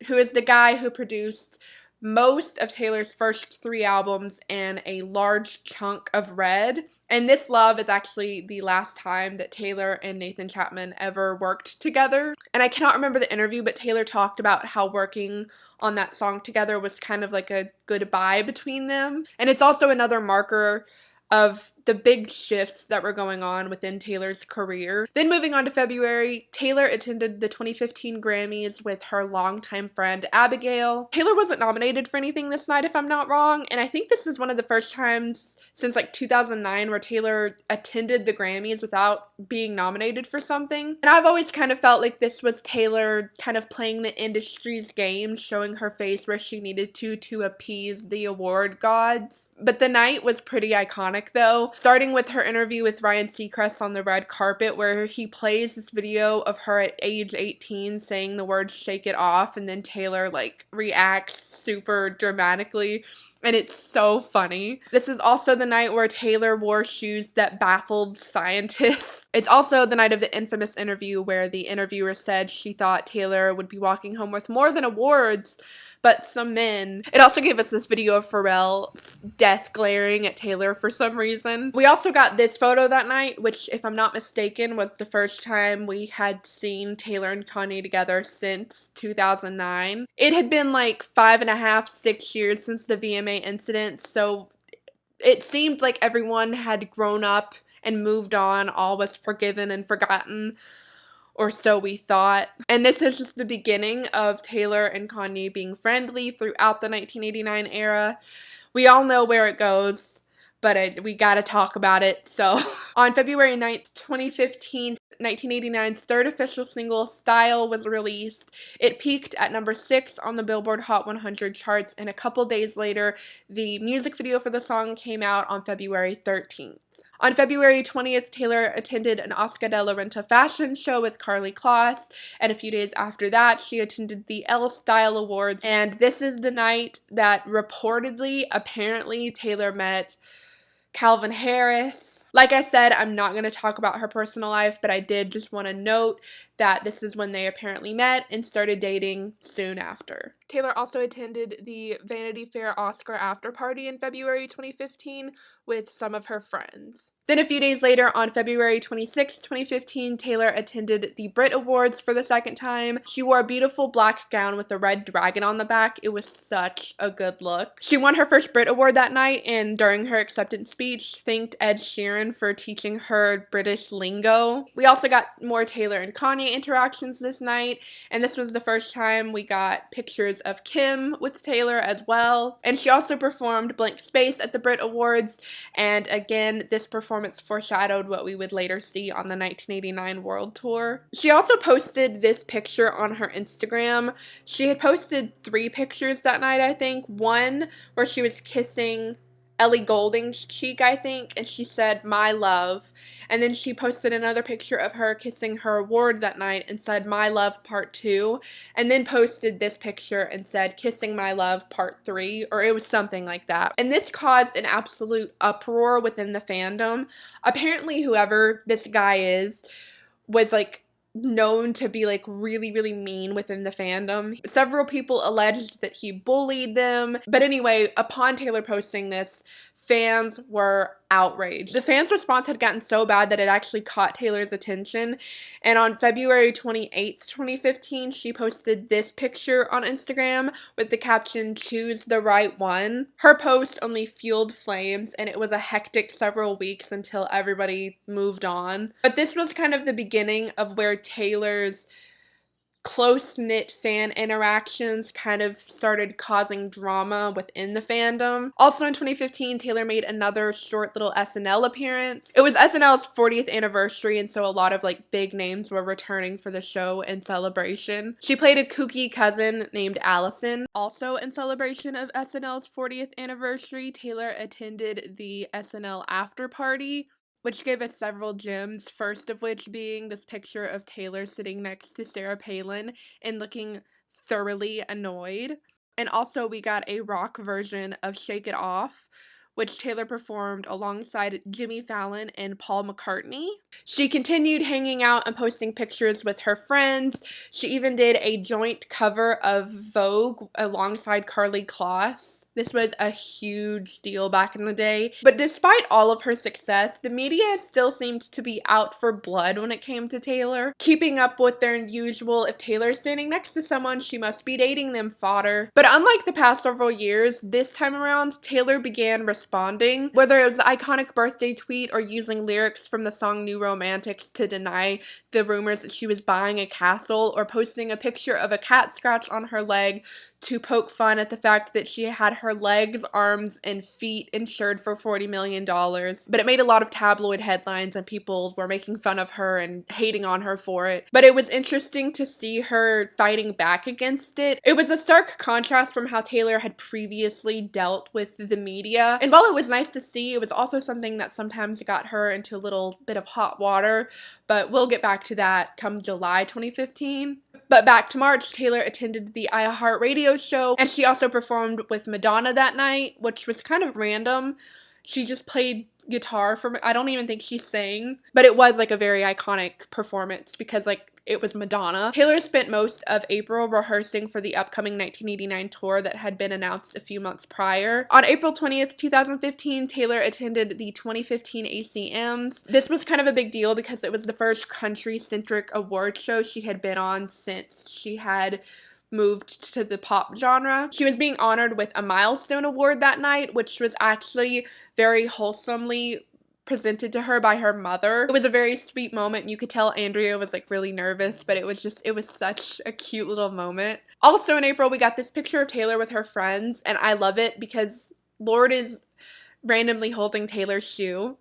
who is the guy who produced most of Taylor's first 3 albums and a large chunk of Red. And This Love is actually the last time that Taylor and Nathan Chapman ever worked together. And I cannot remember the interview, but Taylor talked about how working on that song together was kind of like a goodbye between them. And it's also another marker of the big shifts that were going on within Taylor's career. Then moving on to February, Taylor attended the 2015 Grammys with her longtime friend Abigail. Taylor wasn't nominated for anything this night, if I'm not wrong, and I think this is one of the first times since like 2009 where Taylor attended the Grammys without being nominated for something. And I've always kind of felt like this was Taylor kind of playing the industry's game, showing her face where she needed to appease the award gods. But the night was pretty iconic though, starting with her interview with Ryan Seacrest on the red carpet, where he plays this video of her at age 18 saying the word "shake it off," and then Taylor like reacts super dramatically. And it's so funny. This is also the night where Taylor wore shoes that baffled scientists. It's also the night of the infamous interview where the interviewer said she thought Taylor would be walking home with more than awards, but some men. It also gave us this video of Pharrell's death glaring at Taylor for some reason. We also got this photo that night, which, if I'm not mistaken, was the first time we had seen Taylor and Kanye together since 2009. It had been like 5.5, 6 years since the VMA incident, so it seemed like everyone had grown up and moved on, all was forgiven and forgotten. Or so we thought. And this is just the beginning of Taylor and Kanye being friendly throughout the 1989 era. We all know where it goes, but we gotta talk about it. So on February 9th, 2015, 1989's third official single, Style, was released. It peaked at number 6 on the Billboard Hot 100 charts, and a couple days later, the music video for the song came out on February 13th. On February 20th, Taylor attended an Oscar de la Renta fashion show with Karlie Kloss, and a few days after that, she attended the Elle Style Awards, and this is the night that reportedly, apparently, Taylor met Calvin Harris. Like I said, I'm not going to talk about her personal life, but I did just want to note that this is when they apparently met and started dating soon after. Taylor also attended the Vanity Fair Oscar after party in February 2015 with some of her friends. Then a few days later, on February 26, 2015, Taylor attended the Brit Awards for the second time. She wore a beautiful black gown with a red dragon on the back. It was such a good look. She won her first Brit Award that night, and during her acceptance speech, thanked Ed Sheeran for teaching her British lingo. We also got more Taylor and Kanye interactions this night, and this was the first time we got pictures of Kim with Taylor as well. And she also performed Blank Space at the Brit Awards, and again, this performance foreshadowed what we would later see on the 1989 World Tour. She also posted this picture on her Instagram. She had posted 3 pictures that night, I think. One where she was kissing Ellie Goulding's cheek, I think, and she said, "My love." And then she posted another picture of her kissing her award that night and said, "My love part 2. And then posted this picture and said, "Kissing my love part 3. Or it was something like that. And this caused an absolute uproar within the fandom. Apparently, whoever this guy is was like known to be like really, really mean within the fandom. Several people alleged that he bullied them. But anyway, upon Taylor posting this, fans were outraged. The fans' response had gotten so bad that it actually caught Taylor's attention. And on February 28th, 2015, she posted this picture on Instagram with the caption, "Choose the right one." Her post only fueled flames, and it was a hectic several weeks until everybody moved on. But this was kind of the beginning of where Taylor's close-knit fan interactions kind of started causing drama within the fandom. Also in 2015, Taylor made another short little SNL appearance. It was SNL's 40th anniversary, and so a lot of like big names were returning for the show in celebration. She played a kooky cousin named Allison. Also in celebration of SNL's 40th anniversary, Taylor attended the SNL after party, which gave us several gems, first of which being this picture of Taylor sitting next to Sarah Palin and looking thoroughly annoyed. And also we got a rock version of Shake It Off, which Taylor performed alongside Jimmy Fallon and Paul McCartney. She continued hanging out and posting pictures with her friends. She even did a joint cover of Vogue alongside Karlie Kloss. This was a huge deal back in the day. But despite all of her success, the media still seemed to be out for blood when it came to Taylor, keeping up with their usual, if Taylor's standing next to someone, she must be dating them fodder. But unlike the past several years, this time around, Taylor began responding responding, whether it was the iconic birthday tweet or using lyrics from the song New Romantics to deny the rumors that she was buying a castle, or posting a picture of a cat scratch on her leg to poke fun at the fact that she had her legs, arms, and feet insured for $40 million. But it made a lot of tabloid headlines and people were making fun of her and hating on her for it. But it was interesting to see her fighting back against it. It was a stark contrast from how Taylor had previously dealt with the media. And while it was nice to see, it was also something that sometimes got her into a little bit of hot water. But we'll get back to that come July 2015. But back to March, Taylor attended the iHeartRadio show, and she also performed with Madonna that night, which was kind of random. She just played guitar for, I don't even think she sang, but it was like a very iconic performance because like it was Madonna. Taylor spent most of April rehearsing for the upcoming 1989 tour that had been announced a few months prior. On April 20th, 2015, Taylor attended the 2015 ACMs. This was kind of a big deal because it was the first country-centric award show she had been on since she had moved to the pop genre. She was being honored with a milestone award that night, which was actually very wholesomely presented to her by her mother. It was a very sweet moment. You could tell Andrea was like really nervous, but it was such a cute little moment. Also in April, we got this picture of Taylor with her friends, and I love it because Lorde is randomly holding Taylor's shoe.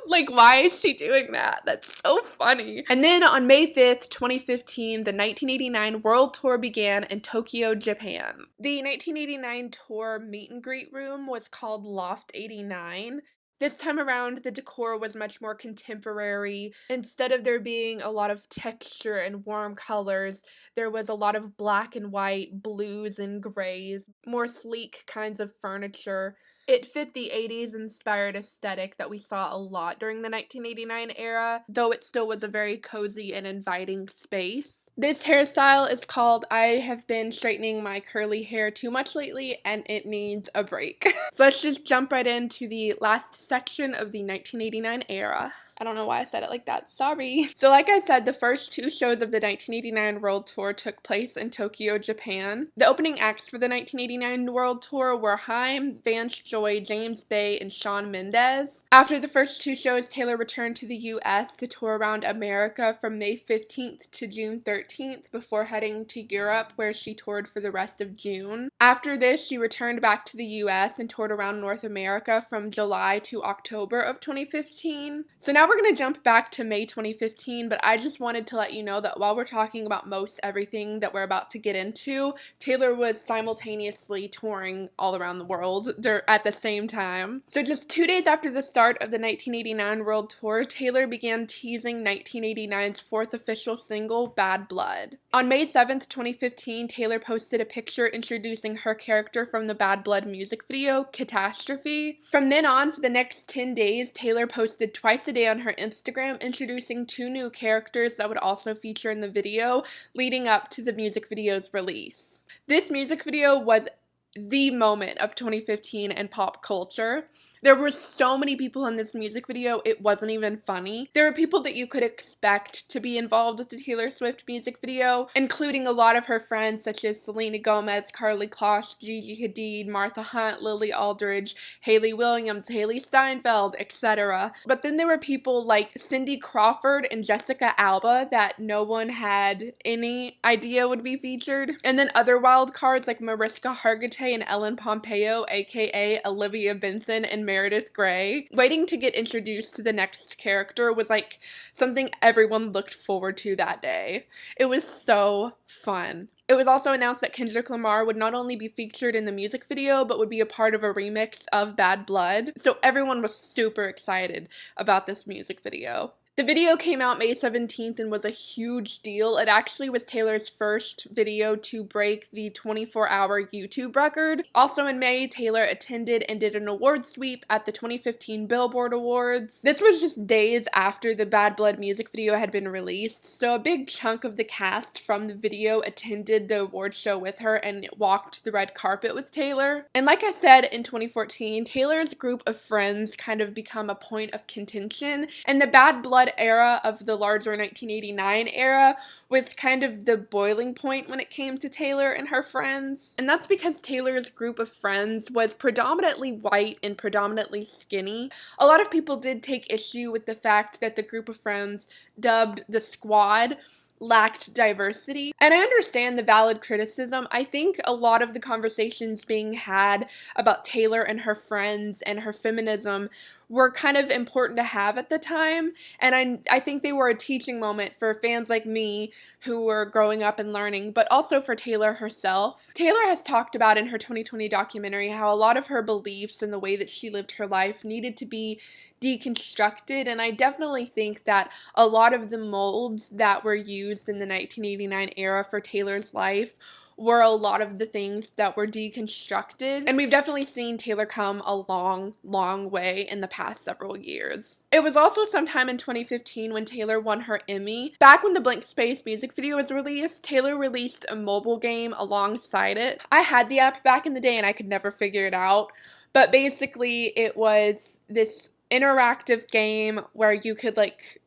Like, why is she doing that? That's so funny. And then on May 5th, 2015, the 1989 World Tour began in Tokyo, Japan. The 1989 tour meet and greet room was called Loft 89. This time around, the decor was much more contemporary. Instead of there being a lot of texture and warm colors, there was a lot of black and white, blues and grays, more sleek kinds of furniture. It fit the 80s inspired aesthetic that we saw a lot during the 1989 era, though it still was a very cozy and inviting space. This hairstyle is called I have been straightening my curly hair too much lately and it needs a break. So let's just jump right into the last section of the 1989 era. I don't know why I said it like that, sorry. So like I said, the first two shows of the 1989 World Tour took place in Tokyo, Japan. The opening acts for the 1989 World Tour were Haim, Vance Joy, James Bay, and Shawn Mendes. After the first two shows, Taylor returned to the US to tour around America from May 15th to June 13th before heading to Europe, where she toured for the rest of June. After this, she returned back to the US and toured around North America from July to October of 2015. So now we're going to jump back to May 2015, but I just wanted to let you know that while we're talking about most everything that we're about to get into, Taylor was simultaneously touring all around the world at the same time. So just 2 days after the start of the 1989 World Tour, Taylor began teasing 1989's fourth official single, Bad Blood. On May 7th, 2015, Taylor posted a picture introducing her character from the Bad Blood music video, Catastrophe. From then on, for the next 10 days, Taylor posted twice a day on her Instagram introducing two new characters that would also feature in the video leading up to the music video's release. This music video was the moment of 2015 in pop culture. There were so many people in this music video, it wasn't even funny. There were people that you could expect to be involved with the Taylor Swift music video, including a lot of her friends such as Selena Gomez, Karlie Kloss, Gigi Hadid, Martha Hunt, Lily Aldridge, Hayley Williams, Haley Steinfeld, etc. But then there were people like Cindy Crawford and Jessica Alba that no one had any idea would be featured. And then other wild cards like Mariska Hargitay and Ellen Pompeo, aka Olivia Benson and Meredith Grey. Waiting to get introduced to the next character was like something everyone looked forward to that day. It was so fun. It was also announced that Kendrick Lamar would not only be featured in the music video, but would be a part of a remix of Bad Blood. So everyone was super excited about this music video. The video came out May 17th and was a huge deal. It actually was Taylor's first video to break the 24-hour YouTube record. Also in May, Taylor attended and did an award sweep at the 2015 Billboard Awards. This was just days after the Bad Blood music video had been released, so a big chunk of the cast from the video attended the award show with her and walked the red carpet with Taylor. And like I said, in 2014, Taylor's group of friends kind of become a point of contention, and the Bad Blood flood era of the larger 1989 era was kind of the boiling point when it came to Taylor and her friends. And that's because Taylor's group of friends was predominantly white and predominantly skinny. A lot of people did take issue with the fact that the group of friends, dubbed the Squad, lacked diversity. And I understand the valid criticism. I think a lot of the conversations being had about Taylor and her friends and her feminism were kind of important to have at the time, and I think they were a teaching moment for fans like me who were growing up and learning, but also for Taylor herself. Taylor has talked about in her 2020 documentary how a lot of her beliefs and the way that she lived her life needed to be deconstructed, and I definitely think that a lot of the molds that were used in the 1989 era for Taylor's life were a lot of the things that were deconstructed, and we've definitely seen Taylor come a long way in the past several years. It was also sometime in 2015 when Taylor won her Emmy. Back when the Blank Space music video was released, Taylor released a mobile game alongside it. I had the app back in the day and I could never figure it out, but basically it was this interactive game where you could like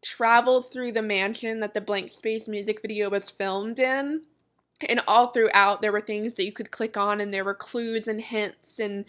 travel through the mansion that the Blank Space music video was filmed in. And all throughout, there were things that you could click on, and there were clues and hints and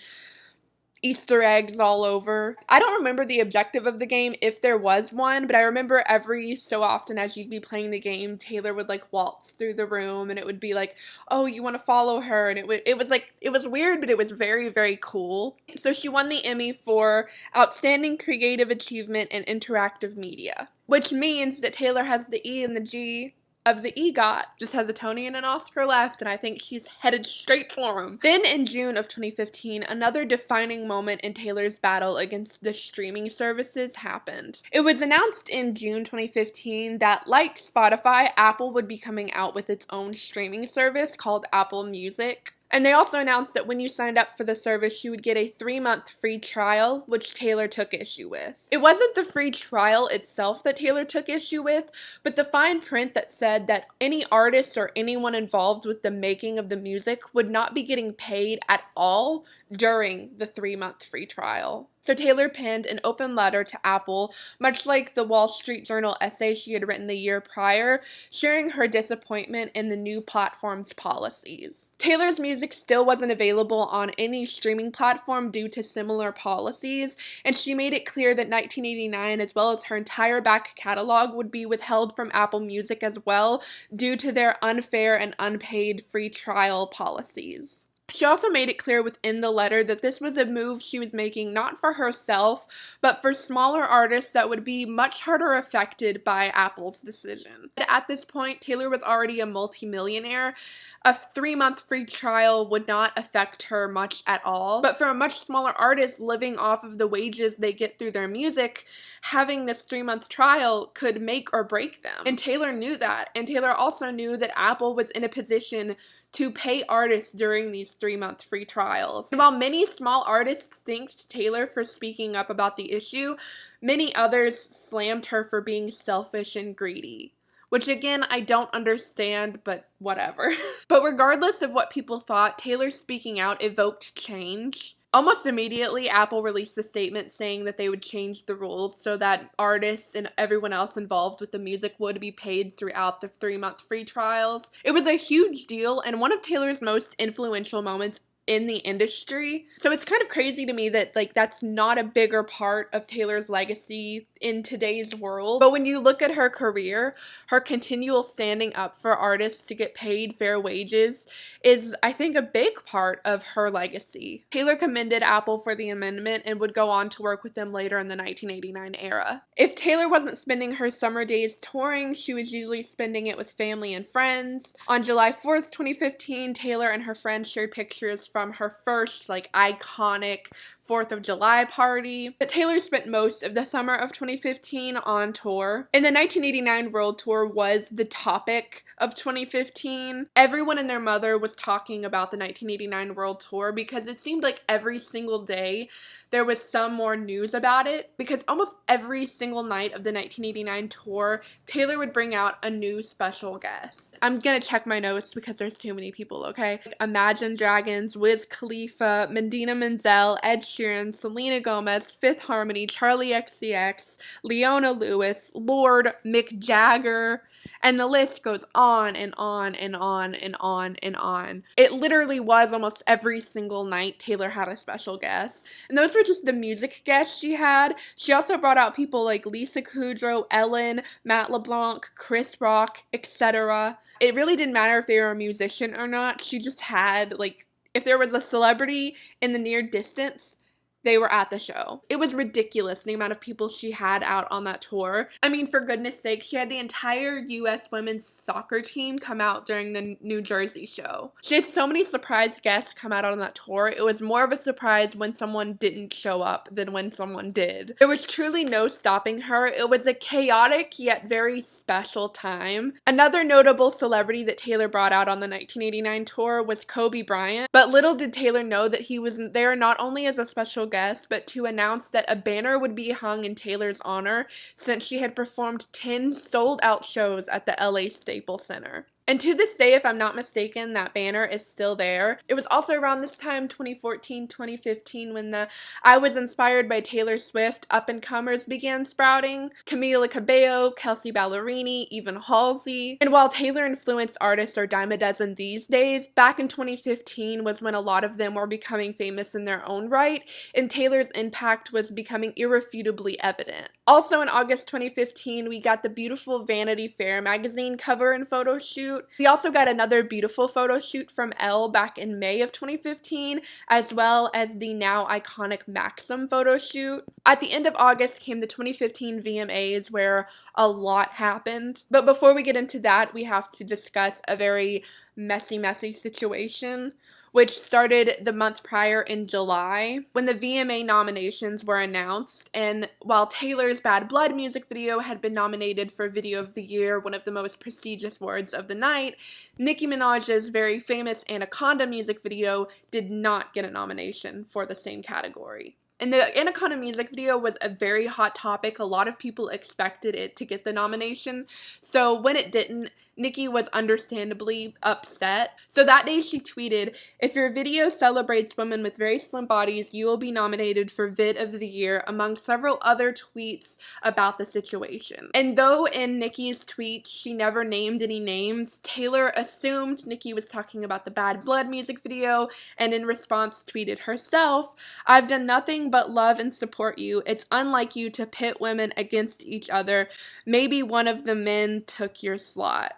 Easter eggs all over. I don't remember the objective of the game, if there was one, but I remember every so often as you'd be playing the game, Taylor would like waltz through the room, and it would be like, oh, you want to follow her, and it was weird, but it was very, very cool. So she won the Emmy for Outstanding Creative Achievement in Interactive Media, which means that Taylor has the E and the G of the EGOT, just has a Tony and an Oscar left, and I think she's headed straight for him. Then in June of 2015, another defining moment in Taylor's battle against the streaming services happened. It was announced in June 2015 that, like Spotify, Apple would be coming out with its own streaming service called Apple Music. And they also announced that when you signed up for the service, you would get a 3-month free trial, which Taylor took issue with. It wasn't the free trial itself that Taylor took issue with, but the fine print that said that any artist or anyone involved with the making of the music would not be getting paid at all during the 3-month free trial. So Taylor penned an open letter to Apple, much like the Wall Street Journal essay she had written the year prior, sharing her disappointment in the new platform's policies. Taylor's music still wasn't available on any streaming platform due to similar policies, and she made it clear that 1989, as well as her entire back catalog, would be withheld from Apple Music as well due to their unfair and unpaid free trial policies. She also made it clear within the letter that this was a move she was making not for herself, but for smaller artists that would be much harder affected by Apple's decision. At this point, Taylor was already a multimillionaire. A 3-month free trial would not affect her much at all, but for a much smaller artist living off of the wages they get through their music, having this 3-month trial could make or break them. And Taylor knew that, and Taylor also knew that Apple was in a position to pay artists during these 3-month free trials. And while many small artists thanked Taylor for speaking up about the issue, many others slammed her for being selfish and greedy. Which again, I don't understand, but whatever. But regardless of what people thought, Taylor speaking out evoked change. Almost immediately, Apple released a statement saying that they would change the rules so that artists and everyone else involved with the music would be paid throughout the 3-month free trials. It was a huge deal and one of Taylor's most influential moments in the industry. So it's kind of crazy to me that that's not a bigger part of Taylor's legacy in today's world. But when you look at her career, her continual standing up for artists to get paid fair wages is, I think, a big part of her legacy. Taylor commended Apple for the amendment and would go on to work with them later in the 1989 era. If Taylor wasn't spending her summer days touring, she was usually spending it with family and friends. On July 4th, 2015, Taylor and her friends shared pictures from her first, iconic 4th of July party. But Taylor spent most of the summer of 2015 on tour. And the 1989 World Tour was the topic of 2015. Everyone and their mother was talking about the 1989 World Tour because it seemed like every single day there was some more news about it, because almost every single night of the 1989 tour, Taylor would bring out a new special guest. I'm gonna check my notes because there's too many people, okay? Imagine Dragons, Wiz Khalifa, Medina Menzel, Ed Sheeran, Selena Gomez, Fifth Harmony, Charlie XCX, Leona Lewis, Lorde, Mick Jagger, and the list goes on and on and on and on and on. It literally was almost every single night Taylor had a special guest. And those were just the music guests she had. She also brought out people like Lisa Kudrow, Ellen, Matt LeBlanc, Chris Rock, etc. It really didn't matter if they were a musician or not. She just had, like, if there was a celebrity in the near distance, they were at the show. It was ridiculous, the amount of people she had out on that tour. I mean, for goodness sake, she had the entire US women's soccer team come out during the New Jersey show. She had so many surprise guests come out on that tour. It was more of a surprise when someone didn't show up than when someone did. There was truly no stopping her. It was a chaotic yet very special time. Another notable celebrity that Taylor brought out on the 1989 tour was Kobe Bryant. But little did Taylor know that he was there not only as a special guest, but to announce that a banner would be hung in Taylor's honor, since she had performed 10 sold-out shows at the LA Staples Center. And to this day, if I'm not mistaken, that banner is still there. It was also around this time, 2014, 2015, when the I Was Inspired by Taylor Swift up-and-comers began sprouting. Camila Cabello, Kelsea Ballerini, even Halsey. And while Taylor-influenced artists are dime a dozen these days, back in 2015 was when a lot of them were becoming famous in their own right, and Taylor's impact was becoming irrefutably evident. Also in August 2015, we got the beautiful Vanity Fair magazine cover and photo shoot. We also got another beautiful photo shoot from Elle back in May of 2015, as well as the now iconic Maxim photo shoot. At the end of August came the 2015 VMAs, where a lot happened. But before we get into that, we have to discuss a very messy situation, which started the month prior in July when the VMA nominations were announced. And while Taylor's Bad Blood music video had been nominated for Video of the Year, one of the most prestigious awards of the night, Nicki Minaj's very famous Anaconda music video did not get a nomination for the same category. And the Anaconda music video was a very hot topic. A lot of people expected it to get the nomination. So when it didn't, Nicki was understandably upset. So that day she tweeted, "If your video celebrates women with very slim bodies, you will be nominated for Vid of the Year," among several other tweets about the situation. And though in Nicki's tweet she never named any names, Taylor assumed Nicki was talking about the Bad Blood music video, and in response tweeted herself, "I've done nothing but love and support you. It's unlike you to pit women against each other. Maybe one of the men took your slot."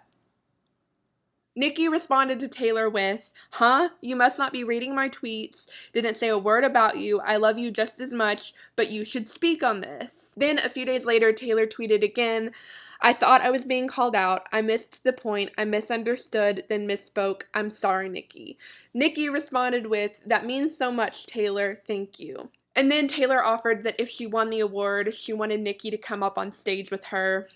Nicki responded to Taylor with, "Huh? You must not be reading my tweets. Didn't say a word about you. I love you just as much, but you should speak on this." Then a few days later, Taylor tweeted again, "I thought I was being called out. I missed the point. I misunderstood, then misspoke. I'm sorry, Nicki." Nicki responded with, "That means so much, Taylor. Thank you." And then Taylor offered that if she won the award, she wanted Nicki to come up on stage with her.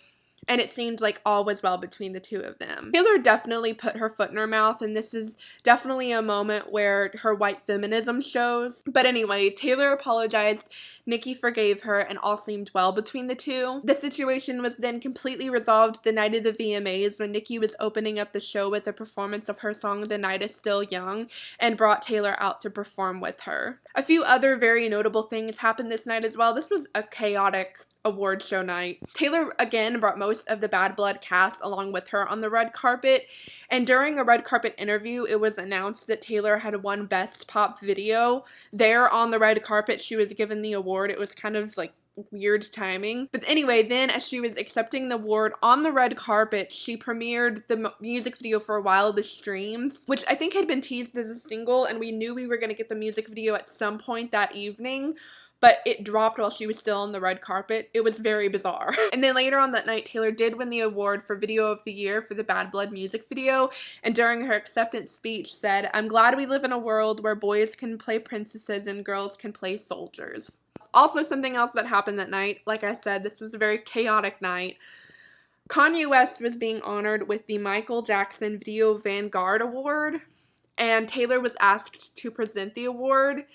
And it seemed like all was well between the two of them. Taylor definitely put her foot in her mouth, and this is definitely a moment where her white feminism shows. But anyway, Taylor apologized, Nicki forgave her, and all seemed well between the two. The situation was then completely resolved the night of the VMAs when Nicki was opening up the show with a performance of her song The Night Is Still Young and brought Taylor out to perform with her. A few other very notable things happened this night as well. This was a chaotic award show night. Taylor again brought most of the Bad Blood cast along with her on the red carpet, and during a red carpet interview, it was announced that Taylor had won Best Pop Video. There on the red carpet, she was given the award. It was kind of like weird timing. But anyway, then as she was accepting the award on the red carpet, she premiered the music video for Wildest Dreams, which I think had been teased as a single, and we knew we were going to get the music video at some point that evening. But it dropped while she was still on the red carpet. It was very bizarre. And then later on that night, Taylor did win the award for Video of the Year for the Bad Blood music video, and during her acceptance speech said, "I'm glad we live in a world where boys can play princesses and girls can play soldiers." Also, something else that happened that night, like I said, this was a very chaotic night. Kanye West was being honored with the Michael Jackson Video Vanguard Award, and Taylor was asked to present the award.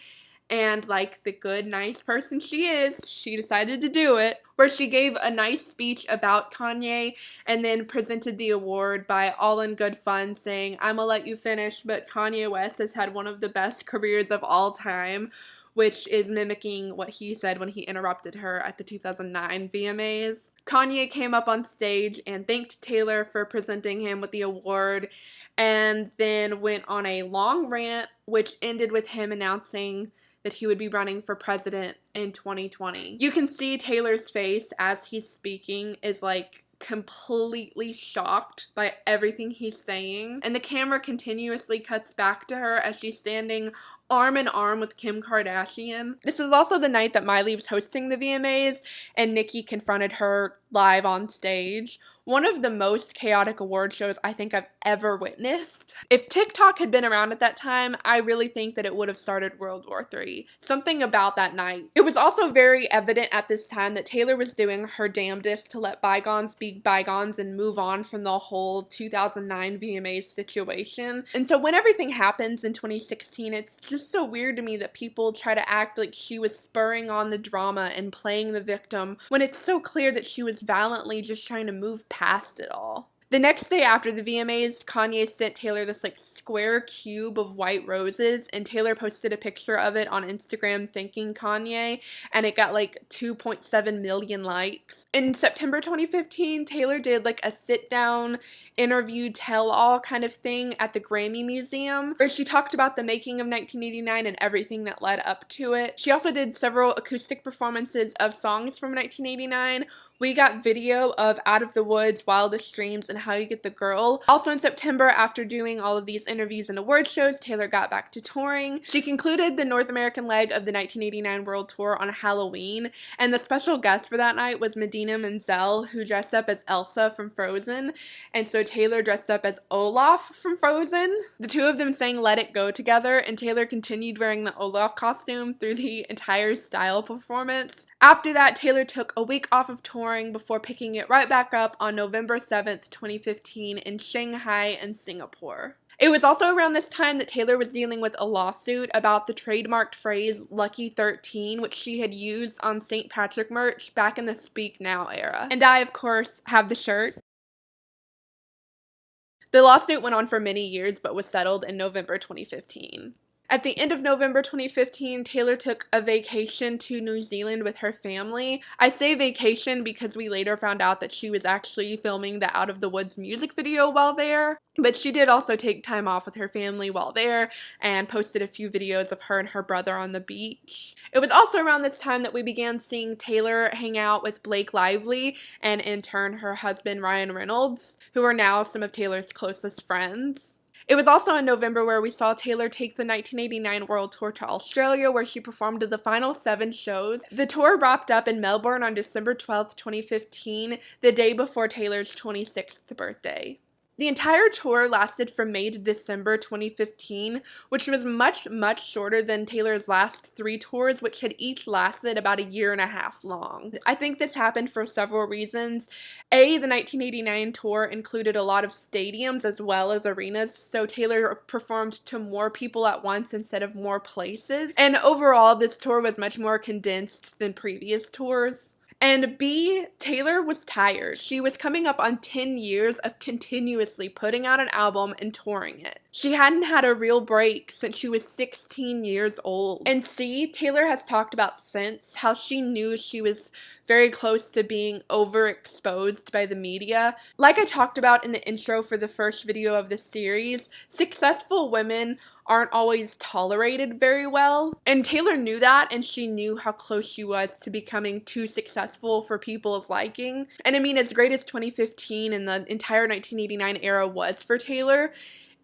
And like the good, nice person she is, she decided to do it, where she gave a nice speech about Kanye and then presented the award by all in good fun saying, "I'm gonna let you finish, but Kanye West has had one of the best careers of all time," which is mimicking what he said when he interrupted her at the 2009 VMAs. Kanye came up on stage and thanked Taylor for presenting him with the award, and then went on a long rant, which ended with him announcing that he would be running for president in 2020. You can see Taylor's face as he's speaking is like completely shocked by everything he's saying, and the camera continuously cuts back to her as she's standing arm in arm with Kim Kardashian. This was also the night that Miley was hosting the VMAs and Nicki confronted her live on stage. One of the most chaotic award shows I think I've ever witnessed. If TikTok had been around at that time, I really think that it would have started World War III. Something about that night. It was also very evident at this time that Taylor was doing her damnedest to let bygones be bygones and move on from the whole 2009 VMAs situation. And so when everything happens in 2016, it's just so weird to me that people try to act like she was spurring on the drama and playing the victim when it's so clear that she was valiantly just trying to move past it all. The next day after the VMAs, Kanye sent Taylor this like square cube of white roses, and Taylor posted a picture of it on Instagram thanking Kanye, and it got like 2.7 million likes. In September 2015, Taylor did like a sit-down interview tell-all kind of thing at the Grammy Museum, where she talked about the making of 1989 and everything that led up to it. She also did several acoustic performances of songs from 1989. We got video of Out of the Woods, Wildest Dreams, and How You Get the Girl. Also in September, after doing all of these interviews and award shows, Taylor got back to touring. She concluded the North American leg of the 1989 World Tour on Halloween, and the special guest for that night was Idina Menzel, who dressed up as Elsa from Frozen, and so Taylor dressed up as Olaf from Frozen. The two of them sang Let It Go together, and Taylor continued wearing the Olaf costume through the entire style performance. After that, Taylor took a week off of touring before picking it right back up on November 7th, 2015 in Shanghai and Singapore. It was also around this time that Taylor was dealing with a lawsuit about the trademarked phrase Lucky 13, which she had used on St. Patrick merch back in the Speak Now era. And I, of course, have the shirt. The lawsuit went on for many years but was settled in November 2015. At the end of November 2015, Taylor took a vacation to New Zealand with her family. I say vacation because we later found out that she was actually filming the Out of the Woods music video while there. But she did also take time off with her family while there and posted a few videos of her and her brother on the beach. It was also around this time that we began seeing Taylor hang out with Blake Lively and in turn her husband Ryan Reynolds, who are now some of Taylor's closest friends. It was also in November where we saw Taylor take the 1989 World Tour to Australia, where she performed the final 7 shows. The tour wrapped up in Melbourne on December 12th, 2015, the day before Taylor's 26th birthday. The entire tour lasted from May to December 2015, which was much, much shorter than Taylor's last 3 tours, which had each lasted about a year and a half long. I think this happened for several reasons. A, the 1989 tour included a lot of stadiums as well as arenas, so Taylor performed to more people at once instead of more places. And overall, this tour was much more condensed than previous tours. And B, Taylor was tired. She was coming up on 10 years of continuously putting out an album and touring it. She hadn't had a real break since she was 16 years old. And C, Taylor has talked about since how she knew she was very close to being overexposed by the media. Like I talked about in the intro for the first video of this series, successful women aren't always tolerated very well. And Taylor knew that, and she knew how close she was to becoming too successful for people's liking. And I mean, as great as 2015 and the entire 1989 era was for Taylor,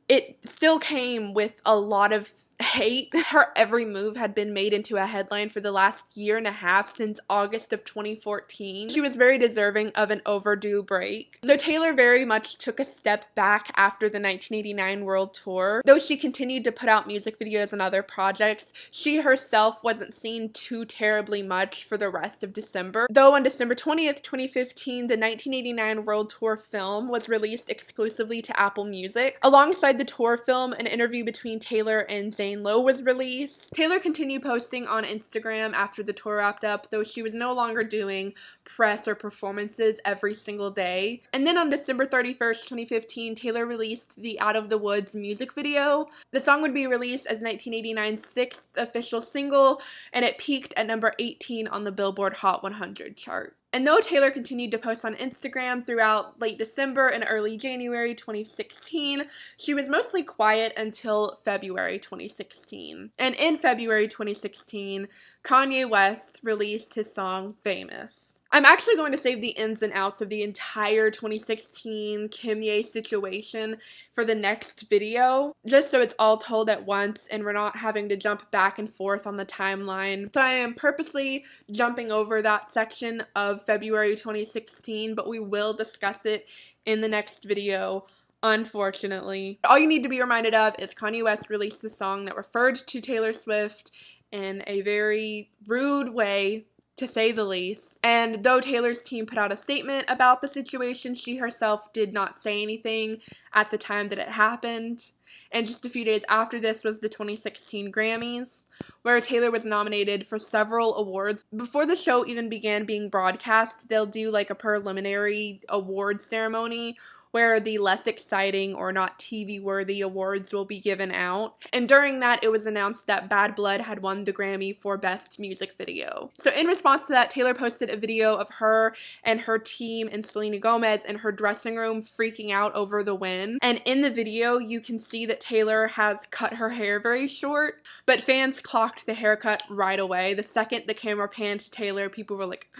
it still came with a lot of hate. Her every move had been made into a headline for the last year and a half since August of 2014. She was very deserving of an overdue break. So Taylor very much took a step back after the 1989 World Tour. Though she continued to put out music videos and other projects, she herself wasn't seen too terribly much for the rest of December. Though on December 20th, 2015, the 1989 World Tour film was released exclusively to Apple Music. Alongside the tour film, an interview between Taylor and Zayn Laying Low was released. Taylor continued posting on Instagram after the tour wrapped up, though she was no longer doing press or performances every single day. And then on December 31st, 2015, Taylor released the Out of the Woods music video. The song would be released as 1989's sixth official single, and it peaked at number 18 on the Billboard Hot 100 chart. And though Taylor continued to post on Instagram throughout late December and early January 2016, she was mostly quiet until February 2016. And in February 2016, Kanye West released his song Famous. I'm actually going to save the ins and outs of the entire 2016 Kim Ye situation for the next video, just so it's all told at once and we're not having to jump back and forth on the timeline. So I am purposely jumping over that section of February 2016, but we will discuss it in the next video, unfortunately. All you need to be reminded of is Kanye West released the song that referred to Taylor Swift in a very rude way, to say the least. And though Taylor's team put out a statement about the situation, she herself did not say anything at the time that it happened. And just a few days after this was the 2016 Grammys, where Taylor was nominated for several awards. Before the show even began being broadcast, they'll do like a preliminary award ceremony where the less exciting or not TV-worthy awards will be given out. And during that, it was announced that Bad Blood had won the Grammy for Best Music Video. So in response to that, Taylor posted a video of her and her team and Selena Gomez in her dressing room freaking out over the win. And in the video, you can see that Taylor has cut her hair very short, but fans clocked the haircut right away. The second the camera panned to Taylor, people were like,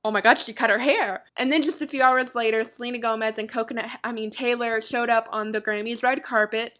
oh my god, she cut her hair. And then just a few hours later, Selena Gomez and Taylor showed up on the Grammys red carpet.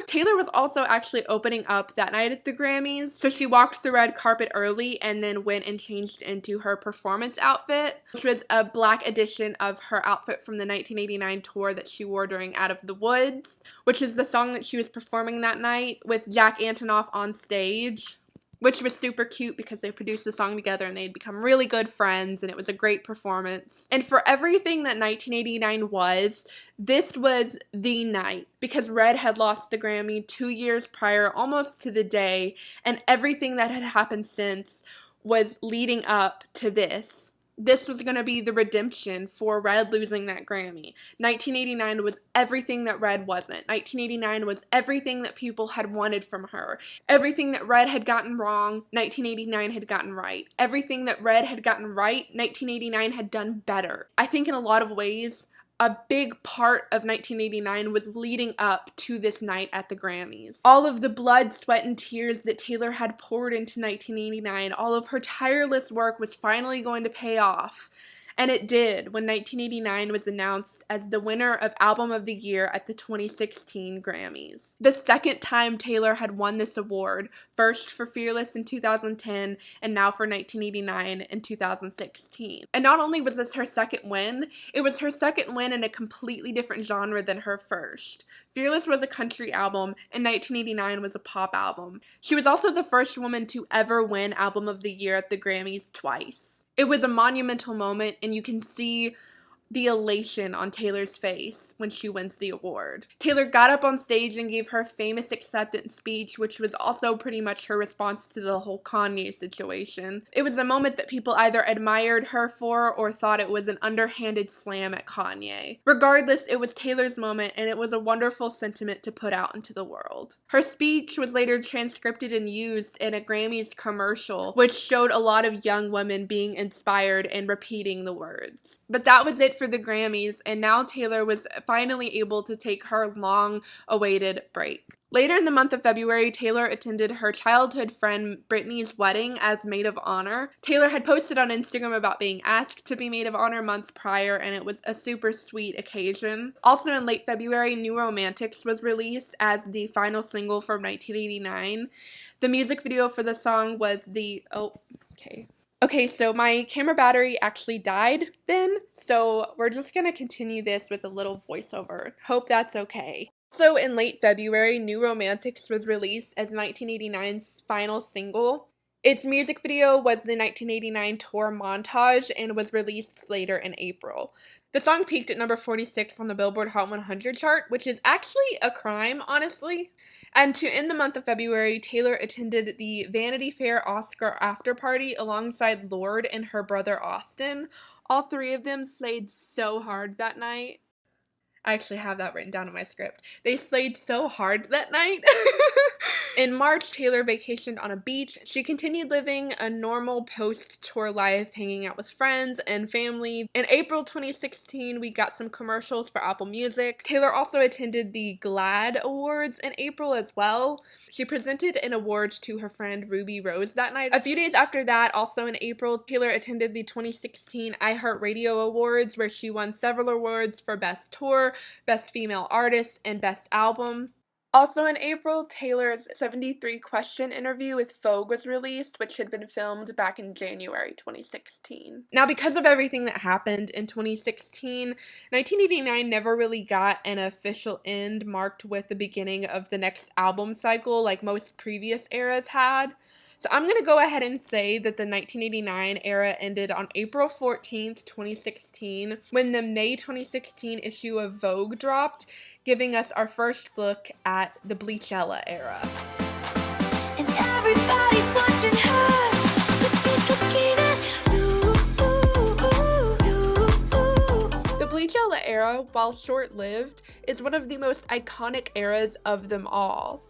Taylor was also actually opening up that night at the Grammys, so she walked the red carpet early and then went and changed into her performance outfit, which was a black edition of her outfit from the 1989 tour that she wore during Out of the Woods, which is the song that she was performing that night with Jack Antonoff on stage, which was super cute because they produced the song together and they'd become really good friends, and it was a great performance. And for everything that 1989 was, this was the night, because Red had lost the Grammy 2 years prior, almost to the day, and everything that had happened since was leading up to this. This was going to be the redemption for Red losing that Grammy. 1989 was everything that Red wasn't. 1989 was everything that people had wanted from her. Everything that Red had gotten wrong, 1989 had gotten right. Everything that Red had gotten right, 1989 had done better. I think in a lot of ways, a big part of 1989 was leading up to this night at the Grammys. All of the blood, sweat, and tears that Taylor had poured into 1989, all of her tireless work was finally going to pay off. And it did when 1989 was announced as the winner of Album of the Year at the 2016 Grammys. The second time Taylor had won this award, first for Fearless in 2010 and now for 1989 in 2016. And not only was this her second win, it was her second win in a completely different genre than her first. Fearless was a country album and 1989 was a pop album. She was also the first woman to ever win Album of the Year at the Grammys twice. It was a monumental moment, and you can see the elation on Taylor's face when she wins the award. Taylor got up on stage and gave her famous acceptance speech, which was also pretty much her response to the whole Kanye situation. It was a moment that people either admired her for or thought it was an underhanded slam at Kanye. Regardless, it was Taylor's moment, and it was a wonderful sentiment to put out into the world. Her speech was later transcribed and used in a Grammys commercial, which showed a lot of young women being inspired and repeating the words. But that was it for the Grammys, and now Taylor was finally able to take her long-awaited break. Later in the month of February, Taylor attended her childhood friend Britney's wedding as maid of honor. Taylor had posted on Instagram about being asked to be maid of honor months prior, and it was a super sweet occasion. Also in late February, New Romantics was released as the final single from 1989. The music video for the song was Okay, so my camera battery actually died then, so we're just gonna continue this with a little voiceover. Hope that's okay. So in late February, New Romantics was released as 1989's final single. Its music video was the 1989 tour montage and was released later in April. The song peaked at number 46 on the Billboard Hot 100 chart, which is actually a crime, honestly. And to end the month of February, Taylor attended the Vanity Fair Oscar after party alongside Lorde and her brother Austin. All three of them slayed so hard that night. I actually have that written down in my script. They slayed so hard that night. In March, Taylor vacationed on a beach. She continued living a normal post-tour life, hanging out with friends and family. In April 2016, we got some commercials for Apple Music. Taylor also attended the GLAAD Awards in April as well. She presented an award to her friend Ruby Rose that night. A few days after that, also in April, Taylor attended the 2016 iHeartRadio Awards, where she won several awards for Best Tour, Best Female Artist, and Best Album. Also in April, Taylor's 73-question interview with Vogue was released, which had been filmed back in January 2016. Now, because of everything that happened in 2016, 1989 never really got an official end marked with the beginning of the next album cycle like most previous eras had. So I'm going to go ahead and say that the 1989 era ended on April 14th, 2016, when the May 2016 issue of Vogue dropped, giving us our first look at the Bleachella era. And everybody's watching her, but she's looking at you. The Bleachella era, while short-lived, is one of the most iconic eras of them all.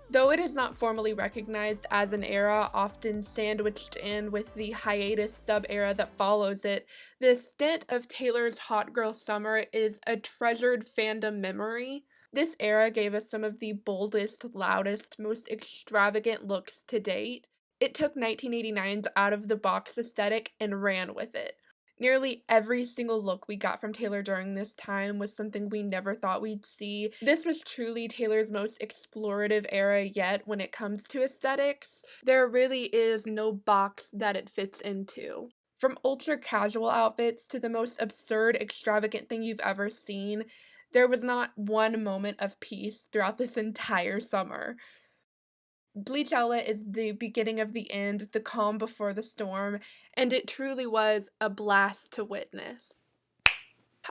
Though it is not formally recognized as an era, often sandwiched in with the hiatus sub-era that follows it, the stint of Taylor's Hot Girl Summer is a treasured fandom memory. This era gave us some of the boldest, loudest, most extravagant looks to date. It took 1989's out-of-the-box aesthetic and ran with it. Nearly every single look we got from Taylor during this time was something we never thought we'd see. This was truly Taylor's most explorative era yet when it comes to aesthetics. There really is no box that it fits into. From ultra casual outfits to the most absurd, extravagant thing you've ever seen, there was not one moment of peace throughout this entire summer. Bleachella is the beginning of the end, the calm before the storm, and it truly was a blast to witness.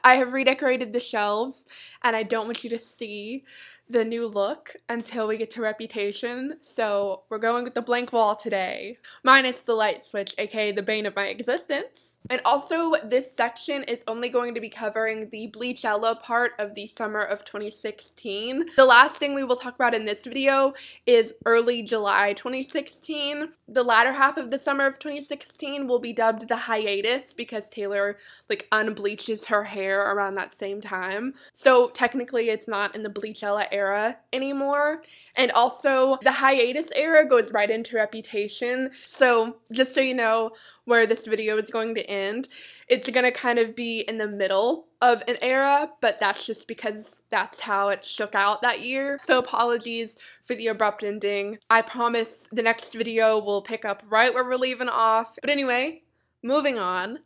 I have redecorated the shelves, and I don't want you to see the new look until we get to Reputation, so we're going with the blank wall today, minus the light switch, aka the bane of my existence. And also, this section is only going to be covering the Bleachella part of the summer of 2016. The last thing we will talk about in this video is early July 2016. The latter half of the summer of 2016 will be dubbed the hiatus because Taylor unbleaches her hair around that same time. So technically it's not in the Bleachella era anymore. And also the hiatus era goes right into Reputation. So just so you know where this video is going to end, it's going to kind of be in the middle of an era, but that's just because that's how it shook out that year. So apologies for the abrupt ending. I promise the next video will pick up right where we're leaving off. But anyway, moving on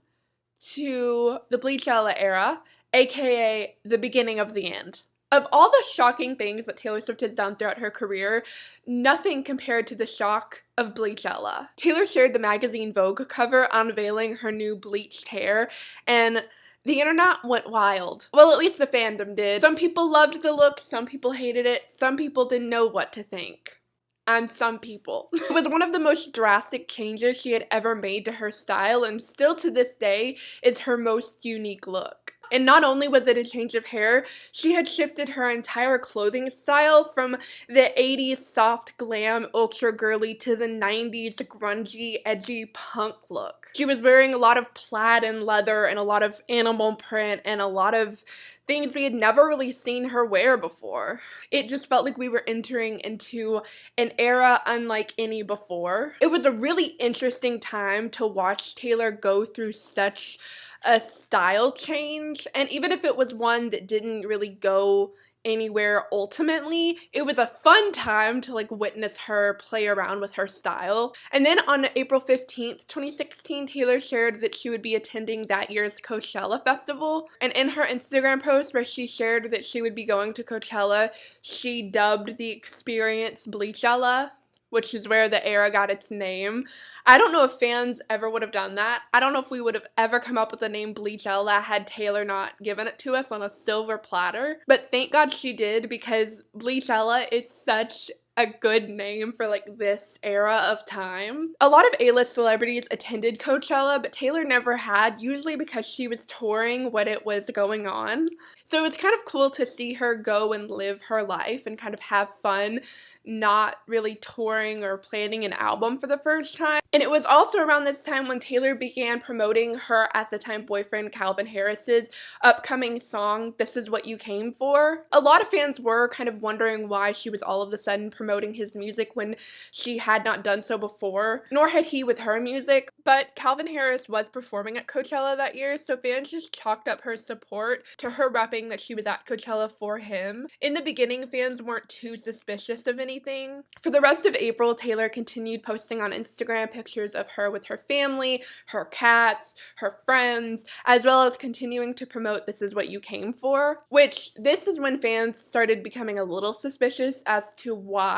to the Bleachella era, aka the beginning of the end. Of all the shocking things that Taylor Swift has done throughout her career, nothing compared to the shock of Bleachella. Taylor shared the magazine Vogue cover unveiling her new bleached hair, and the internet went wild. Well, at least the fandom did. Some people loved the look, some people hated it, some people didn't know what to think. And some people. It was one of the most drastic changes she had ever made to her style, and still to this day is her most unique look. And not only was it a change of hair, she had shifted her entire clothing style from the 80s soft glam ultra girly to the 90s grungy edgy punk look. She was wearing a lot of plaid and leather and a lot of animal print and a lot of things we had never really seen her wear before. It just felt like we were entering into an era unlike any before. It was a really interesting time to watch Taylor go through such a style change, and even if it was one that didn't really go anywhere ultimately, it was a fun time to witness her play around with her style. And then on April 15th, 2016, Taylor shared that she would be attending that year's Coachella Festival, and in her Instagram post where she shared that she would be going to Coachella, she dubbed the experience Bleachella, which is where the era got its name. I don't know if fans ever would have done that. I don't know if we would have ever come up with the name Bleachella had Taylor not given it to us on a silver platter. But thank God she did, because Bleachella is such a good name for like this era of time. A lot of A-list celebrities attended Coachella, but Taylor never had, usually because she was touring when it was going on. So it was kind of cool to see her go and live her life and kind of have fun, not really touring or planning an album for the first time. And it was also around this time when Taylor began promoting her at the time boyfriend Calvin Harris's upcoming song, This Is What You Came For. A lot of fans were kind of wondering why she was all of a sudden promoting his music when she had not done so before, nor had he with her music. But Calvin Harris was performing at Coachella that year, so fans just chalked up her support to her repping that she was at Coachella for him. In the beginning, fans weren't too suspicious of anything. For the rest of April, Taylor continued posting on Instagram pictures of her with her family, her cats, her friends, as well as continuing to promote This Is What You Came For, which this is when fans started becoming a little suspicious as to why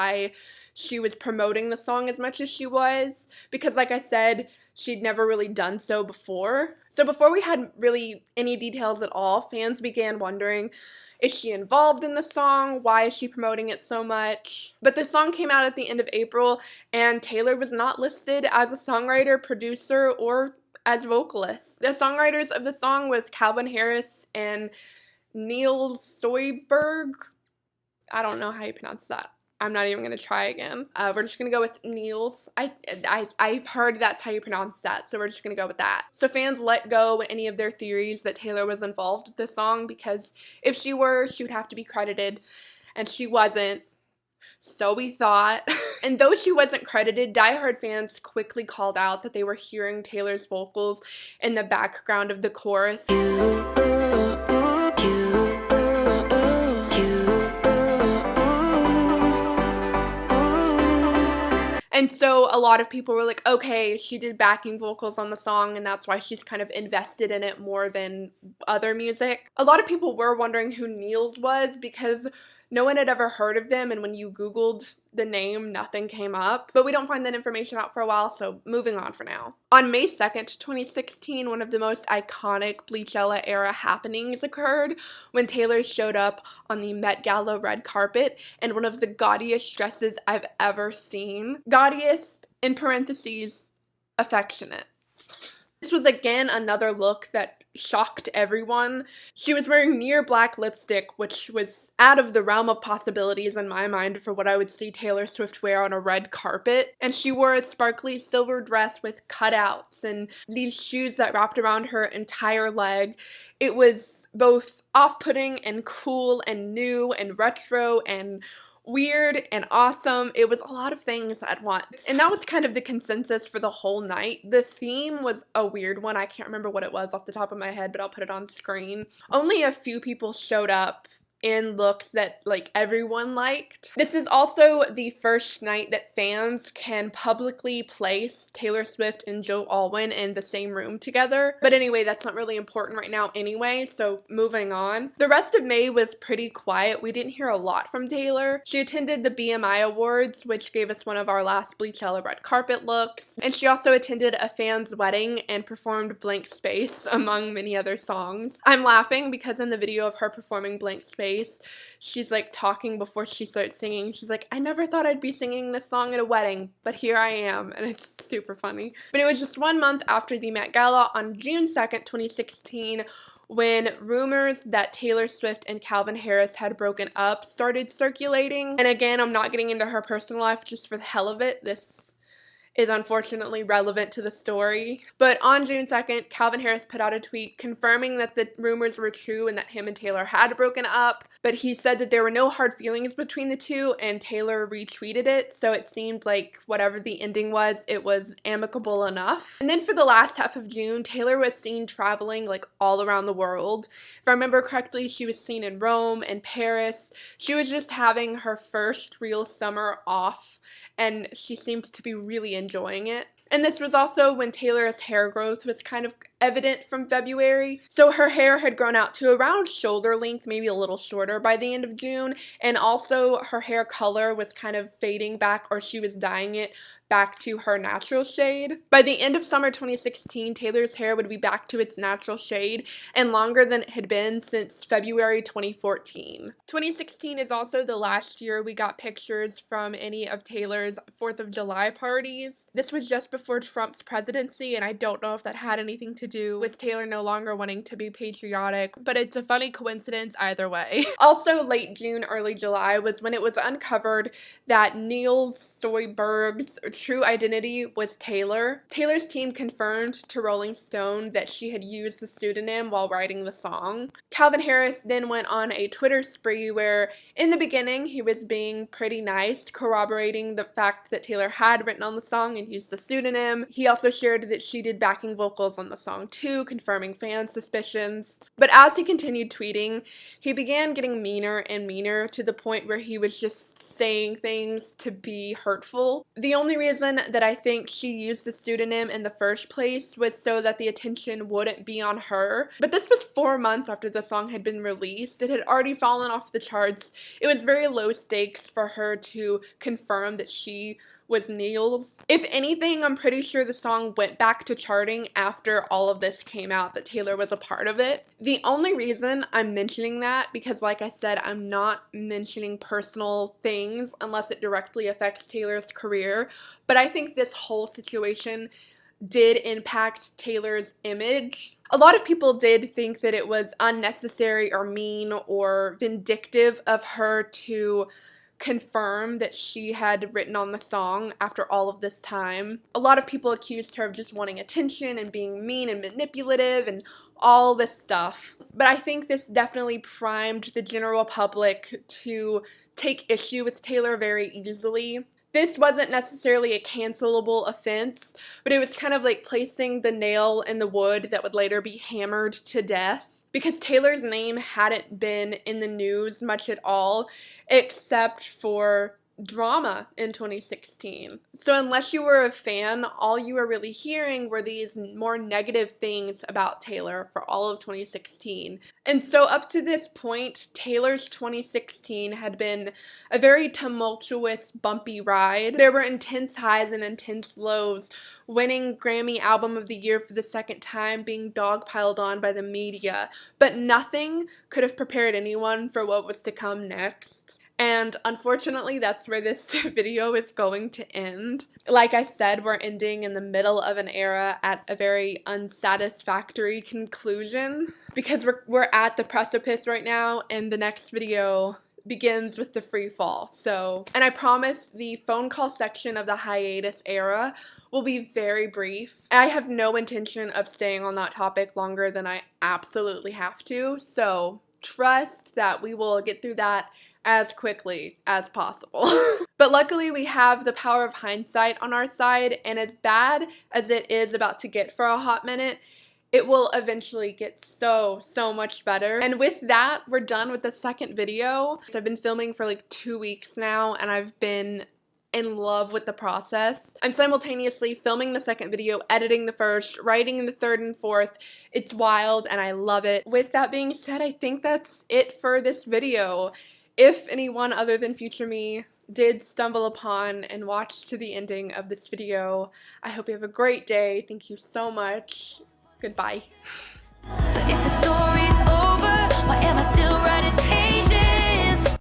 she was promoting the song as much as she was, because like I said, she'd never really done so before. So before we had really any details at all, fans began wondering, is she involved in the song? Why is she promoting it so much? But the song came out at the end of April, and Taylor was not listed as a songwriter, producer, or as vocalist. The songwriters of the song was Calvin Harris and Niels Soyberg. I don't know how you pronounce that. I'm not even going to try again. We're just going to go with Niels. I've heard that's how you pronounce that, so we're just going to go with that. So fans let go any of their theories that Taylor was involved with this song, because if she were, she would have to be credited, and she wasn't. So we thought. And though she wasn't credited, diehard fans quickly called out that they were hearing Taylor's vocals in the background of the chorus. And so a lot of people were like, okay, she did backing vocals on the song, and that's why she's kind of invested in it more than other music. A lot of people were wondering who Niels was, because no one had ever heard of them, and when you Googled the name, nothing came up. But we don't find that information out for a while, so moving on for now. On May 2nd, 2016, one of the most iconic Bleachella era happenings occurred when Taylor showed up on the Met Gala red carpet in one of the gaudiest dresses I've ever seen. Gaudiest, in parentheses, affectionate. This was again another look that shocked everyone. She was wearing near black lipstick, which was out of the realm of possibilities in my mind for what I would see Taylor Swift wear on a red carpet. And she wore a sparkly silver dress with cutouts and these shoes that wrapped around her entire leg. It was both off-putting and cool and new and retro and weird and awesome. It was a lot of things at once. And that was kind of the consensus for the whole night. The theme was a weird one. I can't remember what it was off the top of my head, but I'll put it on screen. Only a few people showed up in looks that like everyone liked. This is also the first night that fans can publicly place Taylor Swift and Joe Alwyn in the same room together. But anyway, that's not really important right now anyway, so moving on. The rest of May was pretty quiet. We didn't hear a lot from Taylor. She attended the BMI Awards, which gave us one of our last Bleachella red carpet looks. And she also attended a fan's wedding and performed Blank Space, among many other songs. I'm laughing because in the video of her performing Blank Space, she's like talking before she starts singing. She's like, I never thought I'd be singing this song at a wedding, but here I am, and it's super funny. But it was just 1 month after the Met Gala on June 2nd, 2016, when rumors that Taylor Swift and Calvin Harris had broken up started circulating. And again, I'm not getting into her personal life just for the hell of it. This is unfortunately relevant to the story. But on June 2nd, Calvin Harris put out a tweet confirming that the rumors were true and that him and Taylor had broken up. But he said that there were no hard feelings between the two, and Taylor retweeted it. So it seemed like whatever the ending was, it was amicable enough. And then for the last half of June, Taylor was seen traveling like all around the world. If I remember correctly, she was seen in Rome and Paris. She was just having her first real summer off, and she seemed to be really enjoying it. And this was also when Taylor's hair growth was kind of evident from February. So her hair had grown out to around shoulder length, maybe a little shorter by the end of June. And also her hair color was kind of fading back, or she was dyeing it back to her natural shade. By the end of summer 2016, Taylor's hair would be back to its natural shade and longer than it had been since February 2014. 2016 is also the last year we got pictures from any of Taylor's 4th of July parties. This was just before Trump's presidency, and I don't know if that had anything to do with Taylor no longer wanting to be patriotic, but it's a funny coincidence either way. Also, late June, early July was when it was uncovered that Niels Stoiberg's true identity was Taylor. Taylor's team confirmed to Rolling Stone that she had used the pseudonym while writing the song. Calvin Harris then went on a Twitter spree where, in the beginning, he was being pretty nice, corroborating the fact that Taylor had written on the song and used the pseudonym. He also shared that she did backing vocals on the song too, confirming fans' suspicions. But as he continued tweeting, he began getting meaner and meaner to the point where he was just saying things to be hurtful. The only reason that I think she used the pseudonym in the first place was so that the attention wouldn't be on her. But this was 4 months after the song had been released. It had already fallen off the charts. It was very low stakes for her to confirm that she was Niels. If anything, I'm pretty sure the song went back to charting after all of this came out, that Taylor was a part of it. The only reason I'm mentioning that, because like I said, I'm not mentioning personal things unless it directly affects Taylor's career, but I think this whole situation did impact Taylor's image. A lot of people did think that it was unnecessary or mean or vindictive of her to confirm that she had written on the song after all of this time. A lot of people accused her of just wanting attention and being mean and manipulative and all this stuff. But I think this definitely primed the general public to take issue with Taylor very easily. This wasn't necessarily a cancelable offense, but it was kind of like placing the nail in the wood that would later be hammered to death, because Taylor's name hadn't been in the news much at all, except for drama in 2016. So unless you were a fan, all you were really hearing were these more negative things about Taylor for all of 2016. And so up to this point, Taylor's 2016 had been a very tumultuous, bumpy ride. There were intense highs and intense lows, winning Grammy Album of the Year for the second time, being dogpiled on by the media, but nothing could have prepared anyone for what was to come next. And unfortunately, that's where this video is going to end. Like I said, we're ending in the middle of an era at a very unsatisfactory conclusion, because we're at the precipice right now, and the next video begins with the free fall. So, and I promise the phone call section of the hiatus era will be very brief. I have no intention of staying on that topic longer than I absolutely have to, so trust that we will get through that as quickly as possible. But luckily we have the power of hindsight on our side, and as bad as it is about to get for a hot minute, it will eventually get so much better. And with that, we're done with the second video. So I've been filming for like 2 weeks now, and I've been in love with the process. I'm simultaneously filming the second video, editing the first, writing the third and fourth. It's wild and I love it. With that being said, I think that's it for this video. If anyone other than future me did stumble upon and watch to the ending of this video, I hope you have a great day. Thank you so much. Goodbye. But if the story